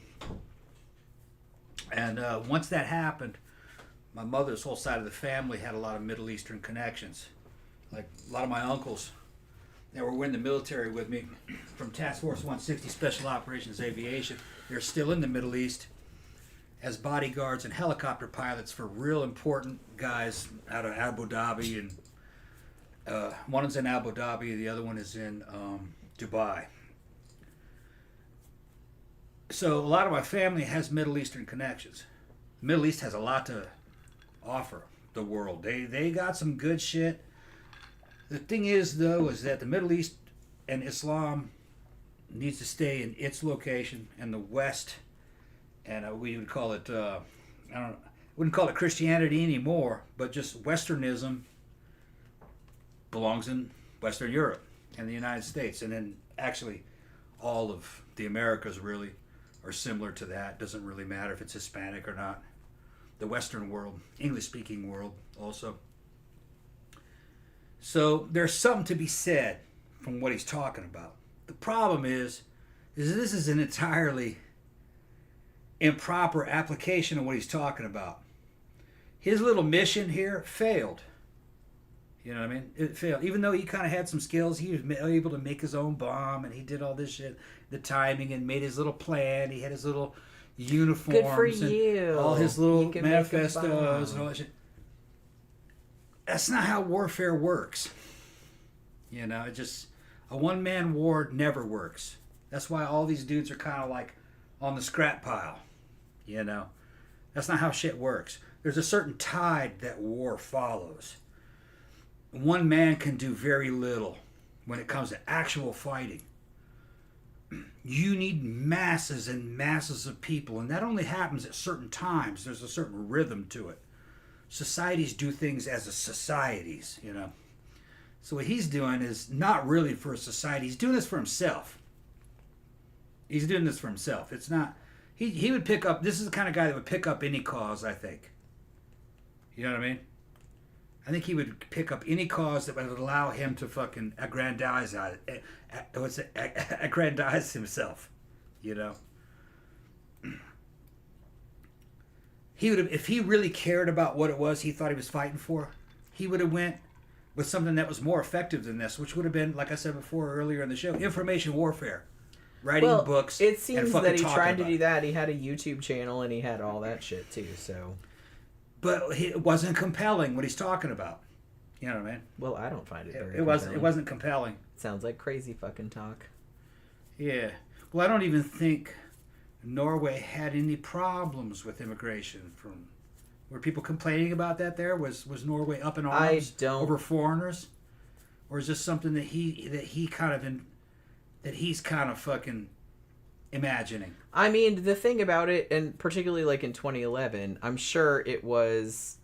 And once that happened, my mother's whole side of the family had a lot of Middle Eastern connections. A lot of my uncles that were in the military with me from Task Force 160 Special Operations Aviation, they're still in the Middle East as bodyguards and helicopter pilots for real important guys out of Abu Dhabi. And one is in Abu Dhabi, the other one is in Dubai. So a lot of my family has Middle Eastern connections. The Middle East has a lot to offer the world. They got some good shit. The thing is, though, is that the Middle East and Islam needs to stay in its location, and the West, and we would call it, wouldn't call it Christianity anymore, but just Westernism belongs in Western Europe and the United States, and then actually all of the Americas really are similar to that. Doesn't really matter if it's Hispanic or not. The Western world, English-speaking world also. So there's something to be said from what he's talking about. The problem is this is an entirely improper application of what he's talking about. His little mission here failed. You know what I mean? It failed. Even though he kind of had some skills, he was able to make his own bomb, and he did all this shit, the timing, and made his little plan. He had his little uniforms. Good for you. All his little manifestos and all that shit. That's not how warfare works. You know, it just, a one-man war never works. That's why all these dudes are kind of like on the scrap pile. You know, that's not how shit works. There's a certain tide that war follows. One man can do very little when it comes to actual fighting. You need masses and masses of people, and that only happens at certain times. There's a certain rhythm to it. Societies do things as a societies, you know. So what he's doing is not really for a society. He's doing this for himself. He's doing this for himself. It's not... He would pick up... This is the kind of guy that would pick up any cause, I think. You know what I mean? I think he would pick up any cause that would allow him to fucking aggrandize himself. You know? He would have, if he really cared about what it was he thought he was fighting for, he would have went with something that was more effective than this, which would have been, like I said before earlier in the show, information warfare. Writing books. It seems and that he talking tried to about do that. He had a YouTube channel and he had all that shit too, so. But it wasn't compelling what he's talking about. You know what I mean? Well, I don't find it very compelling. It wasn't compelling. Sounds like crazy fucking talk. Yeah. Well, I don't even think Norway had any problems with immigration. Were people complaining about that there? Was Norway up in arms over foreigners? Or is this something that he's kind of fucking imagining? I mean, the thing about it, and particularly like in 2011, I'm sure it was,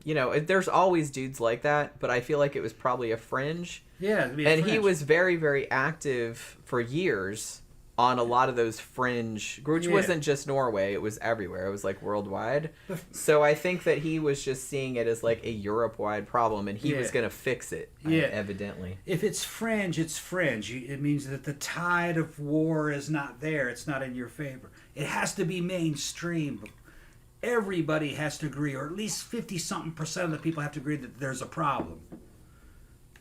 you know, there's always dudes like that, but I feel like it was probably a fringe. Yeah, and he was very, very active for years on a lot of those fringe, which wasn't just Norway, it was everywhere. It was like worldwide. So I think that he was just seeing it as like a Europe-wide problem, and he was going to fix it, evidently. If it's fringe, it's fringe. It means that the tide of war is not there. It's not in your favor. It has to be mainstream. Everybody has to agree, or at least 50-something% of the people have to agree that there's a problem.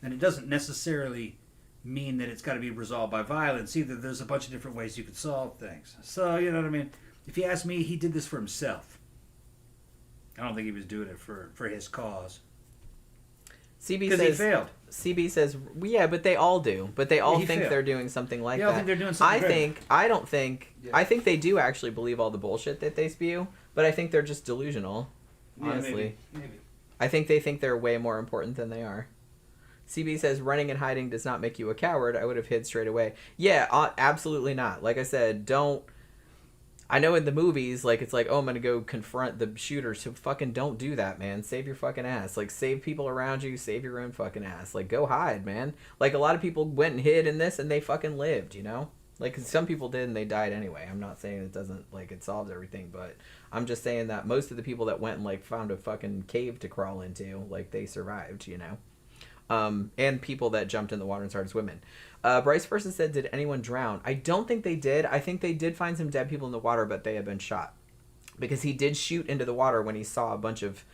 And it doesn't necessarily mean that it's got to be resolved by violence either. There's a bunch of different ways you could solve things. So, you know what I mean? If you ask me, he did this for himself. I don't think he was doing it for his cause. CB says... Because he failed. CB says, yeah, but they all do. But they all think they're doing something like that. I think they're doing something I think they do actually believe all the bullshit that they spew, but I think they're just delusional, honestly. Maybe. I think they think they're way more important than they are. CB says, running and hiding does not make you a coward. I would have hid straight away. Yeah, absolutely not. Like I said, I know in the movies, like, it's like, oh, I'm going to go confront the shooter. So fucking don't do that, man. Save your fucking ass. Like, save people around you. Save your own fucking ass. Like, go hide, man. Like, a lot of people went and hid in this and they fucking lived, you know? Like, some people did and they died anyway. I'm not saying it doesn't, like, it solves everything, but I'm just saying that most of the people that went and, like, found a fucking cave to crawl into, like, they survived, you know? And people that jumped in the water and started swimming. Bryce Person said, did anyone drown? I don't think they did. I think they did find some dead people in the water, but they had been shot. Because he did shoot into the water when he saw a bunch of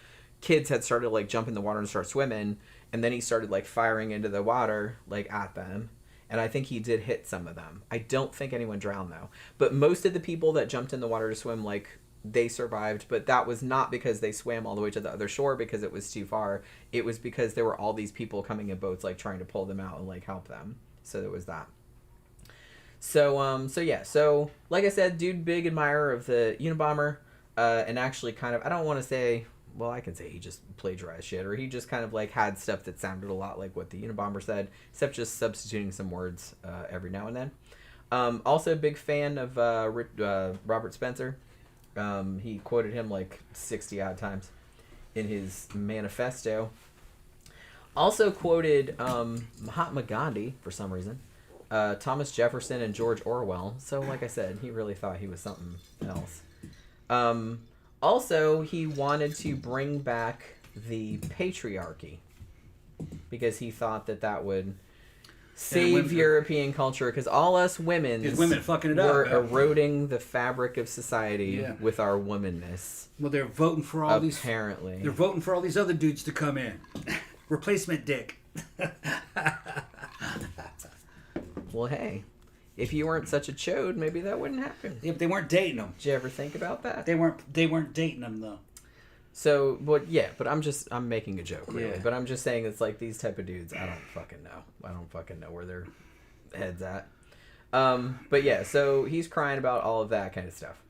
kids had started, like, jump in the water and start swimming. And then he started, like, firing into the water, like, at them. And I think he did hit some of them. I don't think anyone drowned, though. But most of the people that jumped in the water to swim, like, they survived, but that was not because they swam all the way to the other shore because it was too far. It was because there were all these people coming in boats, like, trying to pull them out and, like, help them. So there was that. So yeah. So, like I said, dude, big admirer of the Unabomber, and actually kind of, I don't want to say well, I can say he just plagiarized shit, or he just kind of like had stuff that sounded a lot like what the Unabomber said, except just substituting some words every now and then. Also a big fan of Robert Spencer. He quoted him like 60 odd times in his manifesto. Also quoted Mahatma Gandhi for some reason, Thomas Jefferson, and George Orwell. So like I said, he really thought he was something else. Also, he wanted to bring back the patriarchy because he thought that would save European culture, because all us women fucking it were up, eroding the fabric of society with our womanness. Well, they're voting for all apparently. They're voting for all these other dudes to come in. Replacement dick. Well, hey, if you weren't such a chode, maybe that wouldn't happen. Yeah, but they weren't dating them. Did you ever think about that? They weren't dating them though. So, but I'm making a joke, really. Yeah. But I'm just saying it's like these type of dudes, I don't fucking know. I don't fucking know where their head's at. But yeah, so he's crying about all of that kind of stuff.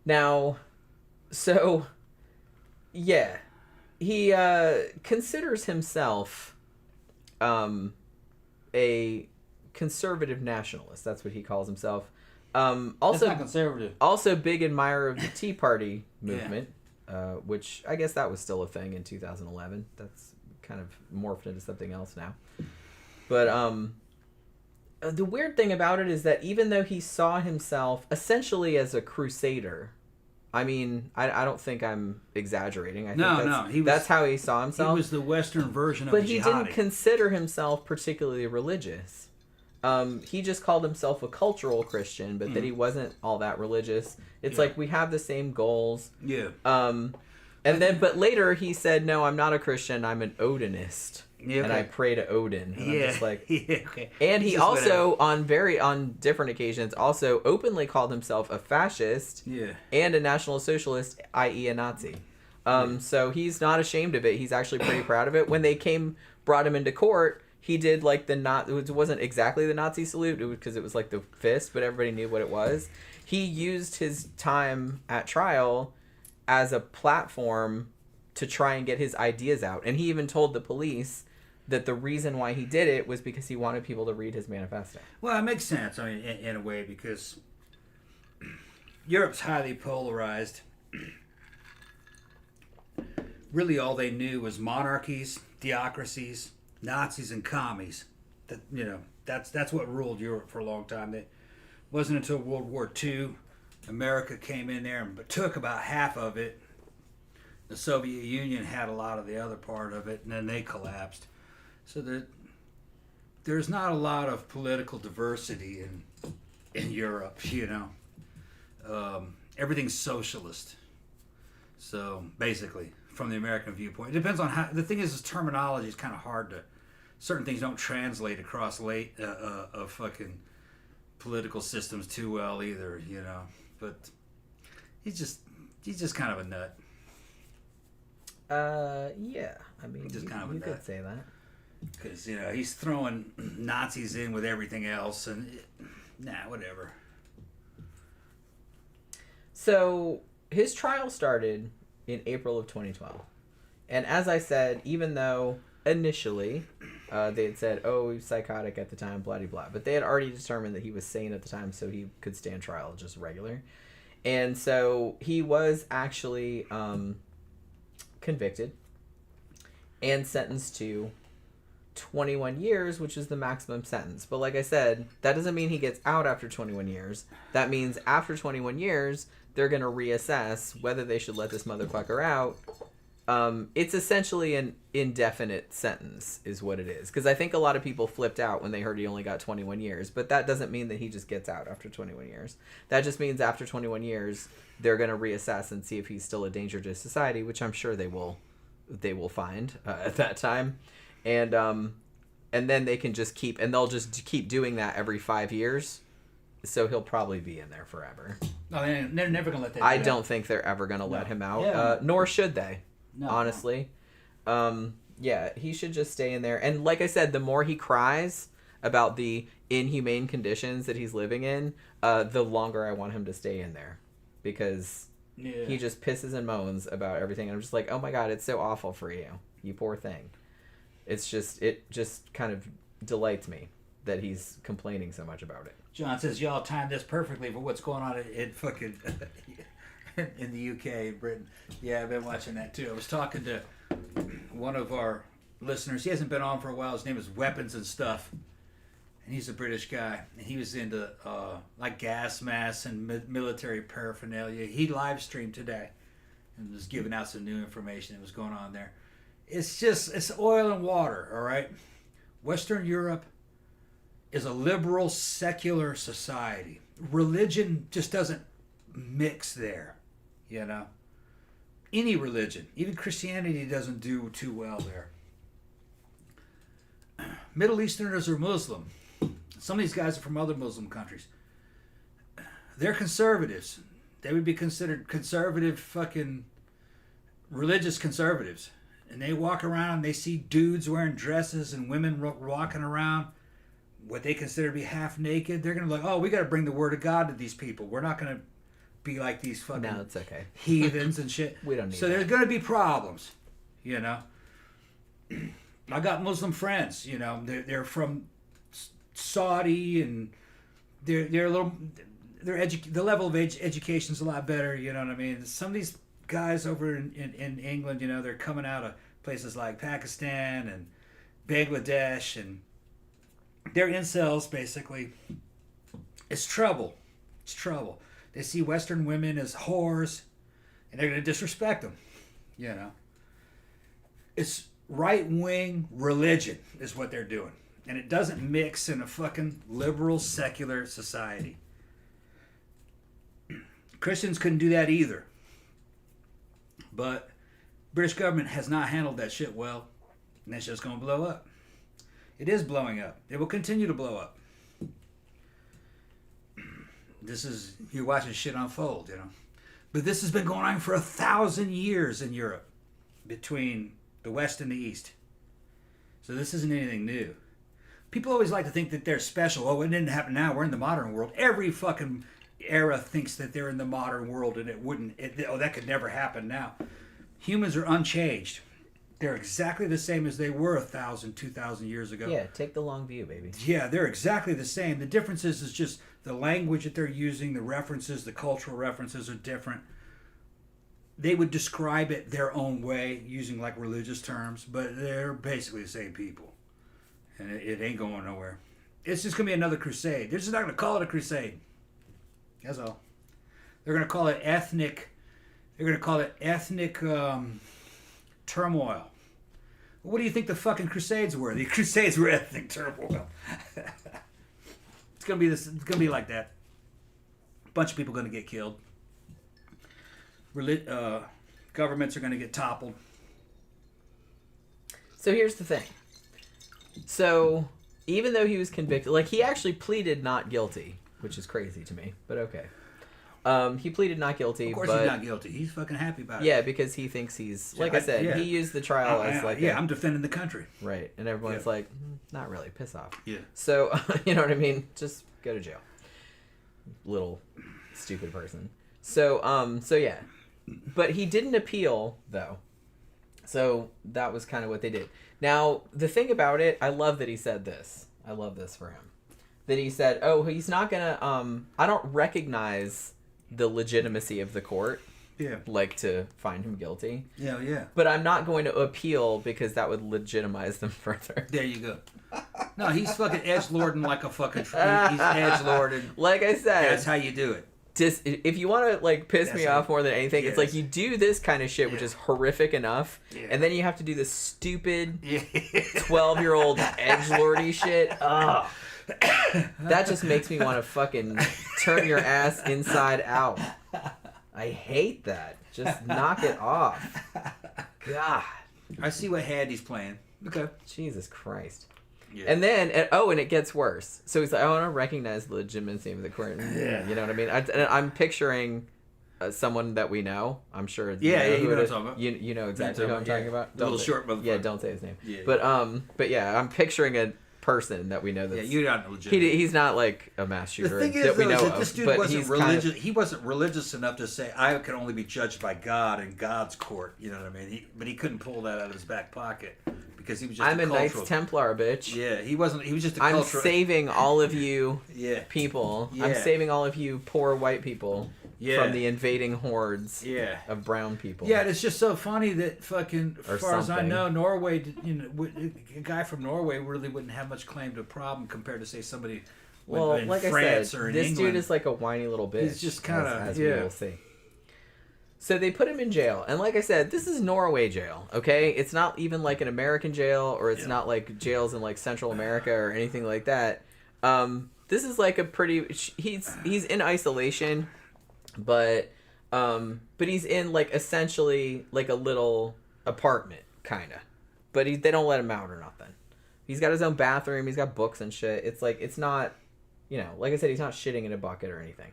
Now, so, yeah, he considers himself a conservative nationalist. That's what he calls himself. Also, that's not conservative. Also big admirer of the Tea Party movement. Yeah. Which I guess that was still a thing in 2011. That's kind of morphed into something else now. But the weird thing about it is that even though he saw himself essentially as a crusader, I mean, I don't think I'm exaggerating. I think that's how he saw himself. He was the Western version of But a he jihadi. didn't consider himself particularly religious. He just called himself a cultural Christian, but that he wasn't all that religious. It's like we have the same goals. Yeah. But later he said, "No, I'm not a Christian. I'm an Odinist, and I pray to Odin." And I'm just like, okay. And he also on different occasions also openly called himself a fascist. And a National Socialist, i.e., a Nazi. So he's not ashamed of it. He's actually pretty proud of it. When they brought him into court, he did like it wasn't exactly the Nazi salute because it was like the fist, but everybody knew what it was. He used his time at trial as a platform to try and get his ideas out. And he even told the police that the reason why he did it was because he wanted people to read his manifesto. Well, it makes sense, I mean, in a way, because Europe's highly polarized. Really all they knew was monarchies, theocracies, Nazis, and commies. That's what ruled Europe for a long time. It wasn't until World War II America came in there and took about half of it. The Soviet Union had a lot of the other part of it, and then they collapsed. So there's not a lot of political diversity in Europe, everything's socialist. So basically, from the American viewpoint, it depends on how. The thing is terminology is kind of hard to. Certain things don't translate across of fucking political systems too well either, But he's just kind of a nut. Yeah. I mean, just kind of a you nut. could say that. Because he's throwing Nazis in with everything else, and whatever. So his trial started in April of 2012, and as I said, even though initially they had said, "Oh, he was psychotic at the time," blah blah blah, but they had already determined that he was sane at the time, so he could stand trial just regular, and so he was actually convicted and sentenced to 21 years, which is the maximum sentence. But like I said, that doesn't mean he gets out after 21 years. That means after 21 years, they're going to reassess whether they should let this motherfucker out. It's essentially an indefinite sentence is what it is. Because I think a lot of people flipped out when they heard he only got 21 years. But that doesn't mean that he just gets out after 21 years. That just means after 21 years, they're going to reassess and see if he's still a danger to society, which I'm sure they will find at that time. And then they can just they'll just keep doing that every 5 years. So he'll probably be in there forever. No, they're never going to let that I don't think they're ever going to let him out. Yeah. Nor should they, no, honestly. No. Yeah, he should just stay in there. And like I said, the more he cries about the inhumane conditions that he's living in, the longer I want him to stay in there. Because Yeah. He just pisses and moans about everything. And I'm just like, oh my God, it's so awful for you. You poor thing. It just kind of delights me that he's complaining so much about it. John says, y'all timed this perfectly for what's going on in fucking in the UK and Britain. Yeah, I've been watching that too. I was talking to one of our listeners. He hasn't been on for a while. His name is Weapons and Stuff. And he's a British guy. And he was into like gas masks and military paraphernalia. He live streamed today and was giving out some new information that was going on there. It's oil and water, all right? Western Europe is a liberal, secular society. Religion just doesn't mix there, you know? Any religion, even Christianity doesn't do too well there. Middle Easterners are Muslim. Some of these guys are from other Muslim countries. They're conservatives. They would be considered conservative fucking religious conservatives. And they walk around, they see dudes wearing dresses and women walking around what they consider to be half naked. They're going to be like, oh, we got to bring the word of God to these people. We're not going to be like these fucking No, it's okay. heathens and shit. We don't need So that. there's going to be problems, you know. I got Muslim friends, you know. They're from Saudi, and they're a little, the level of education's a lot better, you know what I mean. Some of these guys over in England, you know, they're coming out of places like Pakistan and Bangladesh, and they're incels basically. It's trouble. They see Western women as whores, and they're going to disrespect them, you know. It's right-wing religion is what they're doing. And it doesn't mix in a fucking liberal, secular society. Christians couldn't do that either. But British government has not handled that shit well. And that's just going to blow up. It is blowing up. It will continue to blow up. You're watching shit unfold, you know. But this has been going on for 1,000 years in Europe. Between the West and the East. So this isn't anything new. People always like to think that they're special. Oh, it didn't happen now. We're in the modern world. Every fucking era thinks that they're in the modern world, and that could never happen now. Humans are unchanged. They're exactly the same as they were 1,000, 2,000 years ago. Yeah, take the long view, baby. Yeah, they're exactly the same. The difference is just the language that they're using, the references, the cultural references are different. They would describe it their own way, using like religious terms, but they're basically the same people. And it ain't going nowhere. It's just going to be another crusade. They're just not going to call it a crusade. That's all. They're going to call it ethnic. They're going to call it ethnic turmoil. What do you think the fucking crusades were? The crusades were ethnic turmoil. It's going to be this. It's going to be like that. A bunch of people going to get killed. Governments are going to get toppled. So here's the thing. So even though he was convicted, like he actually pleaded not guilty, which is crazy to me, but okay. He pleaded not guilty. Of course he's not guilty. He's fucking happy about it. Yeah, because he thinks he's, like I said, he used the trial as like I'm defending the country. Right, and everyone's like, not really, piss off. Yeah. So, you know what I mean? Just go to jail. Little stupid person. So yeah. But he didn't appeal, though. So that was kind of what they did. Now, the thing about it, I love that he said this. I love this for him. That he said, oh, he's not going to... I don't recognize the legitimacy of the court. Yeah. Like, to find him guilty. Yeah, yeah. But I'm not going to appeal because that would legitimize them further. There you go. No, he's fucking edgelording like a fucking... He's edgelording. Like I said... That's how you do it. Just, if you want to like piss me off more than anything, it's like you do this kind of shit, which is horrific enough, and then you have to do this stupid 12-year-old edgelordy shit. Ugh. That just makes me want to fucking turn your ass inside out. I hate that. Just knock it off. God. I see what hand he's playing. Okay. Jesus Christ. Yeah. And then, and it gets worse. So he's like, I want to recognize the legitimacy of the court. Yeah. You know what I mean? I'm picturing someone that we know. I'm sure. Yeah, you know what I'm talking about. You know exactly who I'm talking about. The little short motherfucker. Yeah, don't say his name. Yeah. But yeah, I'm picturing a person that we know that's... Yeah, you're not legitimate. He's not like a mass shooter The thing is, that we though, know is that of. this dude but wasn't he's religious. kind of... He wasn't religious enough to say, I can only be judged by God in God's court. You know what I mean? But he couldn't pull that out of his back pocket because he was just I'm a Knights Templar, bitch. Yeah, he wasn't. He was just a I'm cultural... saving all of you Yeah. people. Yeah. I'm saving all of you poor white people from the invading hordes of brown people. Yeah, and it's just so funny that fucking, Or as far as I something. know, Norway, a guy from Norway really wouldn't have much claim to a problem compared to, say, somebody in like France I or said, in this England. dude is like a whiny little bitch. He's just kind of, as we will see. So they put him in jail. And like I said, this is Norway jail, okay? It's not even like an American jail, or it's not like jails in like Central America or anything like that. This is like a pretty... He's in isolation, but he's in like essentially like a little apartment, kind of. But they don't let him out or nothing. He's got his own bathroom. He's got books and shit. It's like, it's not, like I said, he's not shitting in a bucket or anything.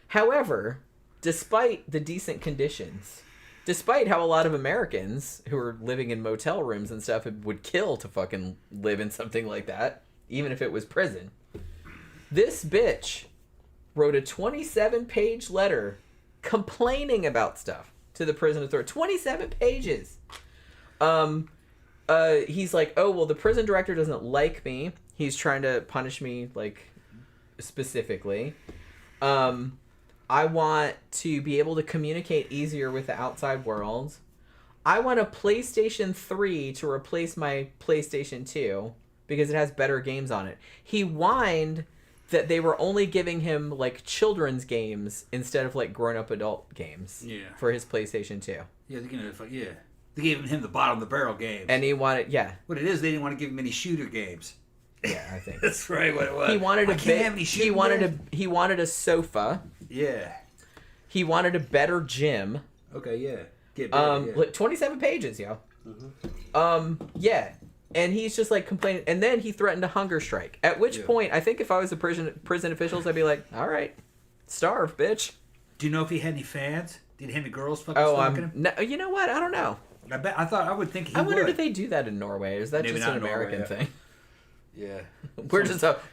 However, despite the decent conditions, despite how a lot of Americans who are living in motel rooms and stuff would kill to fucking live in something like that, even if it was prison, this bitch wrote a 27-page letter complaining about stuff to the prison authority. 27 pages. He's like, oh, well, the prison director doesn't like me. He's trying to punish me, like, specifically. I want to be able to communicate easier with the outside world. I want a PlayStation 3 to replace my PlayStation 2 because it has better games on it. He whined that they were only giving him, like, children's games instead of, like, grown-up adult games for his PlayStation 2. Yeah, they gave him the bottom of the barrel games. And he wanted, What it is, they didn't want to give him any shooter games. Yeah, I think. That's right what it was. He wanted he wanted a sofa. Yeah. He wanted a better gym. Okay, yeah. Get better, Like 27 pages, yo. Yeah. And he's just like complaining, and then he threatened a hunger strike. At which point, I think if I was the prison officials, I'd be like, "All right, starve, bitch." Do you know if he had any fans? Did any girls fucking stalking him? No, you know what? I don't know. I would think he I wonder would. if they do that in Norway. Or is that Maybe just not an in Norway, American thing? Yeah.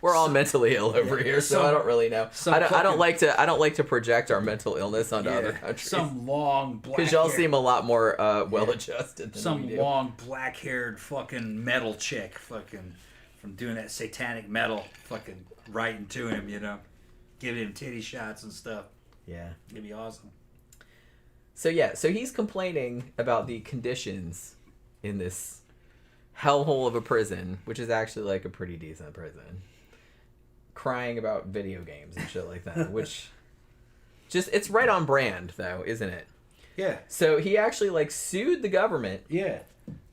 We're all mentally ill over here, so I don't really know. I don't like to project our mental illness onto other countries. Some long black because y'all seem a lot more well adjusted than some we do. long black haired fucking metal chick fucking from doing that satanic metal fucking writing to him, giving him titty shots and stuff. Yeah, it'd be awesome. So he's complaining about the conditions in this hellhole of a prison, which is actually like a pretty decent prison, crying about video games and shit like that, which it's right on brand though, isn't it? Yeah. So he actually like sued the government in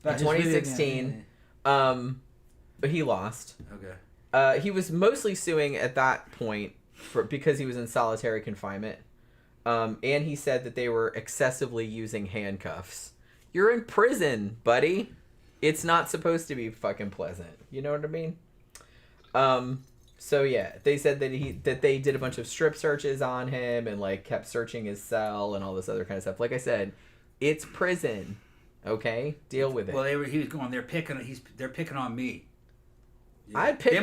2016, but he lost. Okay. He was mostly suing at that point because he was in solitary confinement, and he said that they were excessively using handcuffs. You're in prison, buddy. It's not supposed to be fucking pleasant. You know what I mean? So yeah, they said that they did a bunch of strip searches on him and like kept searching his cell and all this other kind of stuff. Like I said, it's prison. Okay, deal with it. Well, he was going. They're picking on me. Yeah. I'd pick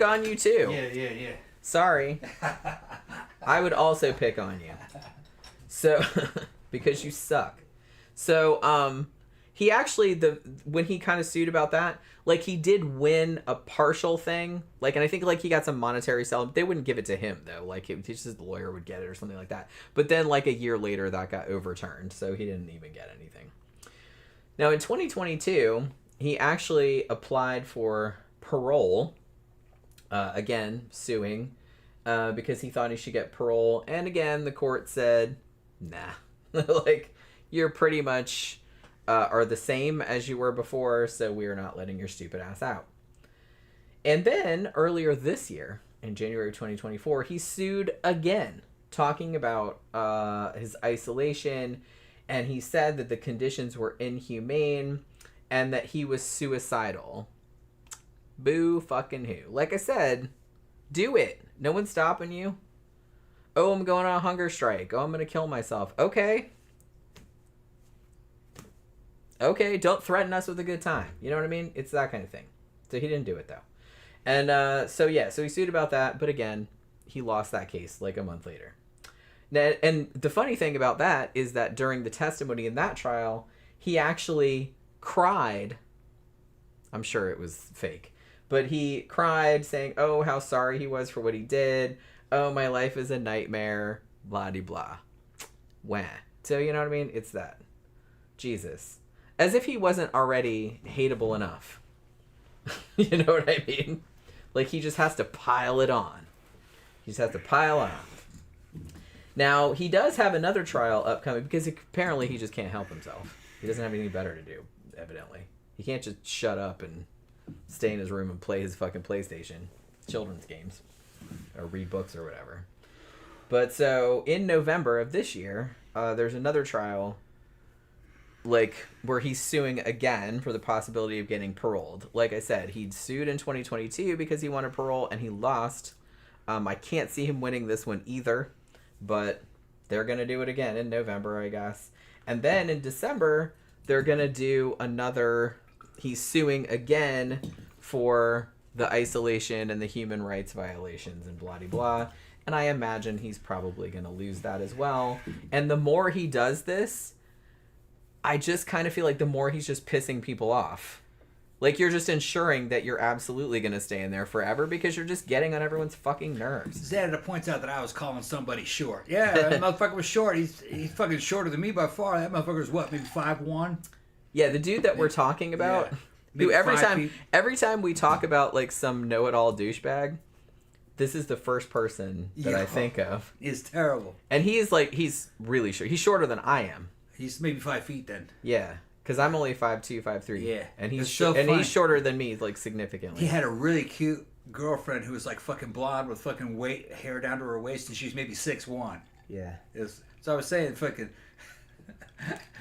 on you too. Yeah. Sorry. I would also pick on you. So because you suck. So he actually when he kind of sued about that, like he did win a partial thing, like, and I think like he got some monetary settlement. They wouldn't give it to him though, like it's just his lawyer would get it or something like that. But then like a year later that got overturned, so he didn't even get anything. Now in 2022, he actually applied for parole, again suing, because he thought he should get parole, and again the court said, nah, like you're pretty much are the same as you were before, so we are not letting your stupid ass out. And then earlier this year, in January 2024, he sued again, talking about his isolation, and he said that the conditions were inhumane and that he was suicidal. Boo fucking who. Like I said, do it. No one's stopping you. Oh, I'm going on a hunger strike. Oh, I'm going to kill myself. Okay, don't threaten us with a good time. You know what I mean? It's that kind of thing. So he didn't do it, though. And so he sued about that. But again, he lost that case like a month later. Now, and the funny thing about that is that during the testimony in that trial, he actually cried. I'm sure it was fake. But he cried saying, oh, how sorry he was for what he did. Oh, my life is a nightmare. Blah-de-blah. Wah. So, you know what I mean? It's that. Jesus. As if he wasn't already hateable enough. You know what I mean? Like, he just has to pile it on. He just has to pile on. Now, he does have another trial upcoming because apparently he just can't help himself. He doesn't have anything better to do, evidently. He can't just shut up and stay in his room and play his fucking PlayStation. Children's games. Or read books or whatever. But so, in November of this year, there's another trial, like, where he's suing again for the possibility of getting paroled. Like I said, he'd sued in 2022 because he wanted parole, and he lost. I can't see him winning this one either, but they're going to do it again in November, I guess. And then in December, they're going to do another... He's suing again for the isolation and the human rights violations and blah-de-blah. And I imagine he's probably going to lose that as well. And the more he does this, I just kind of feel like the more he's just pissing people off. Like, you're just ensuring that you're absolutely going to stay in there forever because you're just getting on everyone's fucking nerves. Xanada points out that I was calling somebody short. Yeah, that motherfucker was short. He's fucking shorter than me by far. That motherfucker's what, maybe 5'1"? Yeah, the dude that we're talking about, who every time we talk about, like, some know-it-all douchebag, this is the first person that I think of. He's terrible. And he's really short. He's shorter than I am. He's maybe 5 feet then. Yeah, because I'm only 5'2", 5'3". Yeah. And he's he's shorter than me, like, significantly. He had a really cute girlfriend who was, like, fucking blonde with fucking hair down to her waist, and she was maybe 6'1". Yeah. So I was saying, fucking...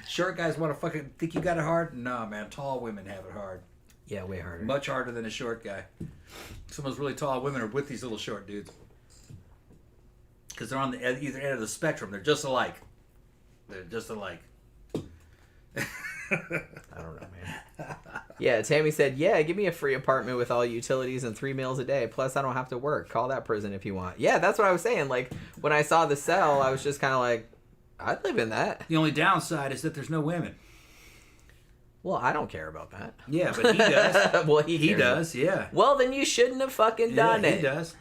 Short guys want to fucking think you got it hard? Nah, man. Tall women have it hard. Yeah, way harder. Much harder than a short guy. Some of those really tall women are with these little short dudes. Because they're on the either end of the spectrum. They're just alike. I don't know, man. Yeah, Tammy said, yeah, give me a free apartment with all utilities and 3 meals a day. Plus, I don't have to work. Call that prison if you want. Yeah, that's what I was saying. Like, when I saw the cell, I was just kind of like, I'd live in that. The only downside is that there's no women. Well, I don't care about that. Yeah, but he does. Well, he does, yeah. Well, then you shouldn't have fucking done it. He does.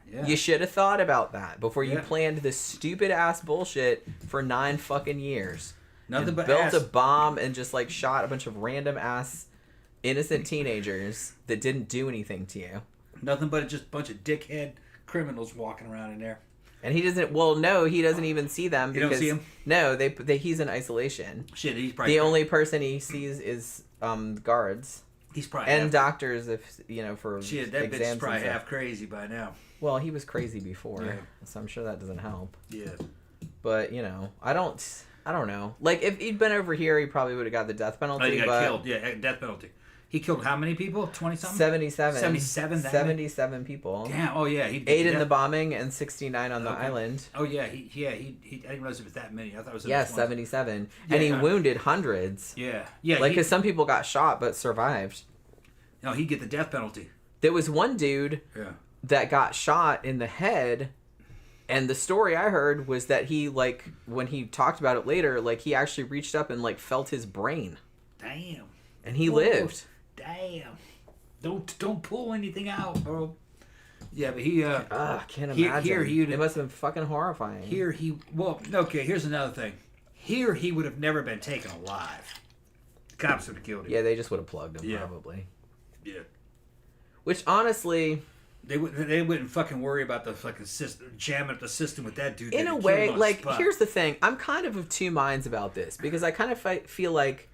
Yeah. You should have thought about that before you planned this stupid ass bullshit for 9 fucking years. Nothing but built a bomb and just like shot a bunch of random ass innocent teenagers that didn't do anything to you. Nothing but just a bunch of dickhead criminals walking around in there. And he doesn't. Well, no, he doesn't even see them. You don't see him? No, he's in isolation. Shit, he's probably the only person he sees is guards. He's probably and doctors, if for shit. That bitch is probably half crazy by now. Well, he was crazy before, so I'm sure that doesn't help. Yeah, but I don't know. Like if he'd been over here, he probably would have got the death penalty. Oh, he got killed. Yeah, death penalty. He killed how many people? 20-something? 77. 77 people. Damn. Oh, yeah. 8 in the bombing and 69 on the island. Oh, yeah. He I didn't realize it was that many. I thought it was... Yeah, 77. Yeah, and he wounded hundreds. Yeah. Yeah. Like, because some people got shot but survived. No, he'd get the death penalty. There was one dude that got shot in the head, and the story I heard was that he, like, when he talked about it later, like, he actually reached up and, like, felt his brain. Damn. And he lived. Damn. Don't pull anything out, bro. Yeah, but he I can't imagine. It must have been fucking horrifying. Here's another thing. Here he would have never been taken alive. The cops would have killed him. Yeah, they just would have plugged him probably. Yeah. Which honestly, they wouldn't fucking worry about the fucking system, jamming up the system with that dude. In a way, like, here's the thing. I'm kind of 2 minds about this because I kind of feel like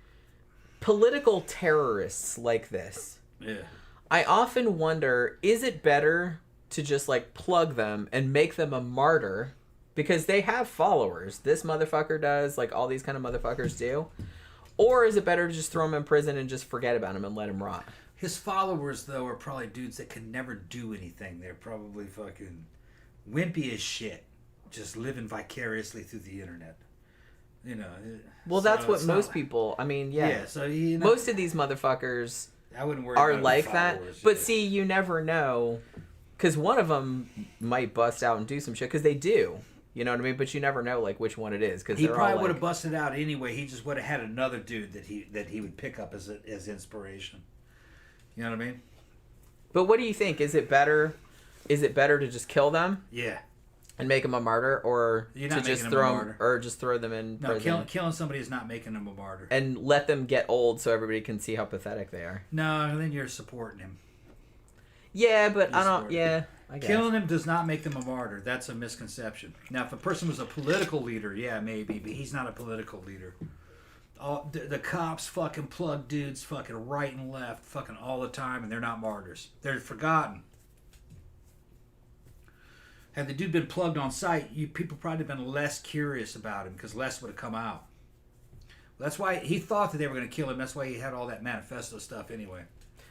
political terrorists like this. Yeah. I often wonder, is it better to just like plug them and make them a martyr because they have followers? This motherfucker does, like all these kind of motherfuckers do. Or is it better to just throw him in prison and just forget about him and let him rot? His followers, though, are probably dudes that can never do anything. They're probably fucking wimpy as shit, just living vicariously through the internet. You know. Well, that's what most people. I mean, yeah. Yeah. So most of these motherfuckers I wouldn't worry are about like that. followers, But yeah. see, you never know, because one of them might bust out and do some shit, because they do. You know what I mean? But you never know like which one it is, because He probably would have busted out anyway. He just would have had another dude that he would pick up as inspiration. You know what I mean? But what do you think? Is it better? Is it better to just kill them? Yeah. And make them a martyr, or You're to not just making throw them a them, martyr. or just throw them in No, prison killing somebody is not making him a martyr. and let them get old so everybody can see how pathetic they are? No, then you're supporting him. Yeah, but I don't. support Yeah, I guess. Killing him does not make them a martyr. That's a misconception. Now, if a person was a political leader, yeah, maybe, but he's not a political leader. The cops fucking plug dudes fucking right and left fucking all the time, and they're not martyrs. They're forgotten. Had the dude been plugged on sight, people probably have been less curious about him because less would have come out. That's why he thought that they were going to kill him. That's why he had all that manifesto stuff anyway.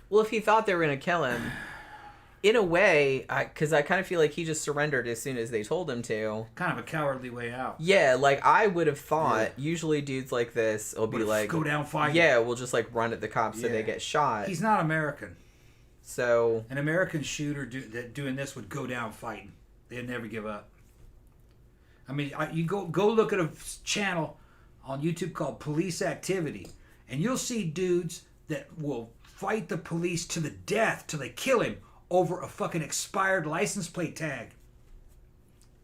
Well, if he thought they were gonna kill him, in a way, because I kind of feel like he just surrendered as soon as they told him to. Kind of a cowardly way out. Yeah, like I would have thought. Usually, dudes like this will be like, go down fighting. Yeah, we'll just like run at the cops so Yeah. they get shot. He's not American. So An American shooter doing this would go down fighting. They'd never give up. I mean, you go look at a channel on YouTube called Police Activity, and you'll see dudes that will fight the police to the death till they kill him over a fucking expired license plate tag.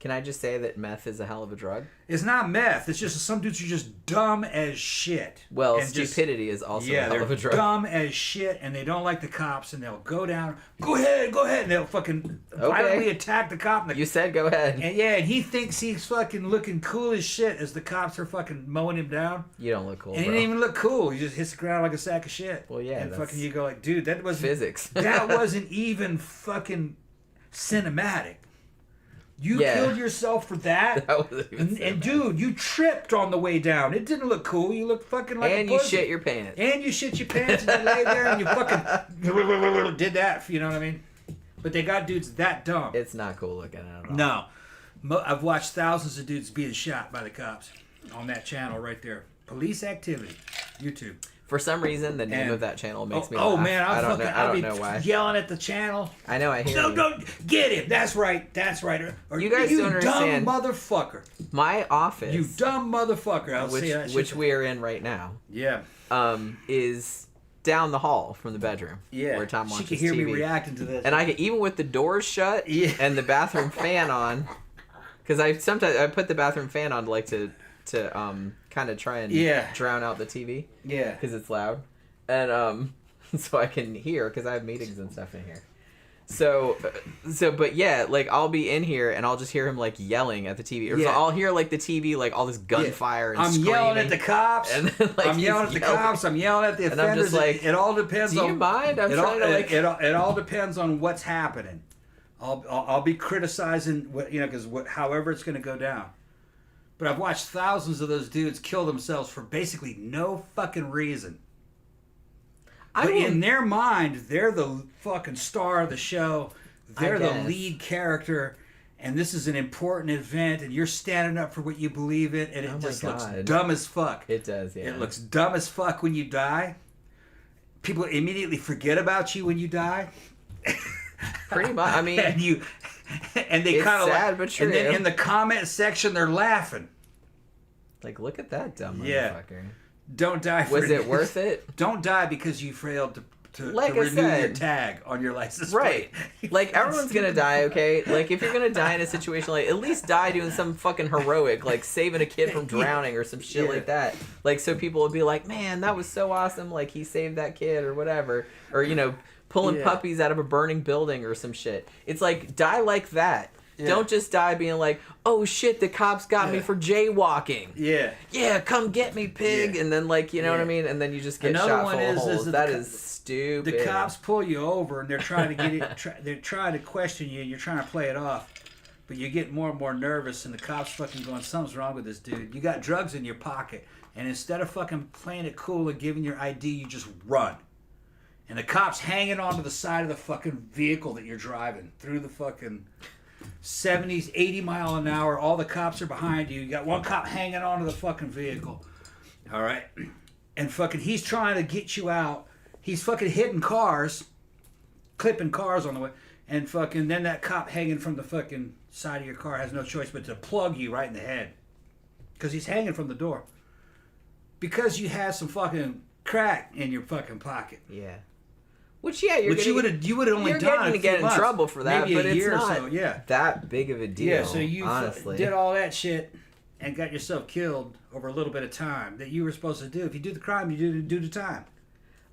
can I just say that meth is a hell of a drug? It's not meth. It's just some dudes are just dumb as shit. Well, And just- stupidity is also a hell they're of a drug. dumb as shit, and they don't like the cops, and they'll go down. Go ahead, and they'll fucking violently attack the cop. And You said go ahead. and he thinks he's fucking looking cool as shit as the cops are fucking mowing him down. You don't look cool, And he bro. didn't even look cool. He just hits the ground like a sack of shit. Well, yeah, And that's fucking you go like, dude, that wasn't physics. that wasn't even fucking cinematic. You Yeah. killed yourself for that. That wasn't even And cinematic. dude, you tripped on the way down. It didn't look cool. You looked fucking like And a you pussy. shit your pants. And you shit your pants and you lay there and you fucking did that. You know what I mean? But they got dudes that dumb. It's not cool looking at all. No. I've watched thousands of dudes being shot by the cops on that channel right there. Police Activity. YouTube. For some reason, the name And- of that channel makes me Oh laugh. man, I don't I'll be know why. yelling at the channel. I know, I hear No, you. don't get him. That's right. Or You guys don't understand. dumb motherfucker. My office, You dumb motherfucker. I'll say that shit. which we are in right now, Yeah. is down the hall from the bedroom. Yeah. Where Tom She watches can hear TV. me reacting to this. And I can, even with the doors shut Yeah. and the bathroom fan on, because I put the bathroom fan on to kind of try and Yeah. drown out the TV Yeah. because it's loud, and so I can hear because I have meetings and stuff in here. So, but yeah, like I'll be in here and I'll just hear him like yelling at the TV, or so Yeah. I'll hear like the TV, like all this gunfire and I'm screaming. yelling at the cops. And then, like, I'm he's yelling at the yelling. cops. I'm yelling at the And I'm offenders. just like, it all depends Do on. you mind? I'm it trying all, to like. it all depends on what's happening. I'll be criticizing what because however it's going to go down. But I've watched thousands of those dudes kill themselves for basically no fucking reason. I But will- in their mind, they're the fucking star of the show. They're the guess. lead character, and this is an important event, and you're standing up for what you believe in, and it Oh my just looks God. dumb as fuck. It does, yeah. It looks dumb as fuck when you die. People immediately forget about you when you die. Pretty much. I mean, and they It's kind of sad, like, but true. and then in the comment section they're laughing. like, look at that dumb Yeah. motherfucker. Don't die. For Was it worth it? Don't die because you failed to Like I renew your said. tag on your license Right. plate. Like, everyone's gonna die, okay? Like, if you're gonna die in a situation like, at least die doing some fucking heroic, like saving a kid from drowning or some shit Yeah. like that. Like, so people would be like, man, that was so awesome. Like, he saved that kid or whatever. Or, you know, pulling Yeah. puppies out of a burning building or some shit. It's like, die like that. Yeah. Don't just die being like, oh shit, the cops got me Yeah. for jaywalking. Yeah. Yeah, come get me, pig. Yeah. And then, like, you know what I Yeah. mean? And then you just get Another shot one full of is holes. that That the is stupid. The cops pull you over and they're trying to get it. They're trying to question you. And you're trying to play it off, but you get more and more nervous. And the cops fucking going, something's wrong with this dude. You got drugs in your pocket, and instead of fucking playing it cool and giving your ID, you just run. And the cops hanging onto the side of the fucking vehicle that you're driving through the fucking 70s, 80 mile an hour. All the cops are behind you. You got one cop hanging onto the fucking vehicle. All right. And fucking he's trying to get you out. he's fucking hitting cars, clipping cars on the way, and fucking then that cop hanging from the fucking side of your car has no choice but to plug you right in the head. Because he's hanging from the door. Because you had some fucking crack in your fucking pocket. Yeah. Which you would have only you're done getting to get in months, trouble for that, maybe but a it's year not or so, yeah. that big of a deal. Yeah, so you honestly did all that shit and got yourself killed over a little bit of time that you were supposed to do. If you do the crime, you do the time.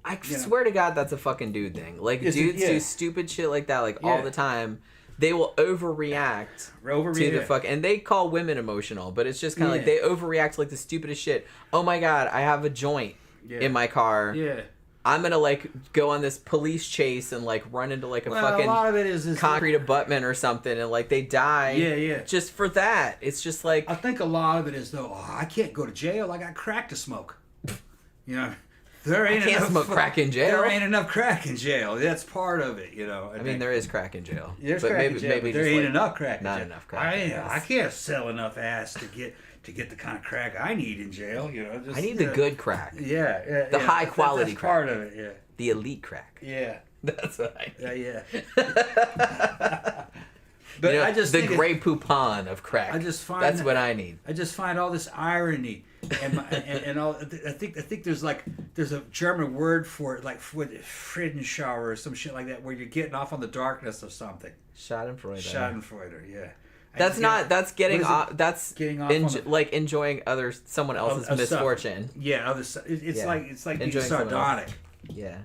I swear to God, that's a fucking dude thing. Like, dudes do stupid shit like that, like, all the time. They will overreact to the fuck, and they call women emotional, but it's just kind of like they overreact to like the stupidest shit. Oh my God, I have a joint in my car. Yeah. I'm gonna like go on this police chase and like run into like a fucking a lot of it is concrete abutment or something, and like they die. Yeah. Just for that, it's just like I think a lot of it is though. Oh, I can't go to jail. I got crack to smoke. You know, there ain't I can't enough smoke crack in jail. There ain't enough crack in jail. That's part of it. You know. I mean, there is crack in jail. There's but crack maybe, in jail, maybe but there just ain't like, enough crack. Not in jail. enough crack. I can't sell enough ass to get the kind of crack I need in jail. You know. Just, I need the good crack. Yeah. The high quality that's crack. Part of it. Yeah. The elite crack. Yeah. That's what I need. Yeah. But I just the think Grey Poupon of crack. I just find that's what I need. I just find all this irony, and all. I think there's a German word for it, like Friedenschauer or some shit like that, where you're getting off on the darkness of something. Schadenfreude. Schadenfreude, yeah. That's getting off. That's getting off like enjoying someone else's misfortune. Yeah, it's like being Enjoying sardonic. Yeah.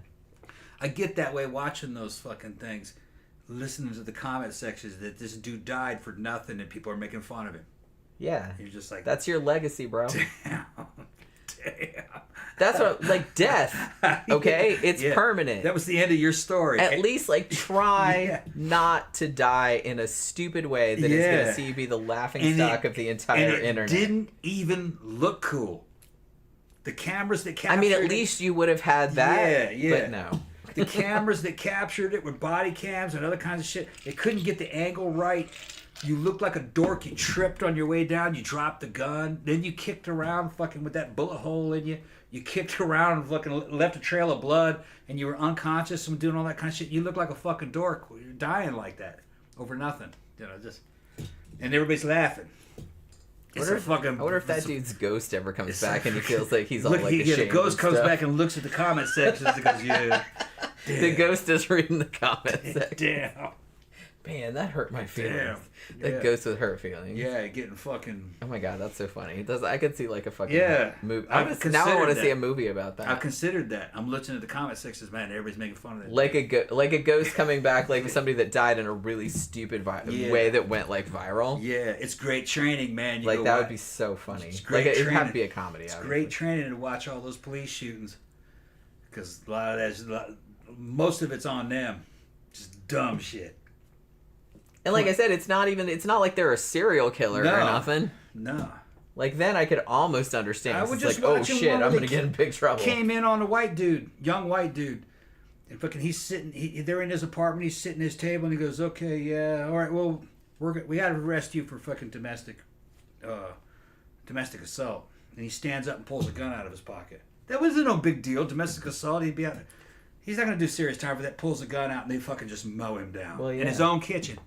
I get that way watching those fucking things, listening to the comment sections that this dude died for nothing and people are making fun of him. Yeah. You're just like, that's your legacy, bro. Damn. That's what, like, death. Okay, it's permanent. That was the end of your story. At least, like, try not to die in a stupid way that is going to see you be the laughing stock of the entire internet. It didn't even look cool. The cameras that captured I mean, at least you would have had that. Yeah. But no. The cameras that captured it with body cams and other kinds of shit, they couldn't get the angle right. You looked like a dork. You tripped on your way down. You dropped the gun. Then you kicked around fucking with that bullet hole in you. You kicked around and fucking left a trail of blood, and you were unconscious and doing all that kind of shit. You look like a fucking dork. You're dying like that over nothing. You know, just... And everybody's laughing. I wonder if that dude's ghost ever comes back and he feels like he's all like ashamed. Yeah, the ghost comes stuff. back and looks at the comment sections and goes, yeah. Damn. The ghost is reading the comments. Damn. Man, that hurt my feelings. Damn. That ghost with hurt feelings. Yeah, getting fucking... Oh my God, that's so funny. I could see like a fucking movie. Now I want to see a movie about that. I've considered that. I'm looking at the comment sections, man. Everybody's making fun of it. Like a ghost coming back, like somebody that died in a really stupid way that went like viral. Yeah, it's great training, man. Like that would be so funny. It's great like training. It would have to be a comedy. It's great training to watch all those police shootings, because a lot of most of it's on them. Just dumb shit. And like I said, it's not like they're a serial killer or nothing. No. Like then I could almost understand. I was just like, oh watching shit, one I'm where gonna get in big trouble. Came in on a white dude, young white dude, and fucking he's sitting. They're in his apartment. He's sitting at his table, and he goes, "Okay, yeah, all right. Well, we got to arrest you for fucking domestic assault." And he stands up and pulls a gun out of his pocket. That wasn't no big deal. Domestic assault. He's not gonna do serious time for that. Pulls a gun out, and they fucking just mow him down in his own kitchen.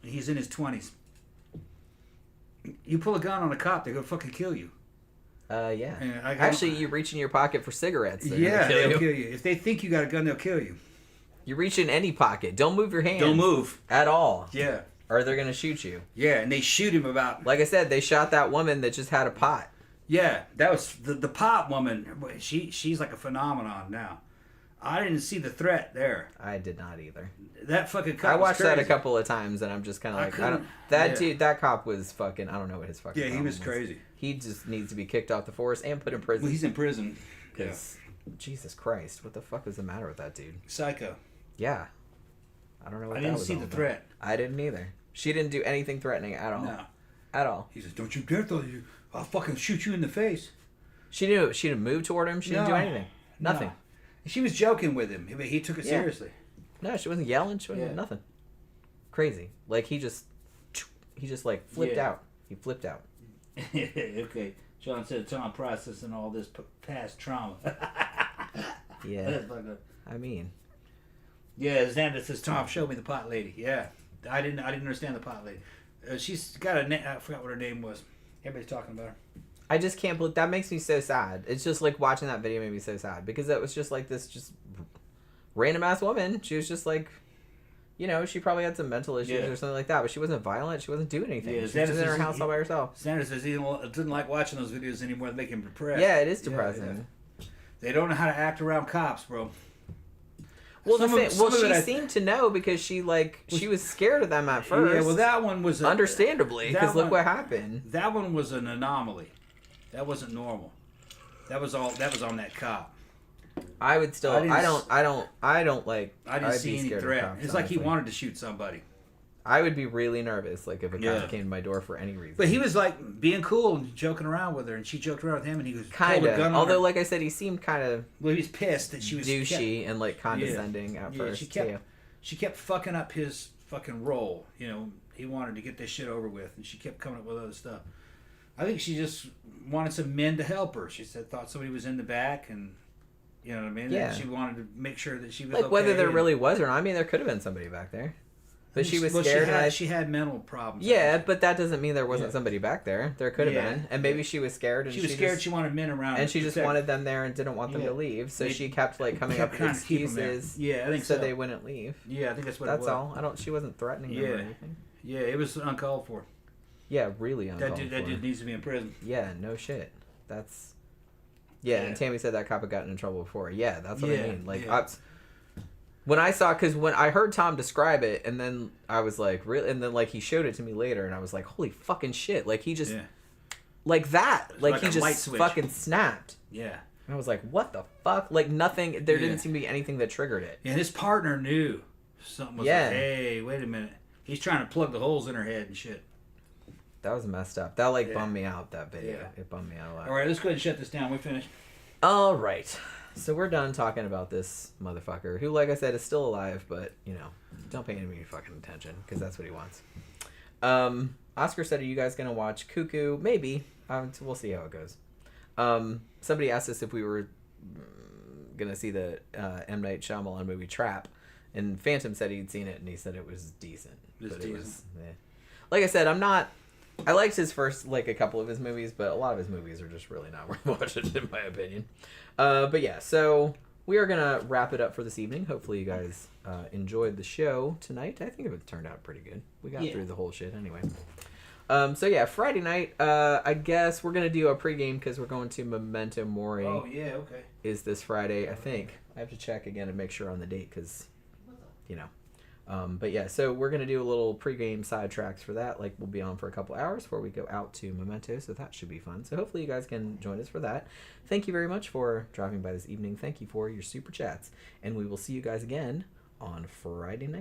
He's in his 20s. You pull a gun on a cop, they're gonna fucking kill you. Yeah. Actually, you reach in your pocket for cigarettes. They'll kill you. If they think you got a gun, they'll kill you. You reach in any pocket. Don't move your hand. Don't move at all. Yeah. Or they're gonna shoot you. Yeah, and they shoot him about. Like I said, they shot that woman that just had a pot. Yeah, that was the pot woman. She's like a phenomenon now. I didn't see the threat there. I did not either. That fucking cop. I watched was crazy. that a couple of times, and I'm just kind of like, dude, that cop was fucking. I don't know what his fucking. Yeah, he was crazy. He just needs to be kicked off the force and put in prison. Well, he's in prison. Yeah. Jesus Christ, what the fuck is the matter with that dude? Psycho. Yeah. I don't know what I that didn't was see all the about. threat. I didn't either. She didn't do anything threatening at all. No. At all. He says, "Don't you dare throw you. I'll fucking shoot you in the face." She didn't move toward him. She didn't do anything. Nothing. No. She was joking with him. He took it seriously. No, she wasn't yelling. She wasn't nothing. Crazy. Like he just like flipped out. He flipped out. Okay. John said, "Tom processing all this past trauma." Yeah. That's fucked up. I mean, Yeah, Xander says, Tom, show me the pot lady. Yeah. I didn't understand the pot lady. She's got a name. I forgot what her name was. Everybody's talking about her. I just can't believe that makes me so sad. It's just like watching that video made me so sad because it was just like this just random ass woman. She was just like, you know, she probably had some mental issues or something like that, but she wasn't violent. She wasn't doing anything. Yeah, she was just in her house all by herself. Xander says he didn't like watching those videos anymore. They make him depressed. Yeah, it is depressing. Yeah. They don't know how to act around cops, bro. Well, she seemed to know because she was scared of them at first. Yeah, well, that one was understandably because look what happened. That one was an anomaly. That wasn't normal. That was on that cop. I would still. I don't like. I didn't see any threat. It's honestly. Like he wanted to shoot somebody. I would be really nervous, like if a cop came to my door for any reason. But he was like being cool and joking around with her, and she joked around with him, and he was kind of. Although, like I said, he seemed kind of. Well, he was pissed that she was douchey and like condescending at first. She kept fucking up his fucking role. You know, he wanted to get this shit over with, and she kept coming up with other stuff. I think she just wanted some men to help her. She thought somebody was in the back, and you know what I mean. Yeah. And she wanted to make sure that she was like okay, whether there really was or not. I mean, there could have been somebody back there. But she was scared. She had mental problems. Yeah, but that doesn't mean there wasn't somebody back there. There could have been, and maybe she was scared. And she was scared. She wanted men around, and she just wanted them there and didn't want them to leave. So she kept like coming up with excuses. Yeah, I think so. They wouldn't leave. Yeah, I think that's what. That's all. She wasn't threatening them or anything. Yeah, it was uncalled for. Yeah, really uncalled for. That dude needs to be in prison. Yeah, no shit. That's. Yeah, and Tammy said that cop had gotten in trouble before. Yeah, that's what I mean. Like. When I saw, because when I heard Tom describe it, and then I was like, really, and then like he showed it to me later, and I was like, holy fucking shit! Like he just, like that, like he just fucking snapped. Yeah. And I was like, what the fuck? Like nothing. There didn't seem to be anything that triggered it. Yeah, and his partner knew something was like, hey, wait a minute, he's trying to plug the holes in her head and shit. That was messed up. That like bummed me out. That video. Yeah. It bummed me out a lot. All right, let's go ahead and shut this down. We're finished. All right. So we're done talking about this motherfucker, who, like I said, is still alive, but, you know, don't pay any fucking attention, because that's what he wants. Oscar said, are you guys going to watch Cuckoo? Maybe. We'll see how it goes. Somebody asked us if we were going to see the M. Night Shyamalan movie Trap, and Phantom said he'd seen it, and he said it was decent. It was, like I said, I liked his first, like, a couple of his movies, but a lot of his movies are just really not worth watching, in my opinion. But yeah, so we are going to wrap it up for this evening. Hopefully you guys enjoyed the show tonight. I think it turned out pretty good. We got through the whole shit anyway. So yeah, Friday night, I guess we're going to do a pregame because we're going to Memento Mori. Oh, yeah, okay. Is this Friday, I think. I have to check again and make sure on the date because, you know. But yeah, so we're going to do a little pregame sidetracks for that. Like, we'll be on for a couple hours before we go out to Memento, so that should be fun. So hopefully you guys can join us for that. Thank you very much for dropping by this evening. Thank you for your super chats. And we will see you guys again on Friday night.